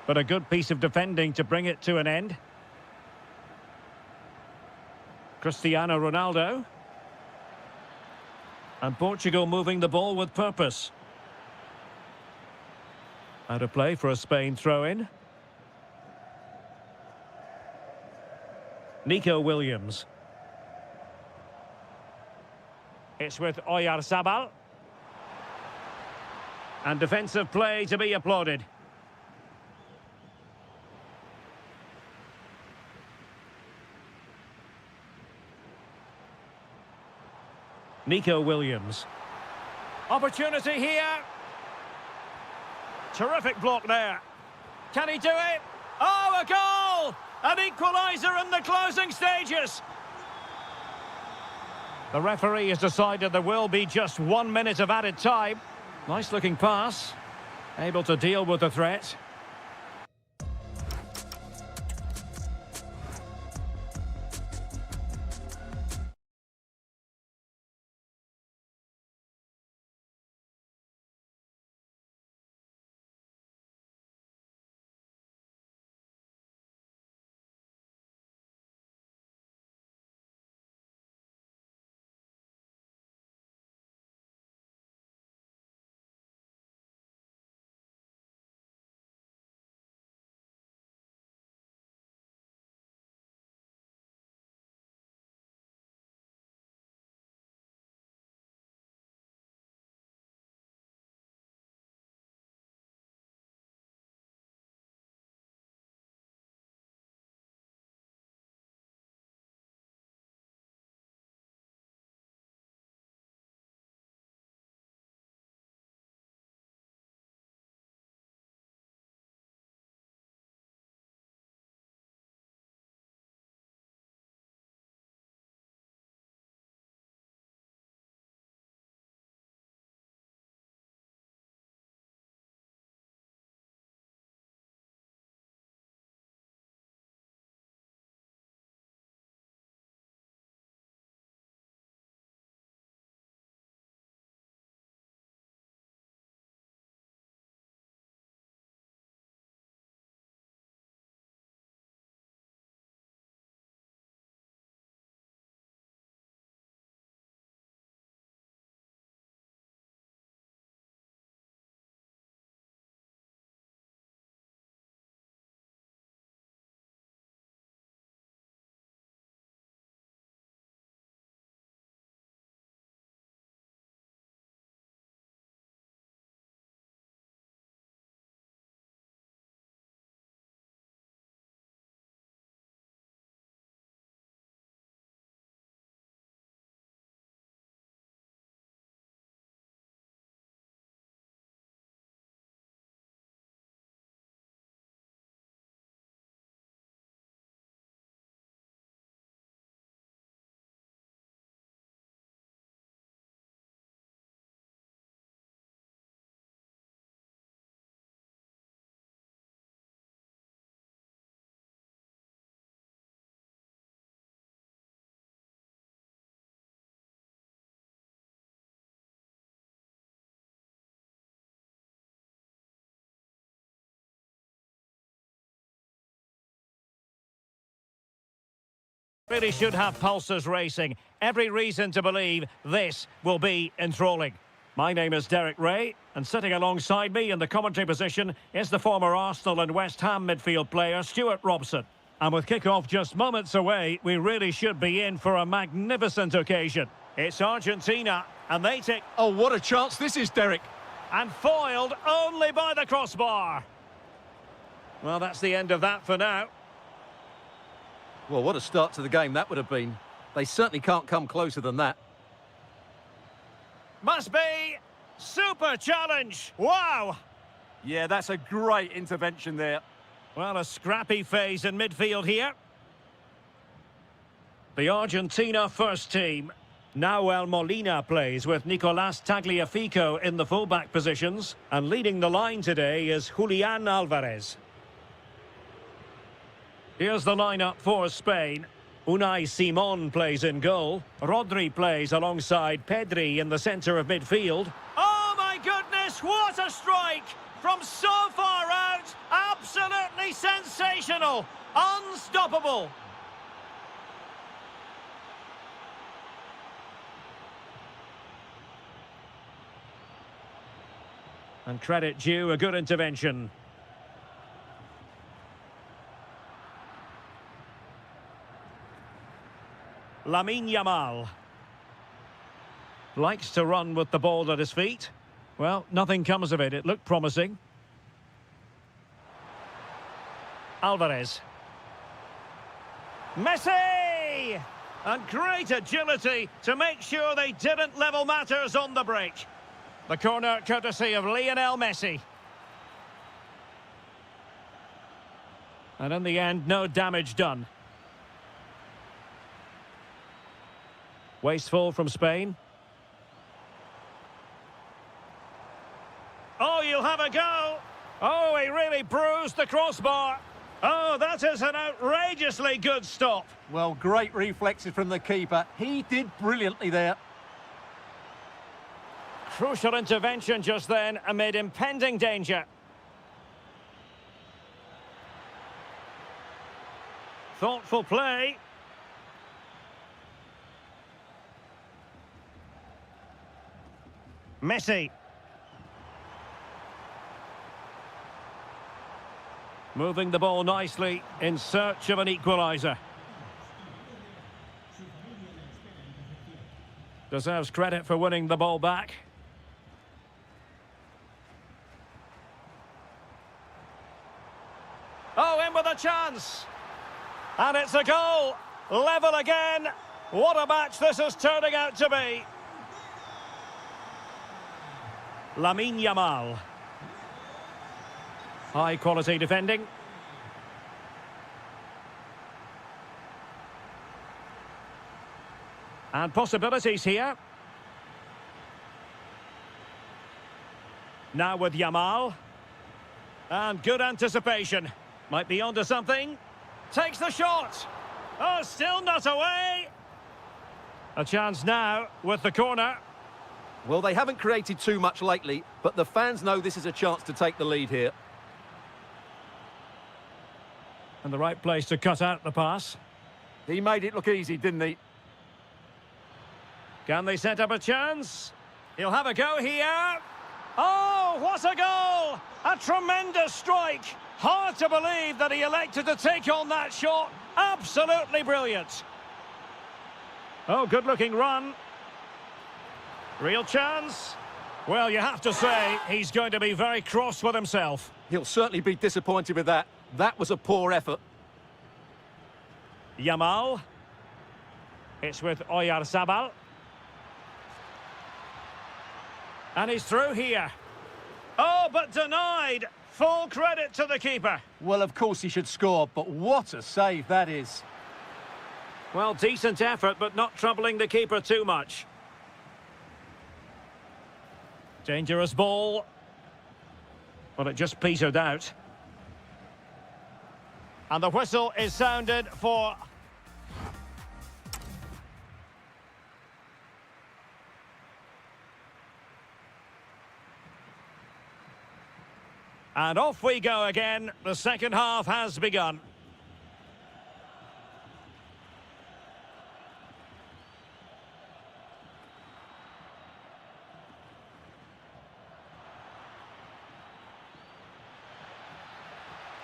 But a good piece of defending to bring it to an end. Cristiano Ronaldo. And Portugal moving the ball with purpose. Out of play for a Spain throw-in. Nico Williams. It's with Oyarzabal. And defensive play to be applauded. Nico Williams. Opportunity here. Terrific block there. Can he do it? Oh, a goal! An equaliser in the closing stages. The referee has decided there will be just 1 minute of added time. Nice looking pass. Able to deal with the threat. Really should have pulses racing. Every reason to believe this will be enthralling. My name is Derek Ray, and sitting alongside me in the commentary position is the former Arsenal and West Ham midfield player, Stuart Robson. And with kick-off just moments away, we really should be in for a magnificent occasion. It's Argentina, and they take... Oh, what a chance this is, Derek. And foiled only by the crossbar. Well, that's the end of that for now. Well, what a start to the game that would have been. They certainly can't come closer than that. Must be super challenge. Wow. Yeah, that's a great intervention there. Well, a scrappy phase in midfield here. The Argentina first team. Nahuel Molina plays with Nicolas Tagliafico in the fullback positions. And leading the line today is Julian Alvarez. Here's the lineup for Spain. Unai Simon plays in goal. Rodri plays alongside Pedri in the centre of midfield. Oh my goodness, what a strike! From so far out, absolutely sensational! Unstoppable! And credit due, a good intervention. Lamine Yamal. Likes to run with the ball at his feet. Well, nothing comes of it. It looked promising. Alvarez. Messi! And great agility to make sure they didn't level matters on the break. The corner courtesy of Lionel Messi. And in the end, no damage done. Wasteful from Spain. Oh, you'll have a go. Oh, he really bruised the crossbar. Oh, that is an outrageously good stop. Well, great reflexes from the keeper. He did brilliantly there. Crucial intervention just then amid impending danger. Thoughtful play. Messi. Moving the ball nicely in search of an equaliser. Deserves credit for winning the ball back. Oh, in with a chance. And it's a goal. Level again. What a match this is turning out to be. Lamine Yamal. High quality defending. And possibilities here. Now with Yamal. And good anticipation. Might be onto something. Takes the shot. Oh, still not away. A chance now with the corner. Well, they haven't created too much lately, but the fans know this is a chance to take the lead here. And the right place to cut out the pass. He made it look easy, didn't he? Can they set up a chance? He'll have a go here. Oh, what a goal! A tremendous strike. Hard to believe that he elected to take on that shot. Absolutely brilliant. Oh, good-looking run. Real chance. Well, you have to say he's going to be very cross with himself. He'll certainly be disappointed with that. That was a poor effort. Yamal. It's with Oyarzabal. And he's through here. Oh, but denied. Full credit to the keeper. Well, of course he should score, but what a save that is. Well, decent effort, but not troubling the keeper too much. Dangerous ball. Well, it just petered out. And the whistle is sounded for... And off we go again. The second half has begun.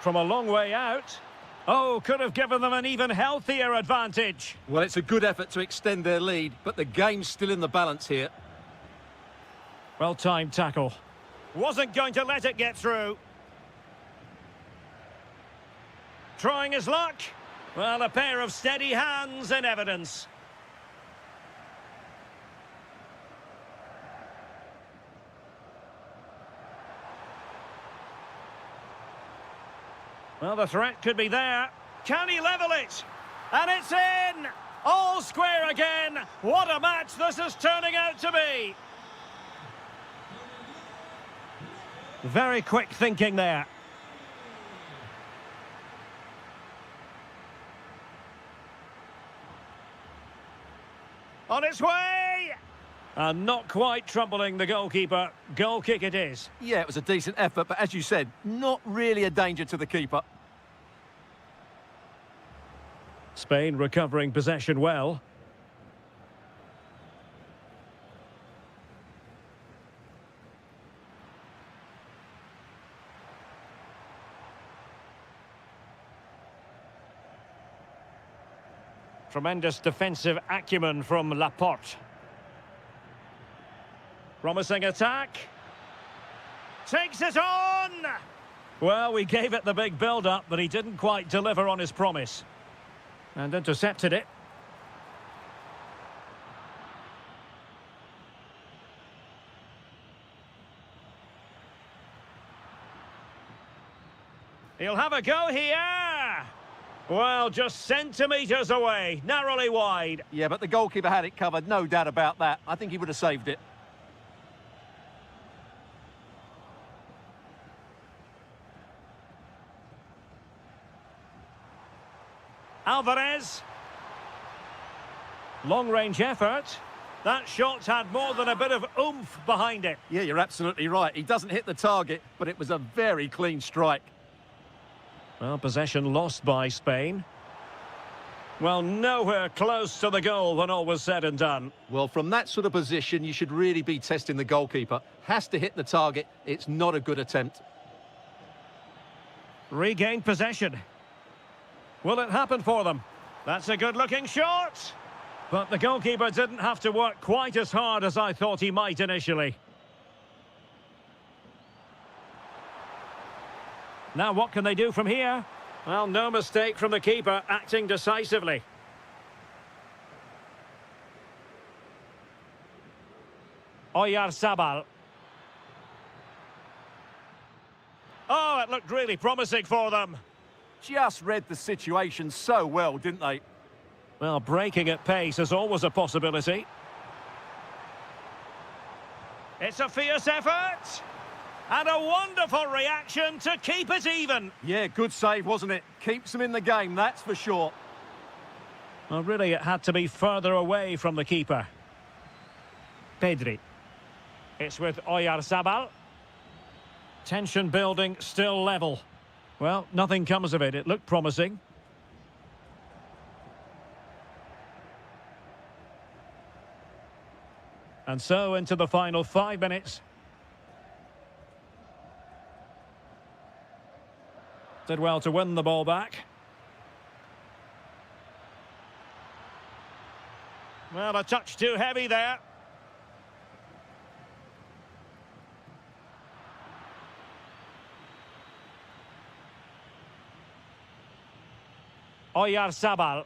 From a long way out. Oh, could have given them an even healthier advantage. Well, it's a good effort to extend their lead, but the game's still in the balance here. Well-timed tackle. Wasn't going to let it get through. Trying his luck. Well, a pair of steady hands in evidence. Well, the threat could be there. Can he level it? And it's in! All square again. What a match this is turning out to be. Very quick thinking there. On its way! And not quite troubling the goalkeeper. Goal kick it is. Yeah, it was a decent effort, but as you said, not really a danger to the keeper. Spain recovering possession well. Tremendous defensive acumen from Laporte. Promising attack. Takes it on! Well, we gave it the big build-up, but he didn't quite deliver on his promise. And intercepted it. He'll have a go here! Well, just centimetres away, narrowly wide. Yeah, but the goalkeeper had it covered, no doubt about that. I think he would have saved it. Alvarez. Long-range effort. That shot had more than a bit of oomph behind it. Yeah, you're absolutely right. He doesn't hit the target, but it was a very clean strike. Well, possession lost by Spain. Well, nowhere close to the goal when all was said and done. Well, from that sort of position, you should really be testing the goalkeeper. Has to hit the target. It's not a good attempt. Regained possession. Will it happen for them? That's a good-looking shot. But the goalkeeper didn't have to work quite as hard as I thought he might initially. Now what can they do from here? Well, no mistake from the keeper, acting decisively. Oyarzabal. Oh, it looked really promising for them. Just read the situation so well, didn't they? Well, breaking at pace is always a possibility. It's a fierce effort. And a wonderful reaction to keep it even. Yeah, good save, wasn't it? Keeps them in the game, that's for sure. Well, really, it had to be further away from the keeper. Pedri. It's with Oyarzabal. Tension building, still level. Well, nothing comes of it. It looked promising. And so into the final 5 minutes. Did well to win the ball back. Well, a touch too heavy there. Oyarzabal.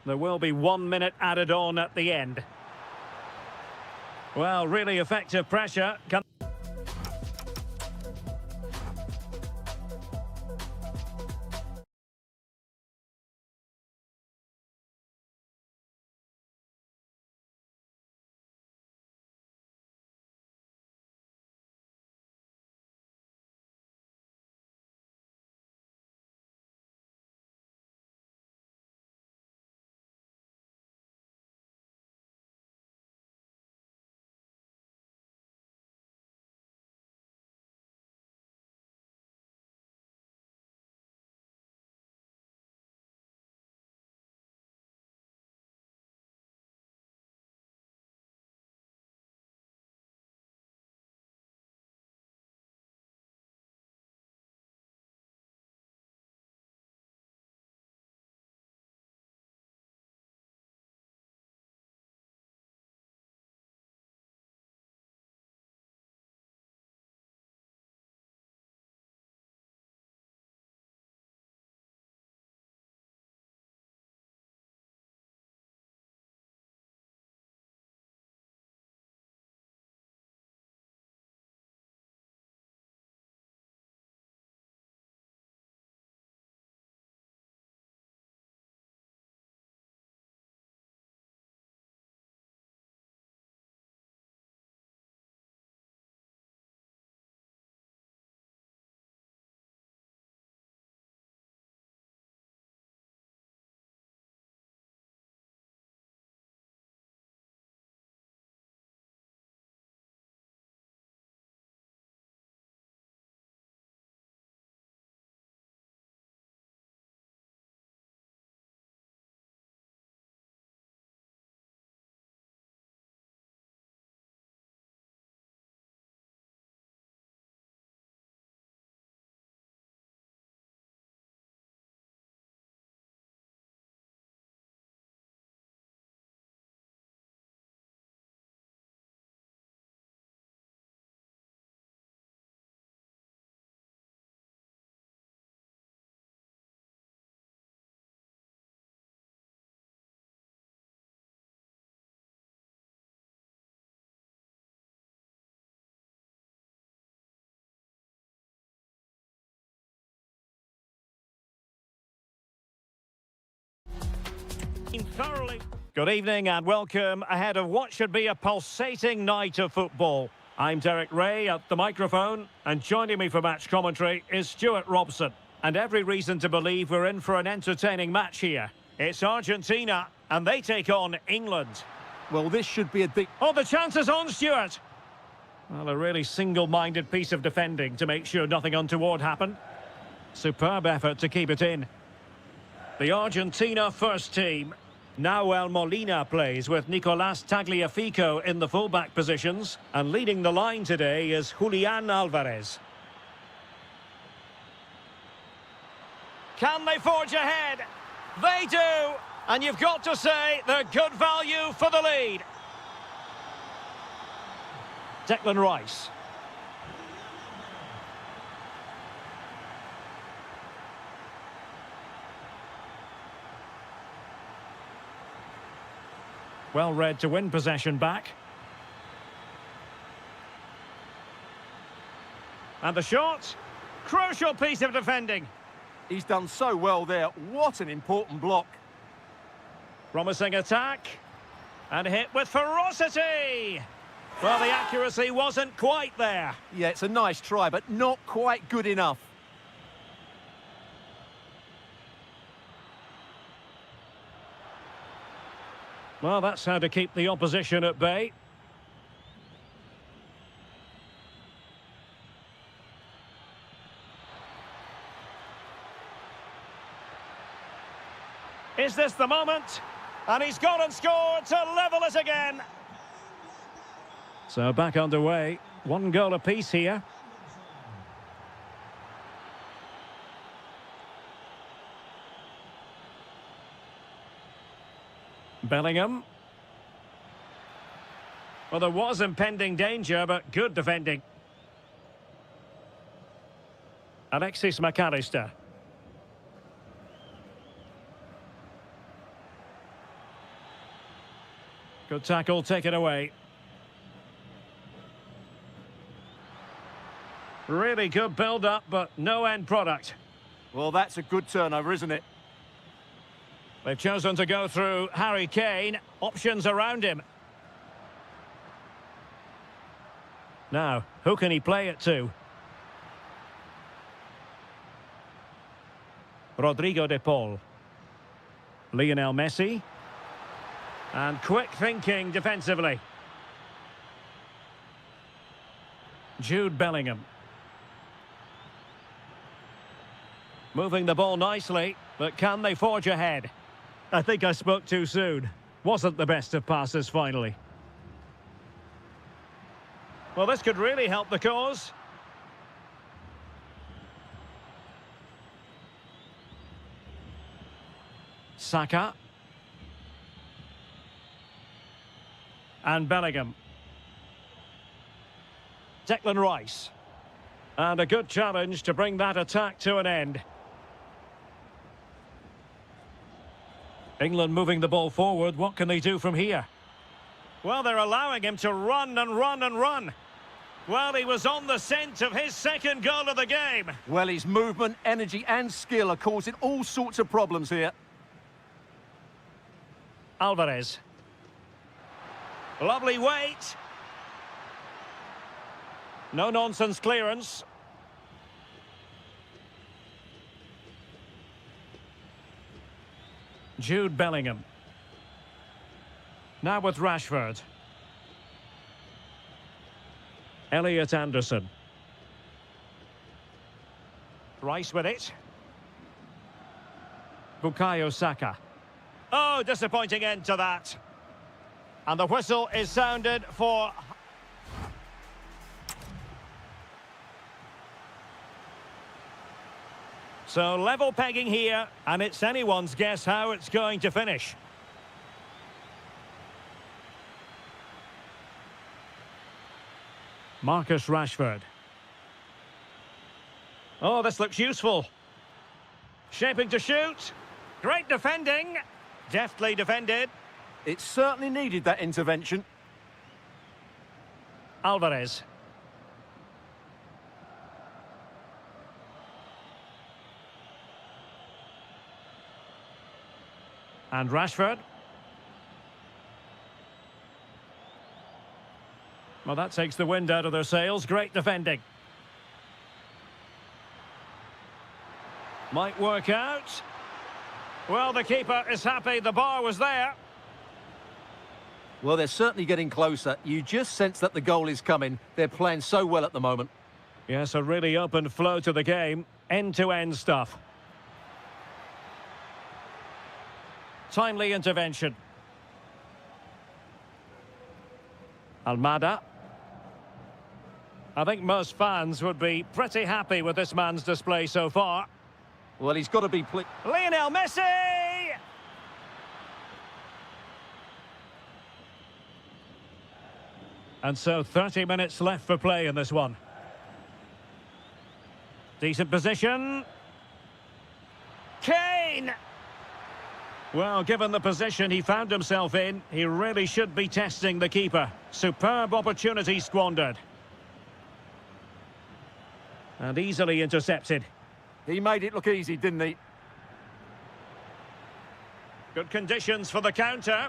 There will be 1 minute added on at the end. Well, really effective pressure. thoroughly. Good evening and welcome ahead of what should be a pulsating night of football. I'm Derek Ray at the microphone, and joining me for match commentary is Stuart Robson. And every reason to believe we're in for an entertaining match here. It's Argentina, and they take on England. Well, this should be a big... Oh, the chance is on, Stuart. Well, a really single-minded piece of defending to make sure nothing untoward happened. Superb effort to keep it in. The Argentina first team. Nahuel Molina plays with Nicolás Tagliafico in the fullback positions, and leading the line today is Julián Álvarez. Can they forge ahead? They do! And you've got to say they're good value for the lead. Declan Rice. Well read to win possession back. And the shot. Crucial piece of defending. He's done so well there. What an important block. Promising attack. And hit with ferocity. Well, the accuracy wasn't quite there. Yeah, it's a nice try, but not quite good enough. Well, that's how to keep the opposition at bay. Is this the moment? And he's gone and scored to level it again. So back underway. One goal apiece here. Bellingham. Well, there was impending danger, but good defending. Alexis McAllister. Good tackle taken away. Really good build-up, but no end product. Well, that's a good turnover, isn't it? They've chosen to go through Harry Kane. Options around him. Now, who can he play it to? Rodrigo de Paul. Lionel Messi. And quick thinking defensively. Jude Bellingham. Moving the ball nicely, but can they forge ahead? I think I spoke too soon. Wasn't the best of passes finally. Well, this could really help the cause. Saka. And Bellingham. Declan Rice. And a good challenge to bring that attack to an end. England moving the ball forward. What can they do from here? Well, they're allowing him to run and run and run. Well, he was on the scent of his second goal of the game. Well, his movement, energy and skill are causing all sorts of problems here. Alvarez. Lovely weight. No-nonsense clearance. Jude Bellingham. Now with Rashford. Elliot Anderson. Rice with it. Bukayo Saka. Oh, disappointing end to that. And the whistle is sounded for... So level pegging here, and it's anyone's guess how it's going to finish. Marcus Rashford. Oh, this looks useful. Shaping to shoot. Great defending. Deftly defended. It certainly needed that intervention. Alvarez. And Rashford. Well, that takes the wind out of their sails. Great defending. Might work out. Well, the keeper is happy the bar was there. Well, they're certainly getting closer. You just sense that the goal is coming. They're playing so well at the moment. Yes, a really open flow to the game. End-to-end stuff. Timely intervention. Almada. I think most fans would be pretty happy with this man's display so far. Well, he's got to be... Lionel Messi! And so 30 minutes left for play in this one. Decent position. Kane! Well, given the position he found himself in, he really should be testing the keeper. Superb opportunity squandered. And easily intercepted. He made it look easy, didn't he? Good conditions for the counter.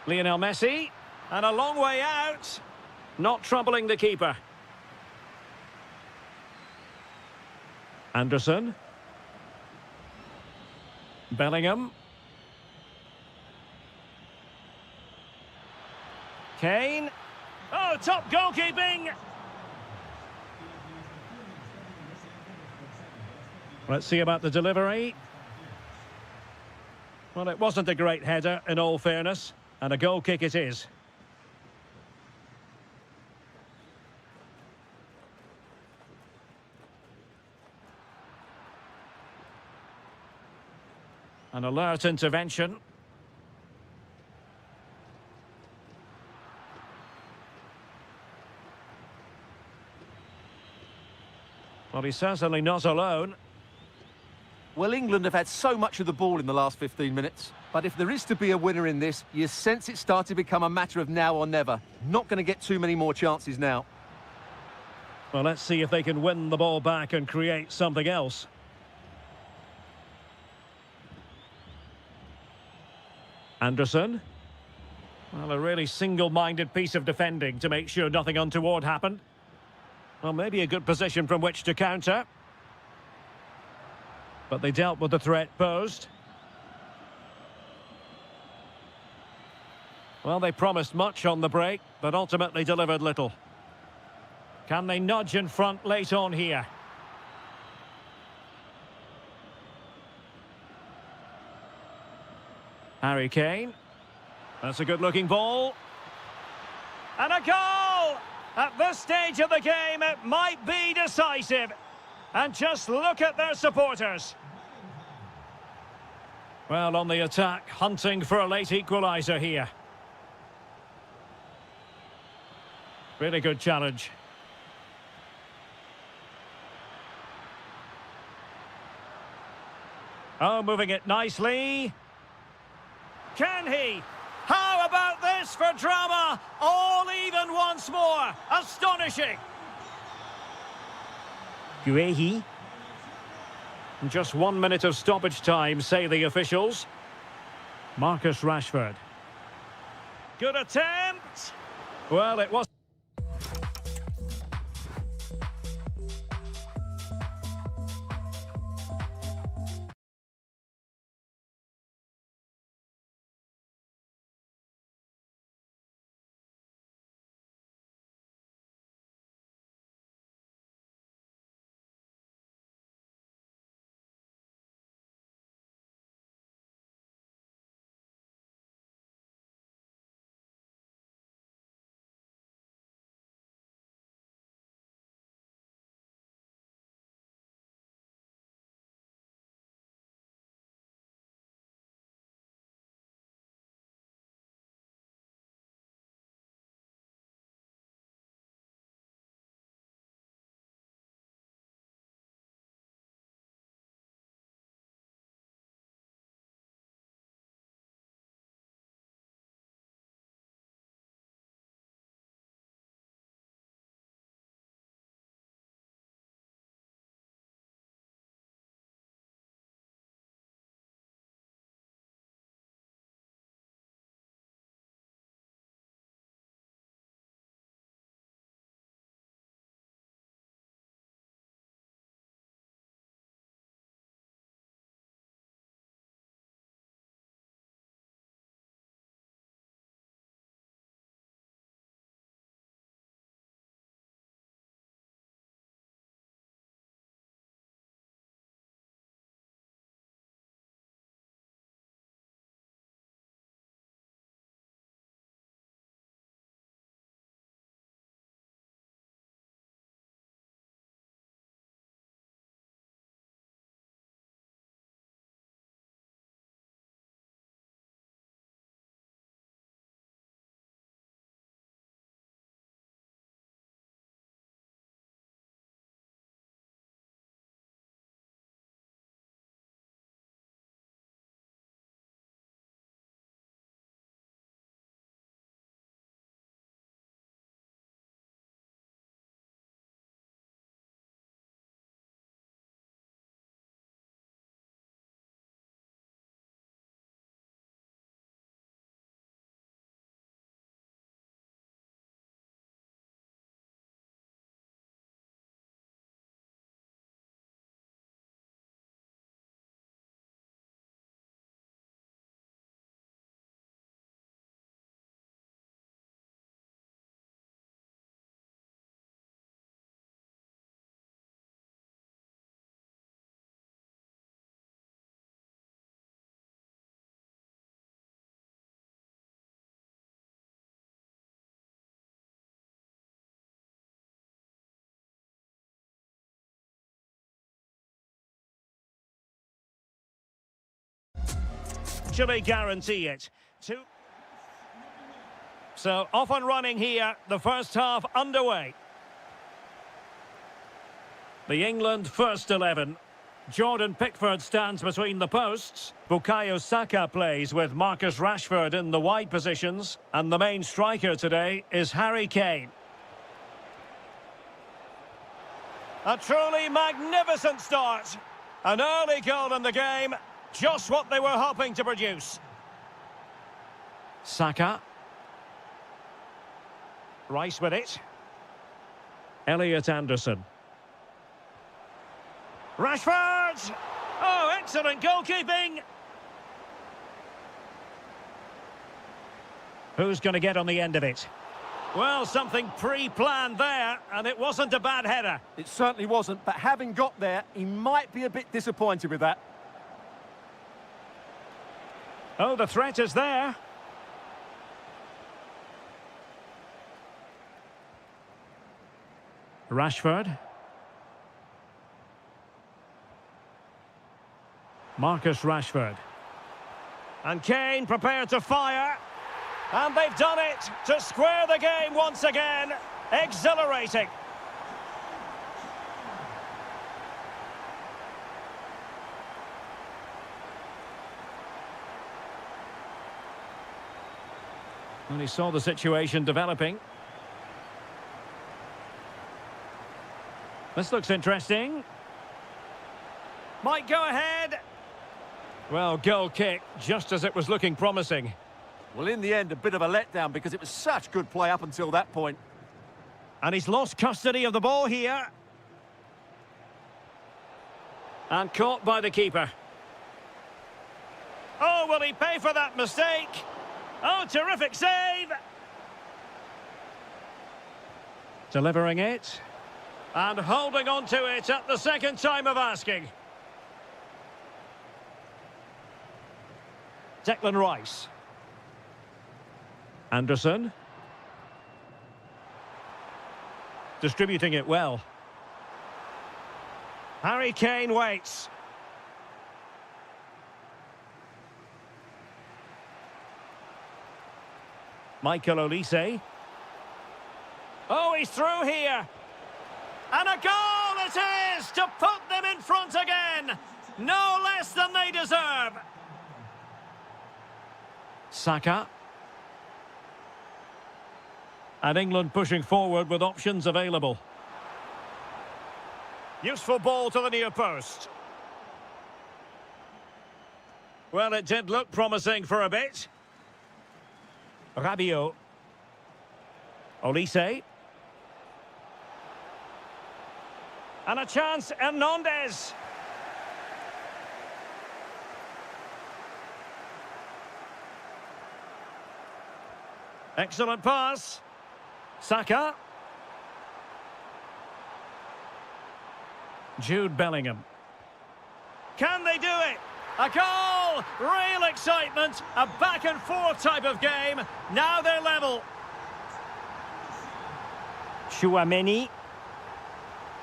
Lionel Messi. And a long way out. Not troubling the keeper. Anderson. Bellingham. Kane. Oh, top goalkeeping! Let's see about the delivery. Well, it wasn't a great header, in all fairness, and a goal kick it is. An alert intervention. Well, he's certainly not alone. Well, England have had so much of the ball in the last 15 minutes. But if there is to be a winner in this, you sense it's starting to become a matter of now or never. Not going to get too many more chances now. Well, let's see if they can win the ball back and create something else. Anderson. Well, a really single-minded piece of defending to make sure nothing untoward happened. Well, maybe a good position from which to counter. But they dealt with the threat posed. Well, they promised much on the break, but ultimately delivered little. Can they nudge in front late on here? Harry Kane. That's a good-looking ball. And a goal! At this stage of the game, it might be decisive. And just look at their supporters. Well, on the attack, hunting for a late equaliser here. Really good challenge. Oh, moving it nicely. Can he? How about this for drama? All even once more. Astonishing. Guehi. Just 1 minute of stoppage time, say the officials. Marcus Rashford. Good attempt. Well, it was... virtually guarantee it. So off and running here, the first half underway. The England first 11. Jordan Pickford stands between the posts. Bukayo Saka plays with Marcus Rashford in the wide positions. And the main striker today is Harry Kane. A truly magnificent start. An early goal in the game. Just what they were hoping to produce. Saka. Rice with it. Elliot Anderson. Rashford! Oh, excellent goalkeeping! Who's going to get on the end of it? Well, something pre-planned there, and it wasn't a bad header. It certainly wasn't, but having got there, he might be a bit disappointed with that. Oh, the threat is there. Rashford. Marcus Rashford. And Kane prepared to fire. And they've done it to square the game once again. Exhilarating. And he saw the situation developing. This looks interesting. Might go ahead. Well, goal kick, just as it was looking promising. Well, in the end, a bit of a letdown because it was such good play up until that point. And he's lost custody of the ball here. And caught by the keeper. Oh, will he pay for that mistake? Oh, terrific save! Delivering it. And holding on to it at the second time of asking. Declan Rice. Anderson. Distributing it well. Harry Kane waits. Michael Olise. Oh, he's through here. And a goal it is to put them in front again. No less than they deserve. Saka. And England pushing forward with options available. Useful ball to the near post. Well, it did look promising for a bit. Rabiot. Olise. And a chance, Hernandez. Excellent pass. Saka. Jude Bellingham. Can they do it? A goal! Real excitement. A back and forth type of game. Now they're level. Chouameni.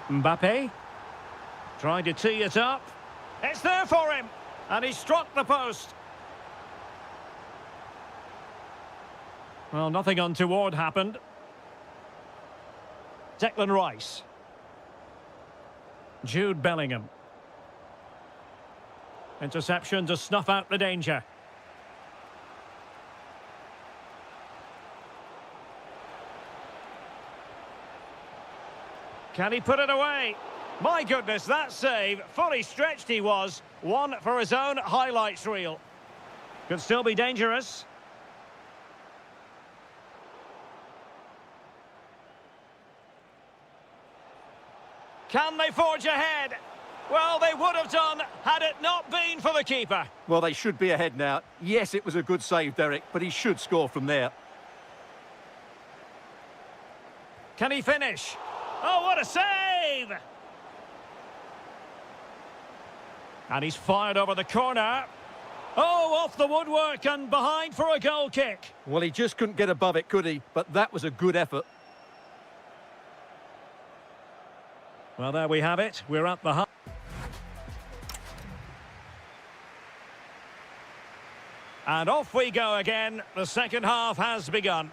Mbappe. Trying to tee it up. It's there for him. And he struck the post. Well, nothing untoward happened. Declan Rice. Jude Bellingham. Interception to snuff out the danger. Can he put it away? My goodness, that save. Fully stretched he was. One for his own highlights reel. Could still be dangerous. Can they forge ahead? Well, they would have done had it not been for the keeper. Well, they should be ahead now. Yes, it was a good save, Derek, but he should score from there. Can he finish? Oh, what a save! And he's fired over the corner. Oh, off the woodwork and behind for a goal kick. Well, he just couldn't get above it, could he? But that was a good effort. Well, there we have it. We're at the half. And off we go again. The second half has begun.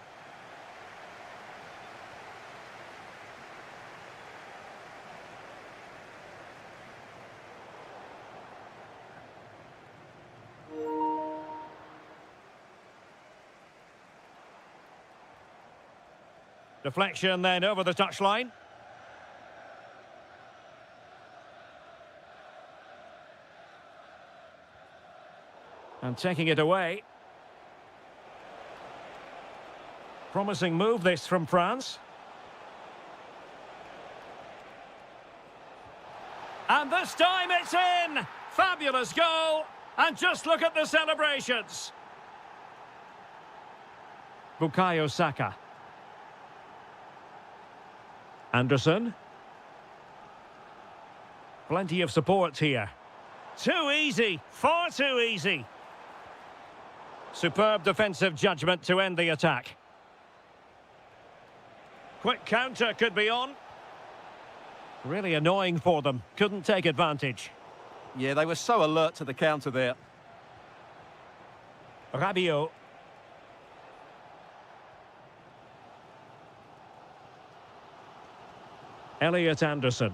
Deflection then over the touchline. And taking it away. Promising move this from France. And this time it's in! Fabulous goal! And just look at the celebrations. Bukayo Saka. Anderson. Plenty of support here. Too easy, far too easy. Superb defensive judgment to end the attack. Quick counter could be on. Really annoying for them. Couldn't take advantage. Yeah, they were so alert to the counter there. Rabiot. Elliot Anderson.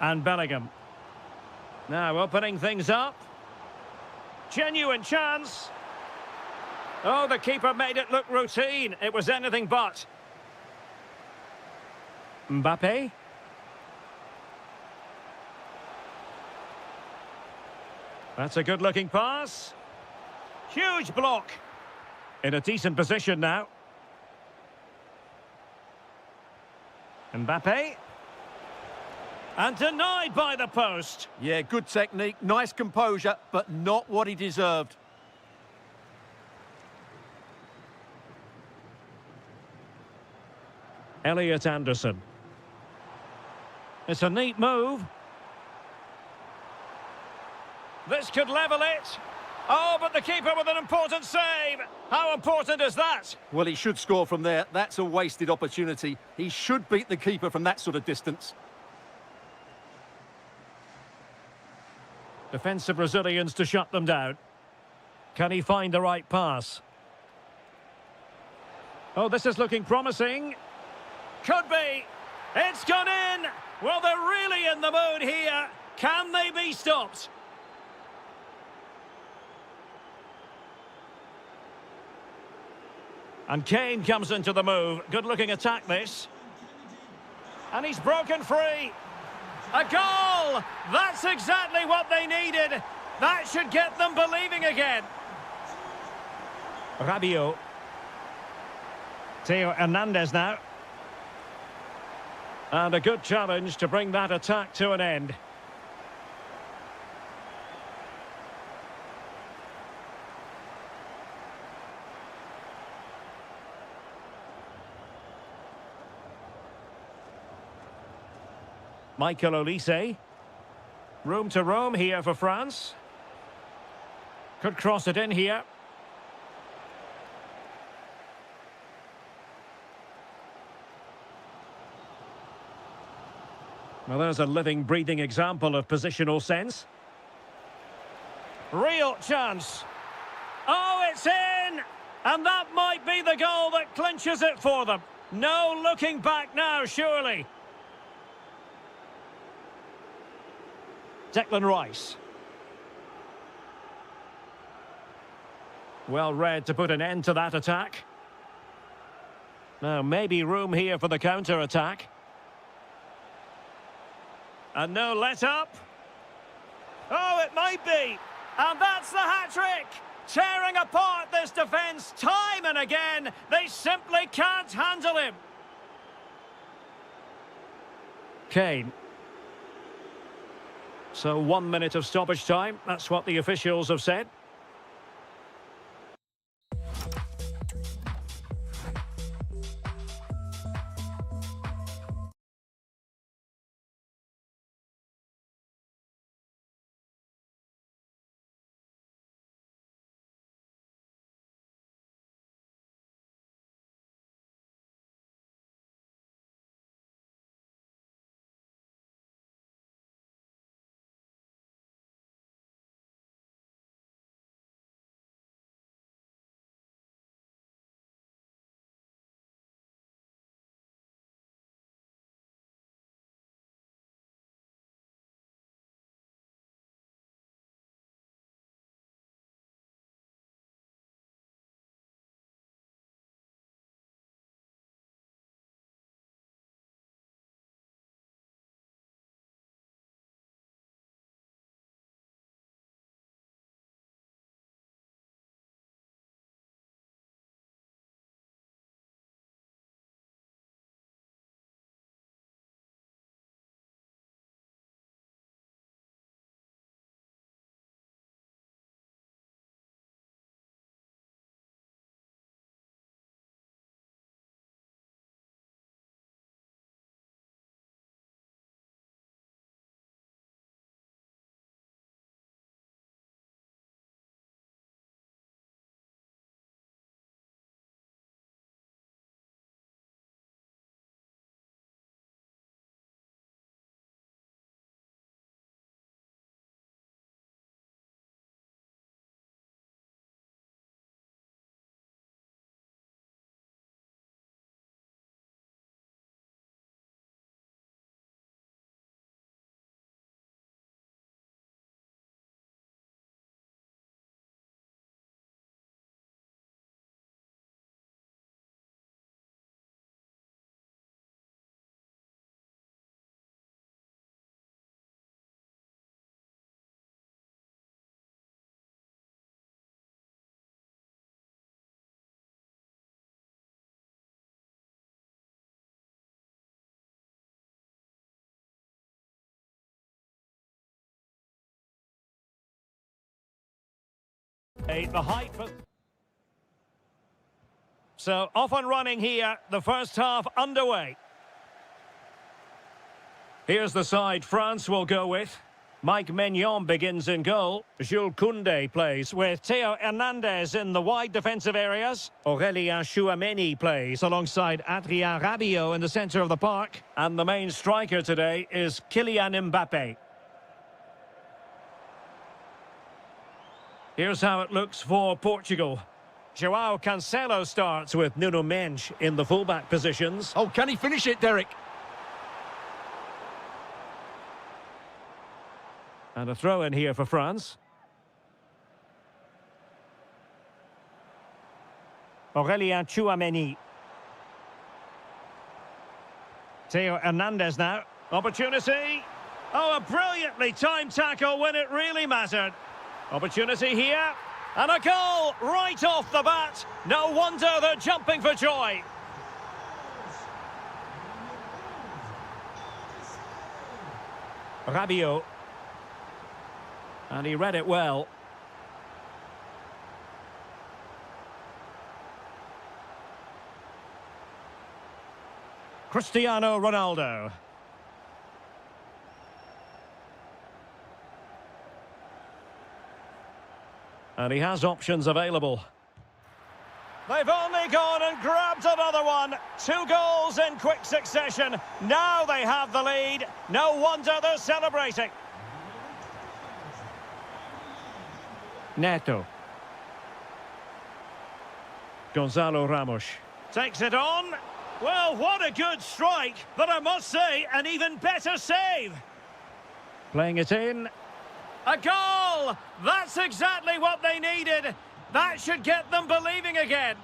And Bellingham. Now opening things up. Genuine chance. Oh, the keeper made it look routine. It was anything but. Mbappe. That's a good-looking pass. Huge block. In a decent position now. Mbappe. And denied by the post. Yeah, good technique, nice composure, but not what he deserved. Elliot Anderson. It's a neat move. This could level it. Oh, but the keeper with an important save. How important is that? Well, he should score from there. That's a wasted opportunity. He should beat the keeper from that sort of distance. Defensive Brazilians to shut them down. Can he find the right pass? Oh, this is looking promising. Could be. It's gone in. Well, they're really in the mood here. Can they be stopped? And Kane comes into the move. Good-looking attack, this. And he's broken free. A goal! That's exactly what they needed. That should get them believing again. Rabiot. Theo Hernandez now. And a good challenge to bring that attack to an end. Michael Olise. Room to roam here for France. Could cross it in here. Well, there's a living, breathing example of positional sense. Real chance. Oh, it's in! And that might be the goal that clinches it for them. No looking back now, surely. Declan Rice. Well read to put an end to that attack. Now, maybe room here for the counter-attack. And no let-up. Oh, it might be. And that's the hat-trick. Tearing apart this defence time and again. They simply can't handle him. Kane. So 1 minute of stoppage time. That's what the officials have said. The height for... So, off and running here, the first half underway. Here's the side France will go with. Mike Maignan begins in goal. Jules Koundé plays with Theo Hernandez in the wide defensive areas. Aurélien Tchouameni plays alongside Adrien Rabiot in the centre of the park. And the main striker today is Kylian Mbappé. Here's how it looks for Portugal. João Cancelo starts with Nuno Mendes in the fullback positions. Oh, can he finish it, Derek? And a throw in here for France. Aurélien Tchouameni. Theo Hernandez now. Opportunity. Oh, a brilliantly timed tackle when it really mattered. Opportunity here. And a goal right off the bat. No wonder they're jumping for joy. Rabiot. And he read it well. Cristiano Ronaldo. And he has options available. They've only gone and grabbed another one. 2 goals in quick succession. Now they have the lead. No wonder they're celebrating. Neto. Gonzalo Ramos. Takes it on. Well, what a good strike. But I must say, an even better save. Playing it in. A goal! That's exactly what they needed. That should get them believing again.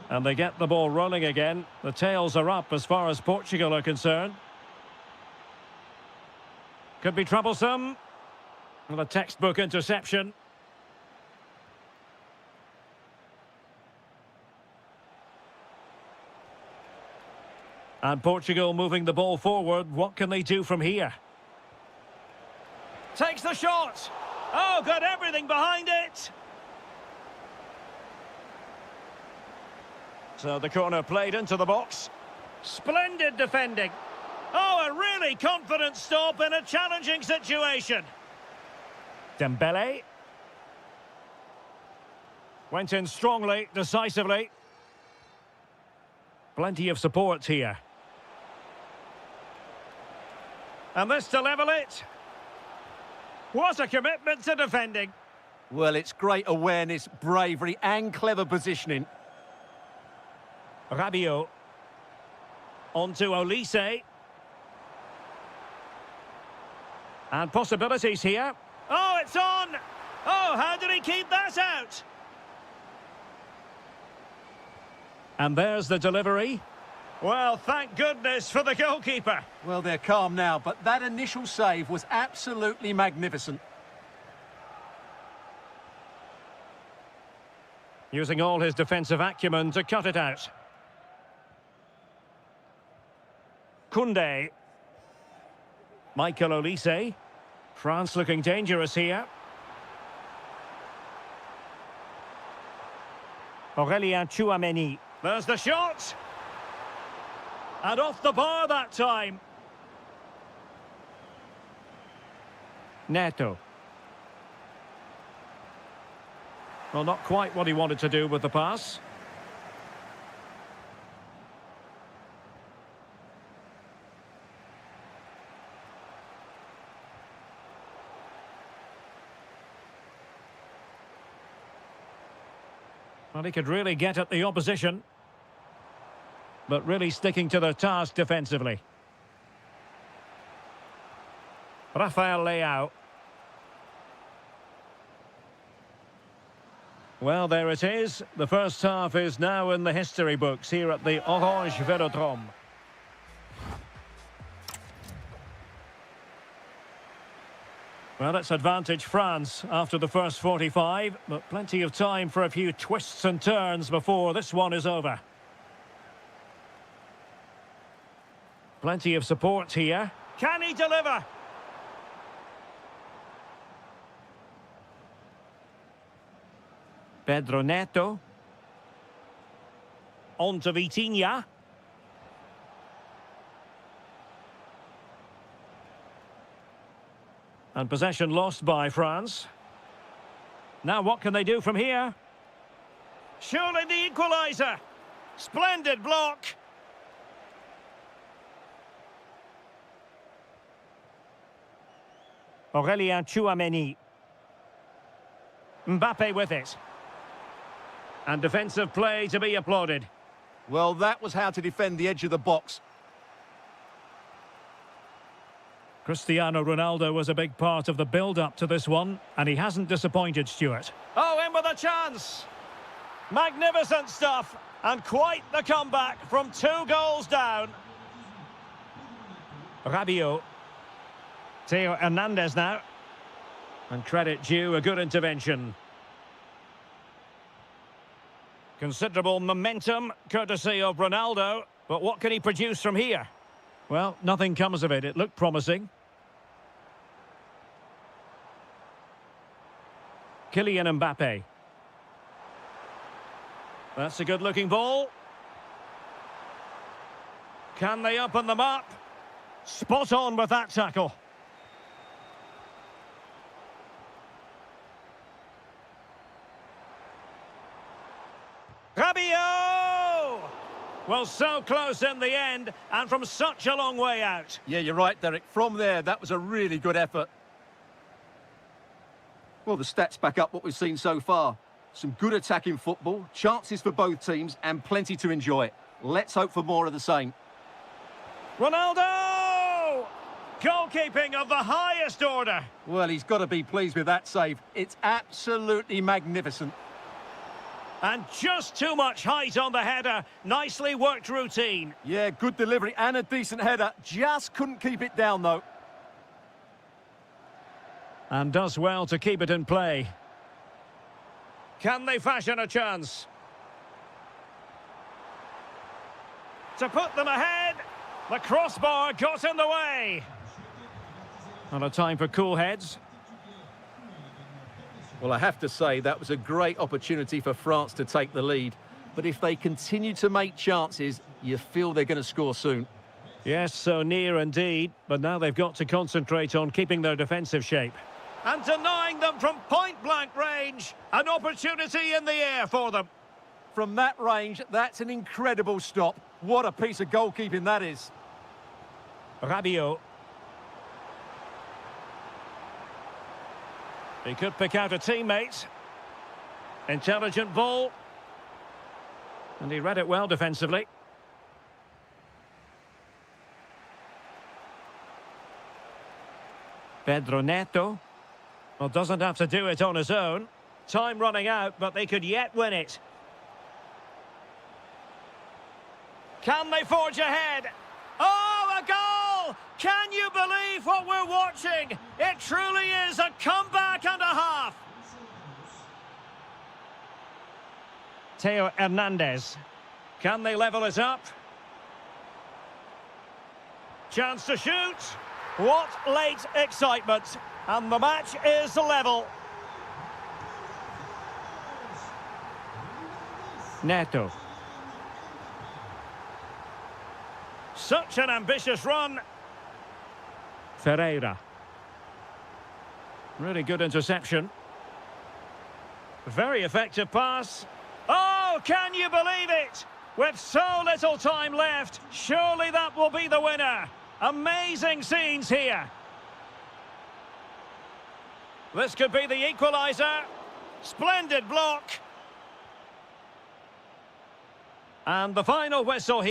And they get the ball rolling again. The tails are up as far as Portugal are concerned. Could be troublesome. Well, a textbook interception. And Portugal moving the ball forward. What can they do from here? Takes the shot. Oh, got everything behind it. So the corner played into the box. Splendid defending. Oh, a really confident stop in a challenging situation. Dembele. Went in strongly, decisively. Plenty of support here. And this to level it. What a commitment to defending. Well, it's great awareness, bravery and clever positioning. Rabiot. On to Olise. And possibilities here. Oh, it's on! Oh, how did he keep that out? And there's the delivery. Well, thank goodness for the goalkeeper. Well, they're calm now, but that initial save was absolutely magnificent. Using all his defensive acumen to cut it out. Koundé. Michael Olise. France looking dangerous here. Aurélien Tchouameni. There's the shot. And off the bar that time. Neto. Well, not quite what he wanted to do with the pass. Well, he could really get at the opposition. But really sticking to their task defensively. Rafael Leao. Well, there it is. The first half is now in the history books here at the Orange Velodrome. Well, it's advantage France after the first 45, but plenty of time for a few twists and turns before this one is over. Plenty of support here. Can he deliver? Pedro Neto. On to Vitinha. And possession lost by France. Now what can they do from here? Surely the equaliser. Splendid block. Aurélien Tchouaméni. Mbappe with it. And defensive play to be applauded. Well, that was how to defend the edge of the box. Cristiano Ronaldo was a big part of the build-up to this one, and he hasn't disappointed, Stuart. Oh, in with a chance! Magnificent stuff, and quite the comeback from 2 goals down. Rabiot. Theo Hernandez now. And credit due, a good intervention. Considerable momentum, courtesy of Ronaldo. But what can he produce from here? Well, nothing comes of it. It looked promising. Kylian Mbappe. That's a good-looking ball. Can they open them up? Spot on with that tackle. Rabiot! Well, so close in the end, and from such a long way out. Yeah, you're right, Derek. From there, that was a really good effort. Well, the stats back up what we've seen so far. Some good attacking football, chances for both teams, and plenty to enjoy. Let's hope for more of the same. Ronaldo! Goalkeeping of the highest order. Well, he's got to be pleased with that save. It's absolutely magnificent. And just too much height on the header. Nicely worked routine. Yeah, good delivery and a decent header. Just couldn't keep it down, though. And does well to keep it in play. Can they fashion a chance? To put them ahead. The crossbar got in the way. Not a time for cool heads. Well, I have to say, that was a great opportunity for France to take the lead. But if they continue to make chances, you feel they're going to score soon. Yes, so near indeed. But now they've got to concentrate on keeping their defensive shape. And denying them from point-blank range. An opportunity in the air for them. From that range, that's an incredible stop. What a piece of goalkeeping that is. Rabiot. He could pick out a teammate. Intelligent ball. And he read it well defensively. Pedro Neto. Well, doesn't have to do it on his own. Time running out, but they could yet win it. Can they forge ahead? Oh, a goal! Can you believe what we're watching? It truly is a comeback and a half. Theo Hernandez. Can they level it up? Chance to shoot. What late excitement. And the match is level. Neto. Such an ambitious run. Ferreira. Really good interception. Very effective pass. Oh, can you believe it? With so little time left, surely that will be the winner. Amazing scenes here. This could be the equaliser. Splendid block. And the final whistle here.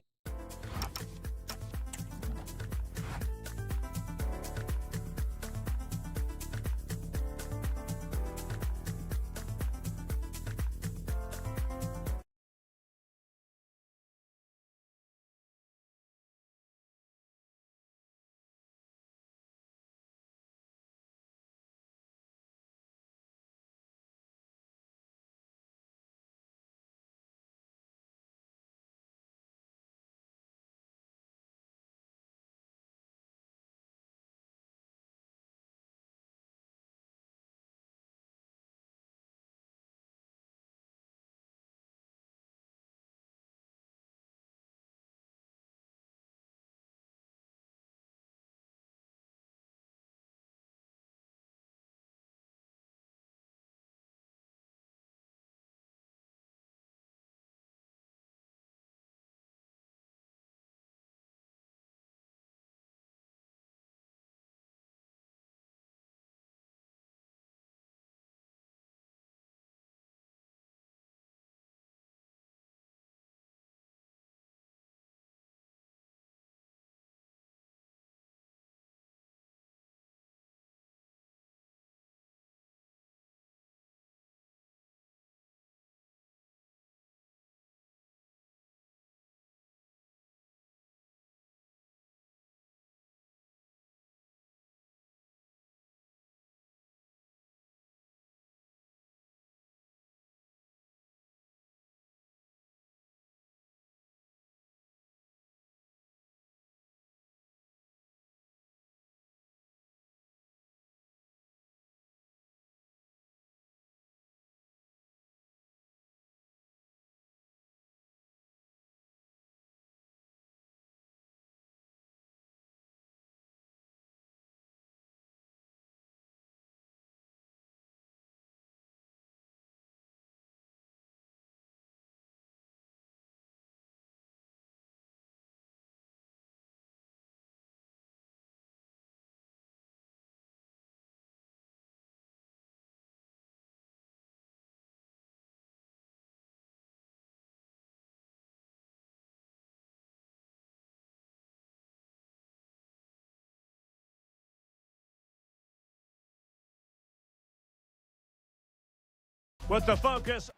with the focus.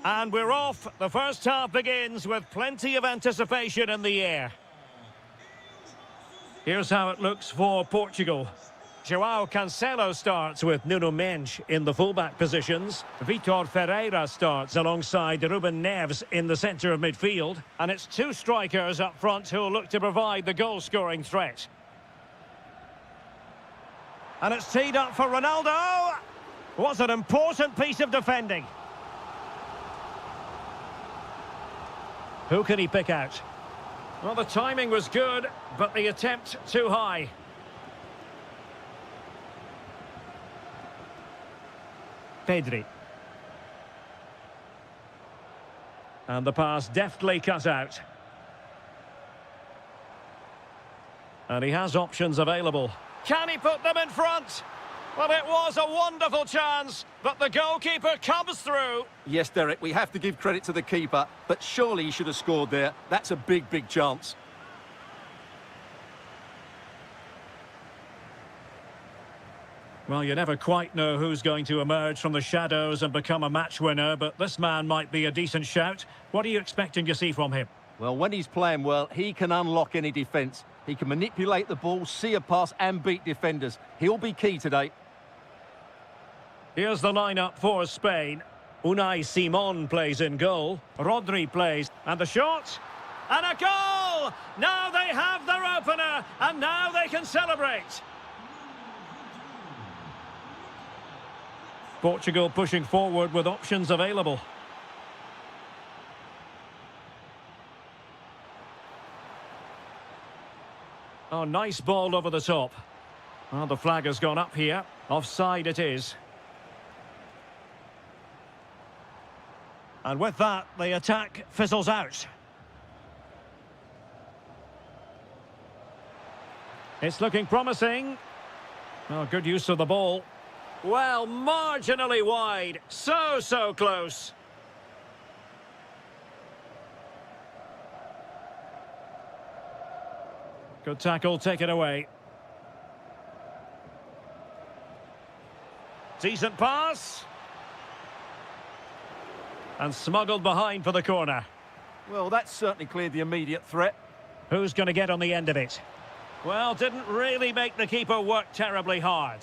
And we're off. The first half begins with plenty of anticipation in the air. Here's how it looks for Portugal. João Cancelo starts with Nuno Mendes in the fullback positions. Vitor Ferreira starts alongside Ruben Neves in the centre of midfield. And it's two strikers up front who'll look to provide the goal-scoring threat. And it's teed up for Ronaldo. Was an important piece of defending. Who can he pick out? Well, the timing was good, but the attempt too high. Pedri. And the pass deftly cut out. And he has options available. Can he put them in front? Well, it was a wonderful chance, but the goalkeeper comes through. Yes, Derek, we have to give credit to the keeper, but surely he should have scored there. That's a big, big chance. Well, you never quite know who's going to emerge from the shadows and become a match winner, but this man might be a decent shout. What are you expecting to see from him? Well, when he's playing well, he can unlock any defence. He can manipulate the ball, see a pass and beat defenders. He'll be key today. Here's the lineup for Spain. Unai Simon plays in goal. Rodri plays. And the shot. And a goal! Now they have their opener, and now they can celebrate. Portugal pushing forward with options available. Oh, nice ball over the top. Well, the flag has gone up here. Offside it is. And with that, the attack fizzles out. It's looking promising. Oh, good use of the ball. Well, marginally wide. So close. Good tackle, take it away. Decent pass. And smuggled behind for the corner. Well, that's certainly cleared the immediate threat. Who's going to get on the end of it? Well, didn't really make the keeper work terribly hard.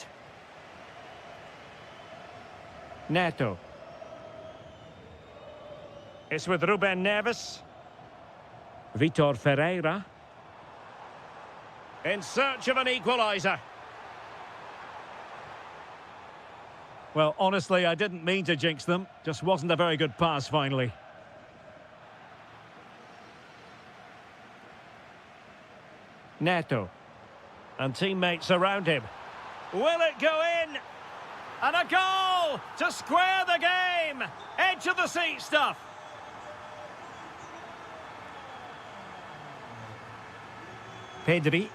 Neto. It's with Ruben Neves. Vitor Ferreira. In search of an equaliser. Well, honestly, I didn't mean to jinx them. Just wasn't a very good pass, finally. Neto. And teammates around him. Will it go in? And a goal to square the game. Edge of the seat stuff. Pedri.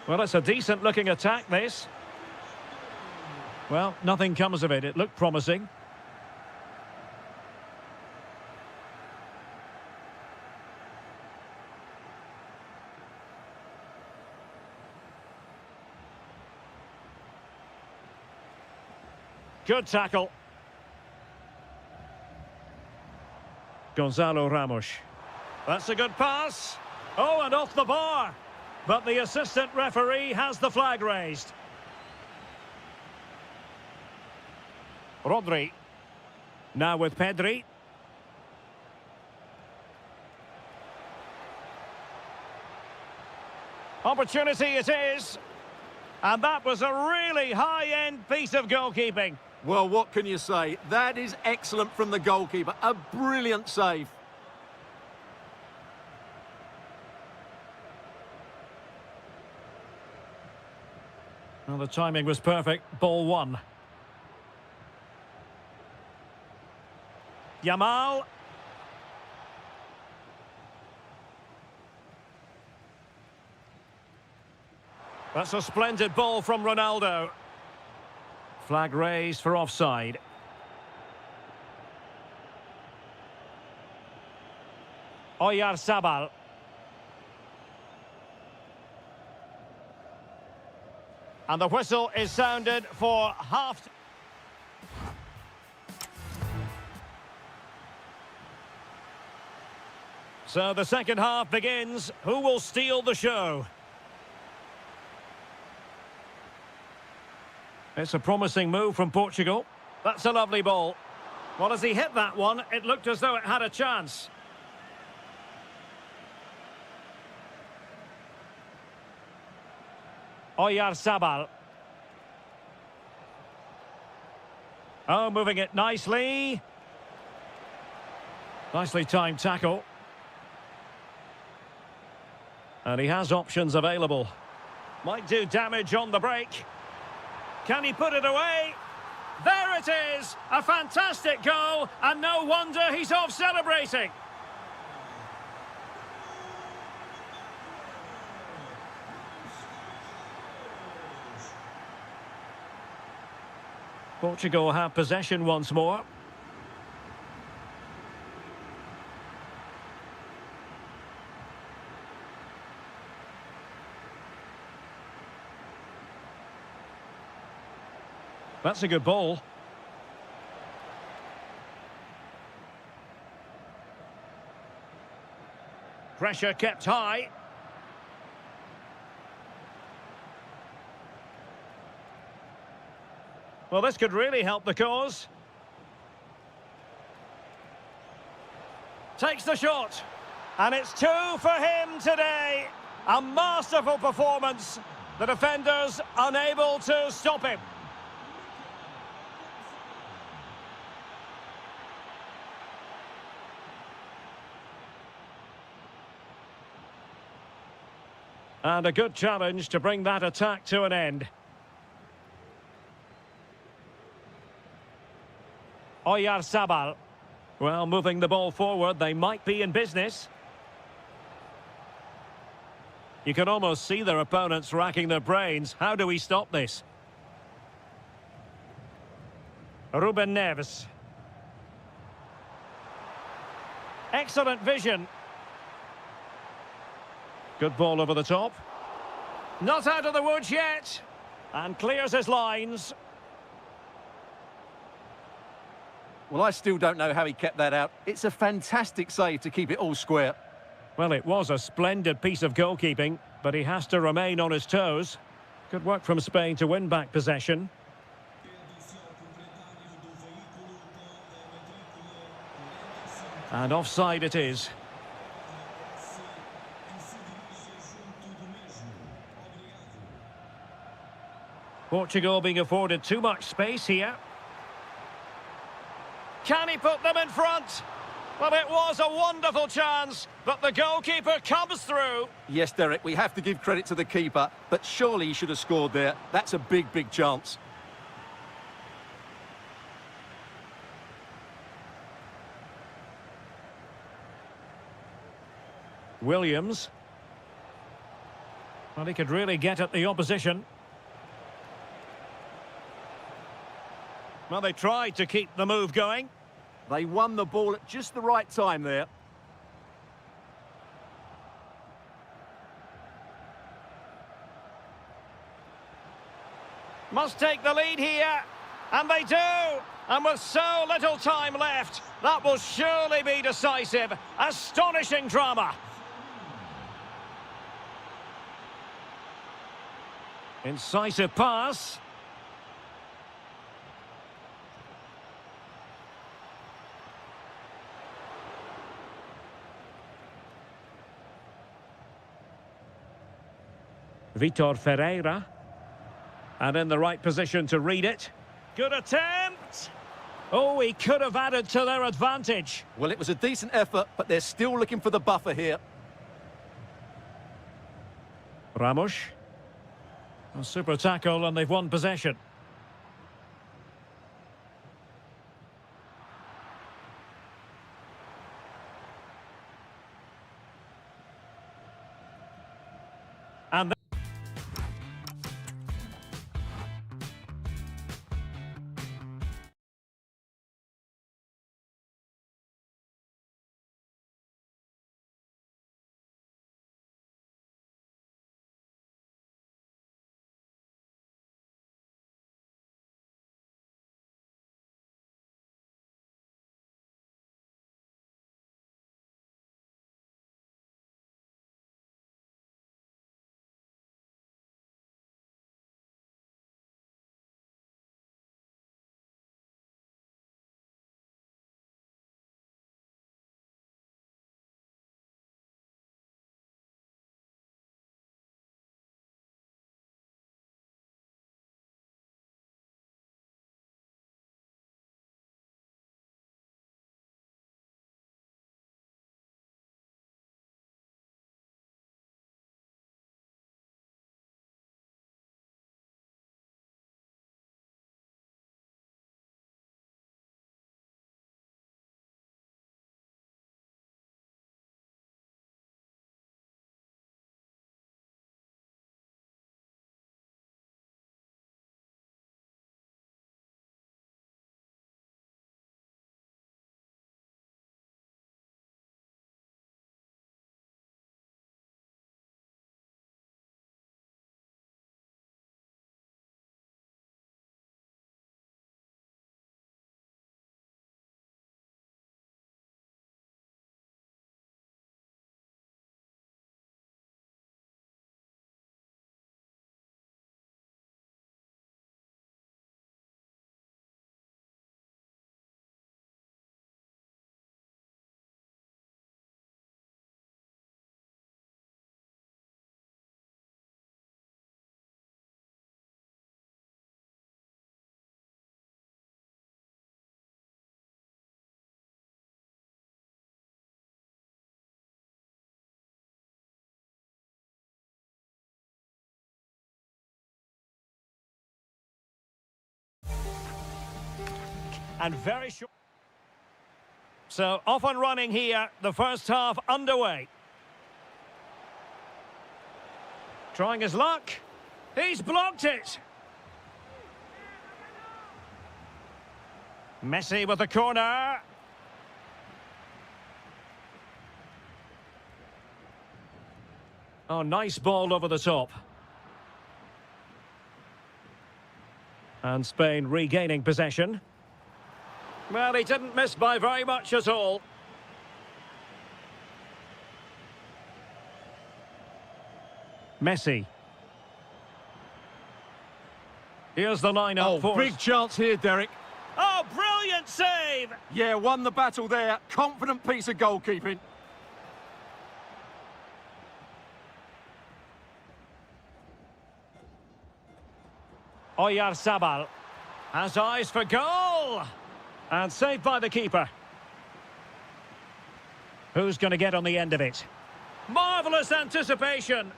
Well, it's a decent-looking attack, this. Well, nothing comes of it. It looked promising. Good tackle. Gonzalo Ramos. That's a good pass. Oh, and off the bar. But the assistant referee has the flag raised. Rodri. Now with Pedri. Opportunity it is. And that was a really high-end piece of goalkeeping. Well, what can you say? That is excellent from the goalkeeper. A brilliant save. Well, the timing was perfect. Ball one. Yamal. That's a splendid ball from Ronaldo. Flag raised for offside. Oyarzabal. And the whistle is sounded for half. So the second half begins. Who will steal the show? It's a promising move from Portugal. That's a lovely ball. Well, as he hit that one, it looked as though it had a chance. Oyarzabal. Oh, moving it nicely. Nicely timed tackle. And he has options available. Might do damage on the break. Can he put it away? There it is! A fantastic goal, and no wonder he's off celebrating. Portugal have possession once more. That's a good ball. Pressure kept high. Well, this could really help the cause. Takes the shot. And it's 2 for him today. A masterful performance. The defenders unable to stop him. And a good challenge to bring that attack to an end. Oyarzabal. Well, moving the ball forward, they might be in business. You can almost see their opponents racking their brains. How do we stop this? Ruben Neves. Excellent vision. Good ball over the top. Not out of the woods yet. And clears his lines. Well, I still don't know how he kept that out. It's a fantastic save to keep it all square. Well, it was a splendid piece of goalkeeping, but he has to remain on his toes. Good work from Spain to win back possession. And offside it is. Portugal being afforded too much space here. Can he put them in front? Well, it was a wonderful chance, but the goalkeeper comes through. Yes, Derek, we have to give credit to the keeper, but surely he should have scored there. That's a big, big chance. Williams. Well, he could really get at the opposition. Well, they tried to keep the move going. They won the ball at just the right time there. Must take the lead here. And they do. And with so little time left, that will surely be decisive. Astonishing drama. Incisive pass. Vitor Ferreira. And in the right position to read it. Good attempt. Oh, he could have added to their advantage. Well, it was a decent effort, but they're still looking for the buffer here. Ramos. A super tackle and they've won possession. And and very short. So off and running here, the first half underway. Trying his luck. He's blocked it. Messi with the corner. Oh, nice ball over the top. And Spain regaining possession. Well, he didn't miss by very much at all. Messi. Here's the line-up for... big chance here, Derek. Oh, brilliant save! Yeah, won the battle there. Confident piece of goalkeeping. Oyarzabal has eyes for goal! And saved by the keeper. Who's going to get on the end of it? Marvellous anticipation!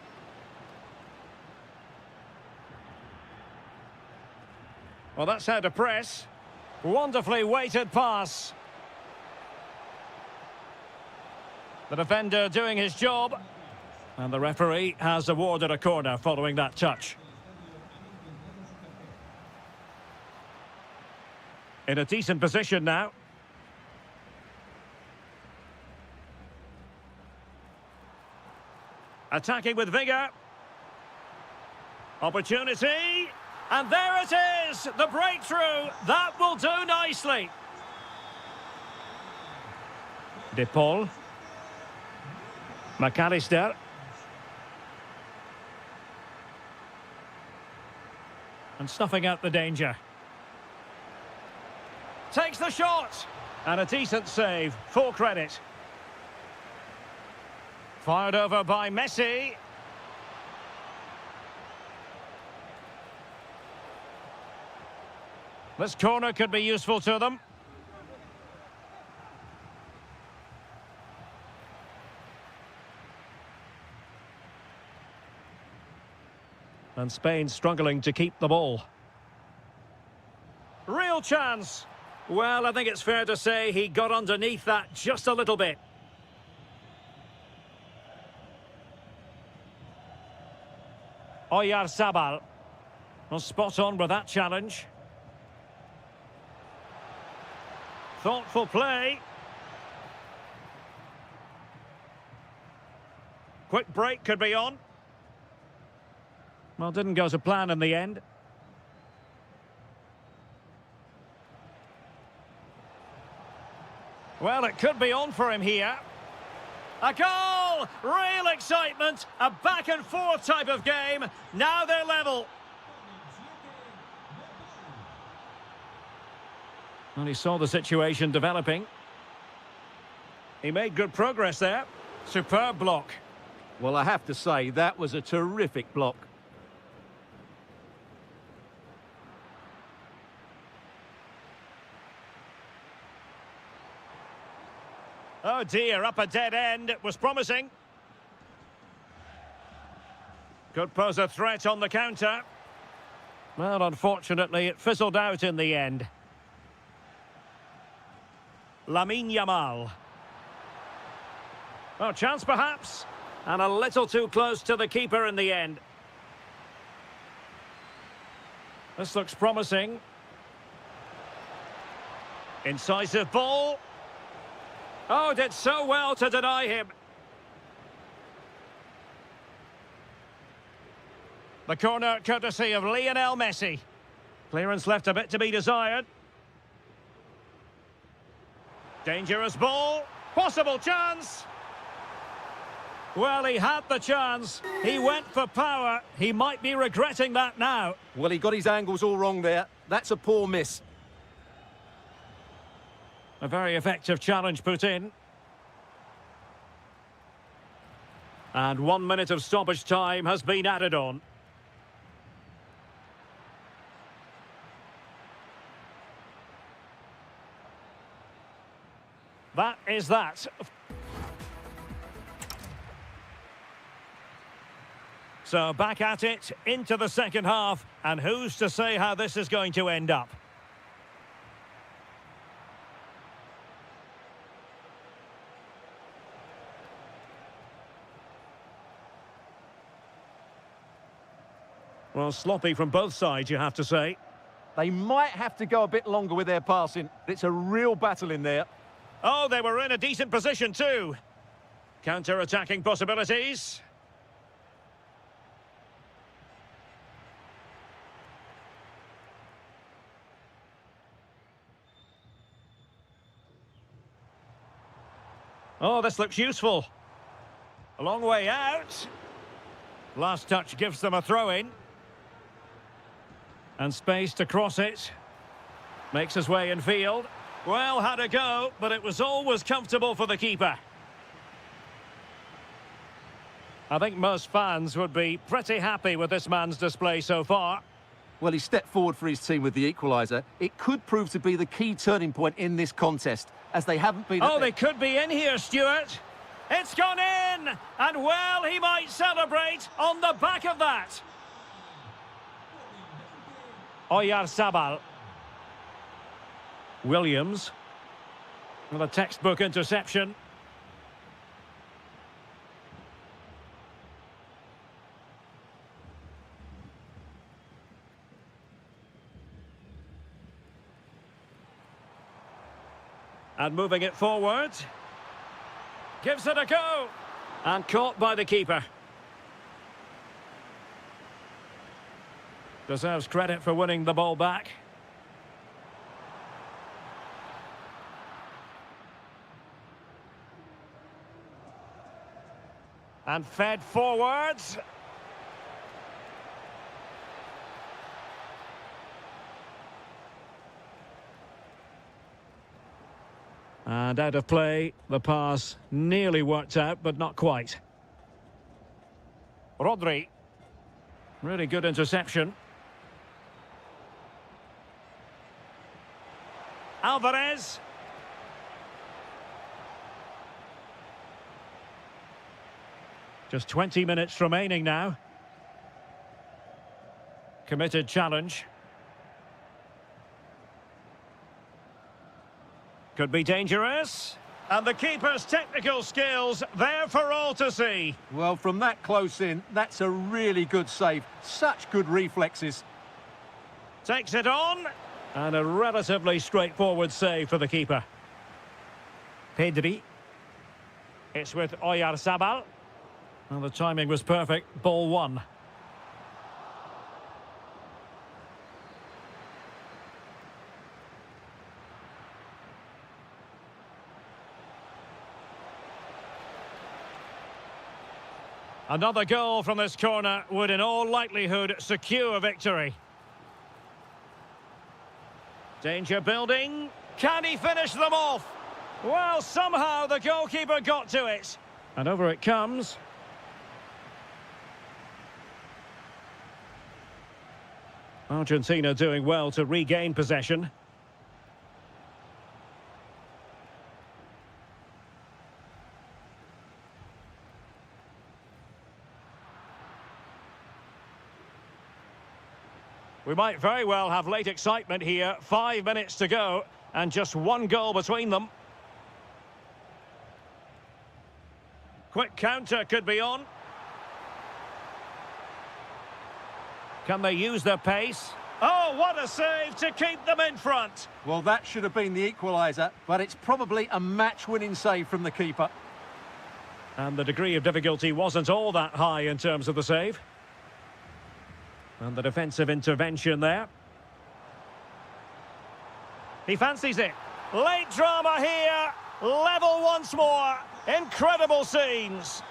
Well, that's how to press. Wonderfully weighted pass. The defender doing his job. And the referee has awarded a corner following that touch. In a decent position now. Attacking with vigour. Opportunity. And there it is! The breakthrough! That will do nicely. De Paul. McAllister. And snuffing out the danger. Takes the shot! And a decent save. Full credit. Fired over by Messi. This corner could be useful to them. And Spain struggling to keep the ball. Real chance. Well, I think it's fair to say he got underneath that just a little bit. Oyarzabal. Well, spot on with that challenge. Thoughtful play. Quick break could be on. Well, didn't go to plan in the end. Well, it could be on for him here. A goal! Real excitement. A back and forth type of game. Now they're level. And he saw the situation developing. He made good progress there. Superb block. Well, I have to say, that was a terrific block. Oh dear, up a dead end. It was promising. Could pose a threat on the counter. Well, unfortunately, it fizzled out in the end. Lamine Yamal. Oh, chance perhaps. And a little too close to the keeper in the end. This looks promising. Incisive ball. Oh, did so well to deny him. The corner courtesy of Lionel Messi. Clearance left a bit to be desired. Dangerous ball. Possible chance. Well, he had the chance. He went for power. He might be regretting that now. Well, he got his angles all wrong there. That's a poor miss. A very effective challenge put in. And 1 minute of stoppage time has been added on. That is that. So back at it, into the second half, and who's to say how this is going to end up? Well, sloppy from both sides, you have to say. They might have to go a bit longer with their passing. It's a real battle in there. Oh, they were in a decent position too. Counter-attacking possibilities. Oh, this looks useful. A long way out. Last touch gives them a throw-in. And space to cross it. Makes his way in field. Well, had a go, but it was always comfortable for the keeper. I think most fans would be pretty happy with this man's display so far. Well, he stepped forward for his team with the equaliser. It could prove to be the key turning point in this contest, as they haven't been... Oh, they could be in here, Stuart. It's gone in! And, well, he might celebrate on the back of that. Oyarzabal. Williams. With a textbook interception. And moving it forward. Gives it a go. And caught by the keeper. Deserves credit for winning the ball back. And fed forwards. And out of play, the pass nearly worked out, but not quite. Rodri. Really good interception. Alvarez. Just 20 minutes remaining now. Committed challenge. Could be dangerous. And the keeper's technical skills there for all to see. Well, from that close in, that's a really good save. Such good reflexes. Takes it on. And a relatively straightforward save for the keeper. Pedri. It's with Oyarzabal. Well, the timing was perfect. Ball one. Another goal from this corner would in all likelihood secure victory. Danger building. Can he finish them off? Well, somehow the goalkeeper got to it. And over it comes. Argentina doing well to regain possession. We might very well have late excitement here. 5 minutes to go and just one goal between them. Quick counter could be on. Can they use their pace? Oh, what a save to keep them in front. Well, that should have been the equaliser, but it's probably a match-winning save from the keeper. And the degree of difficulty wasn't all that high in terms of the save. And the defensive intervention there. He fancies it. Late drama here. Level once more. Incredible scenes.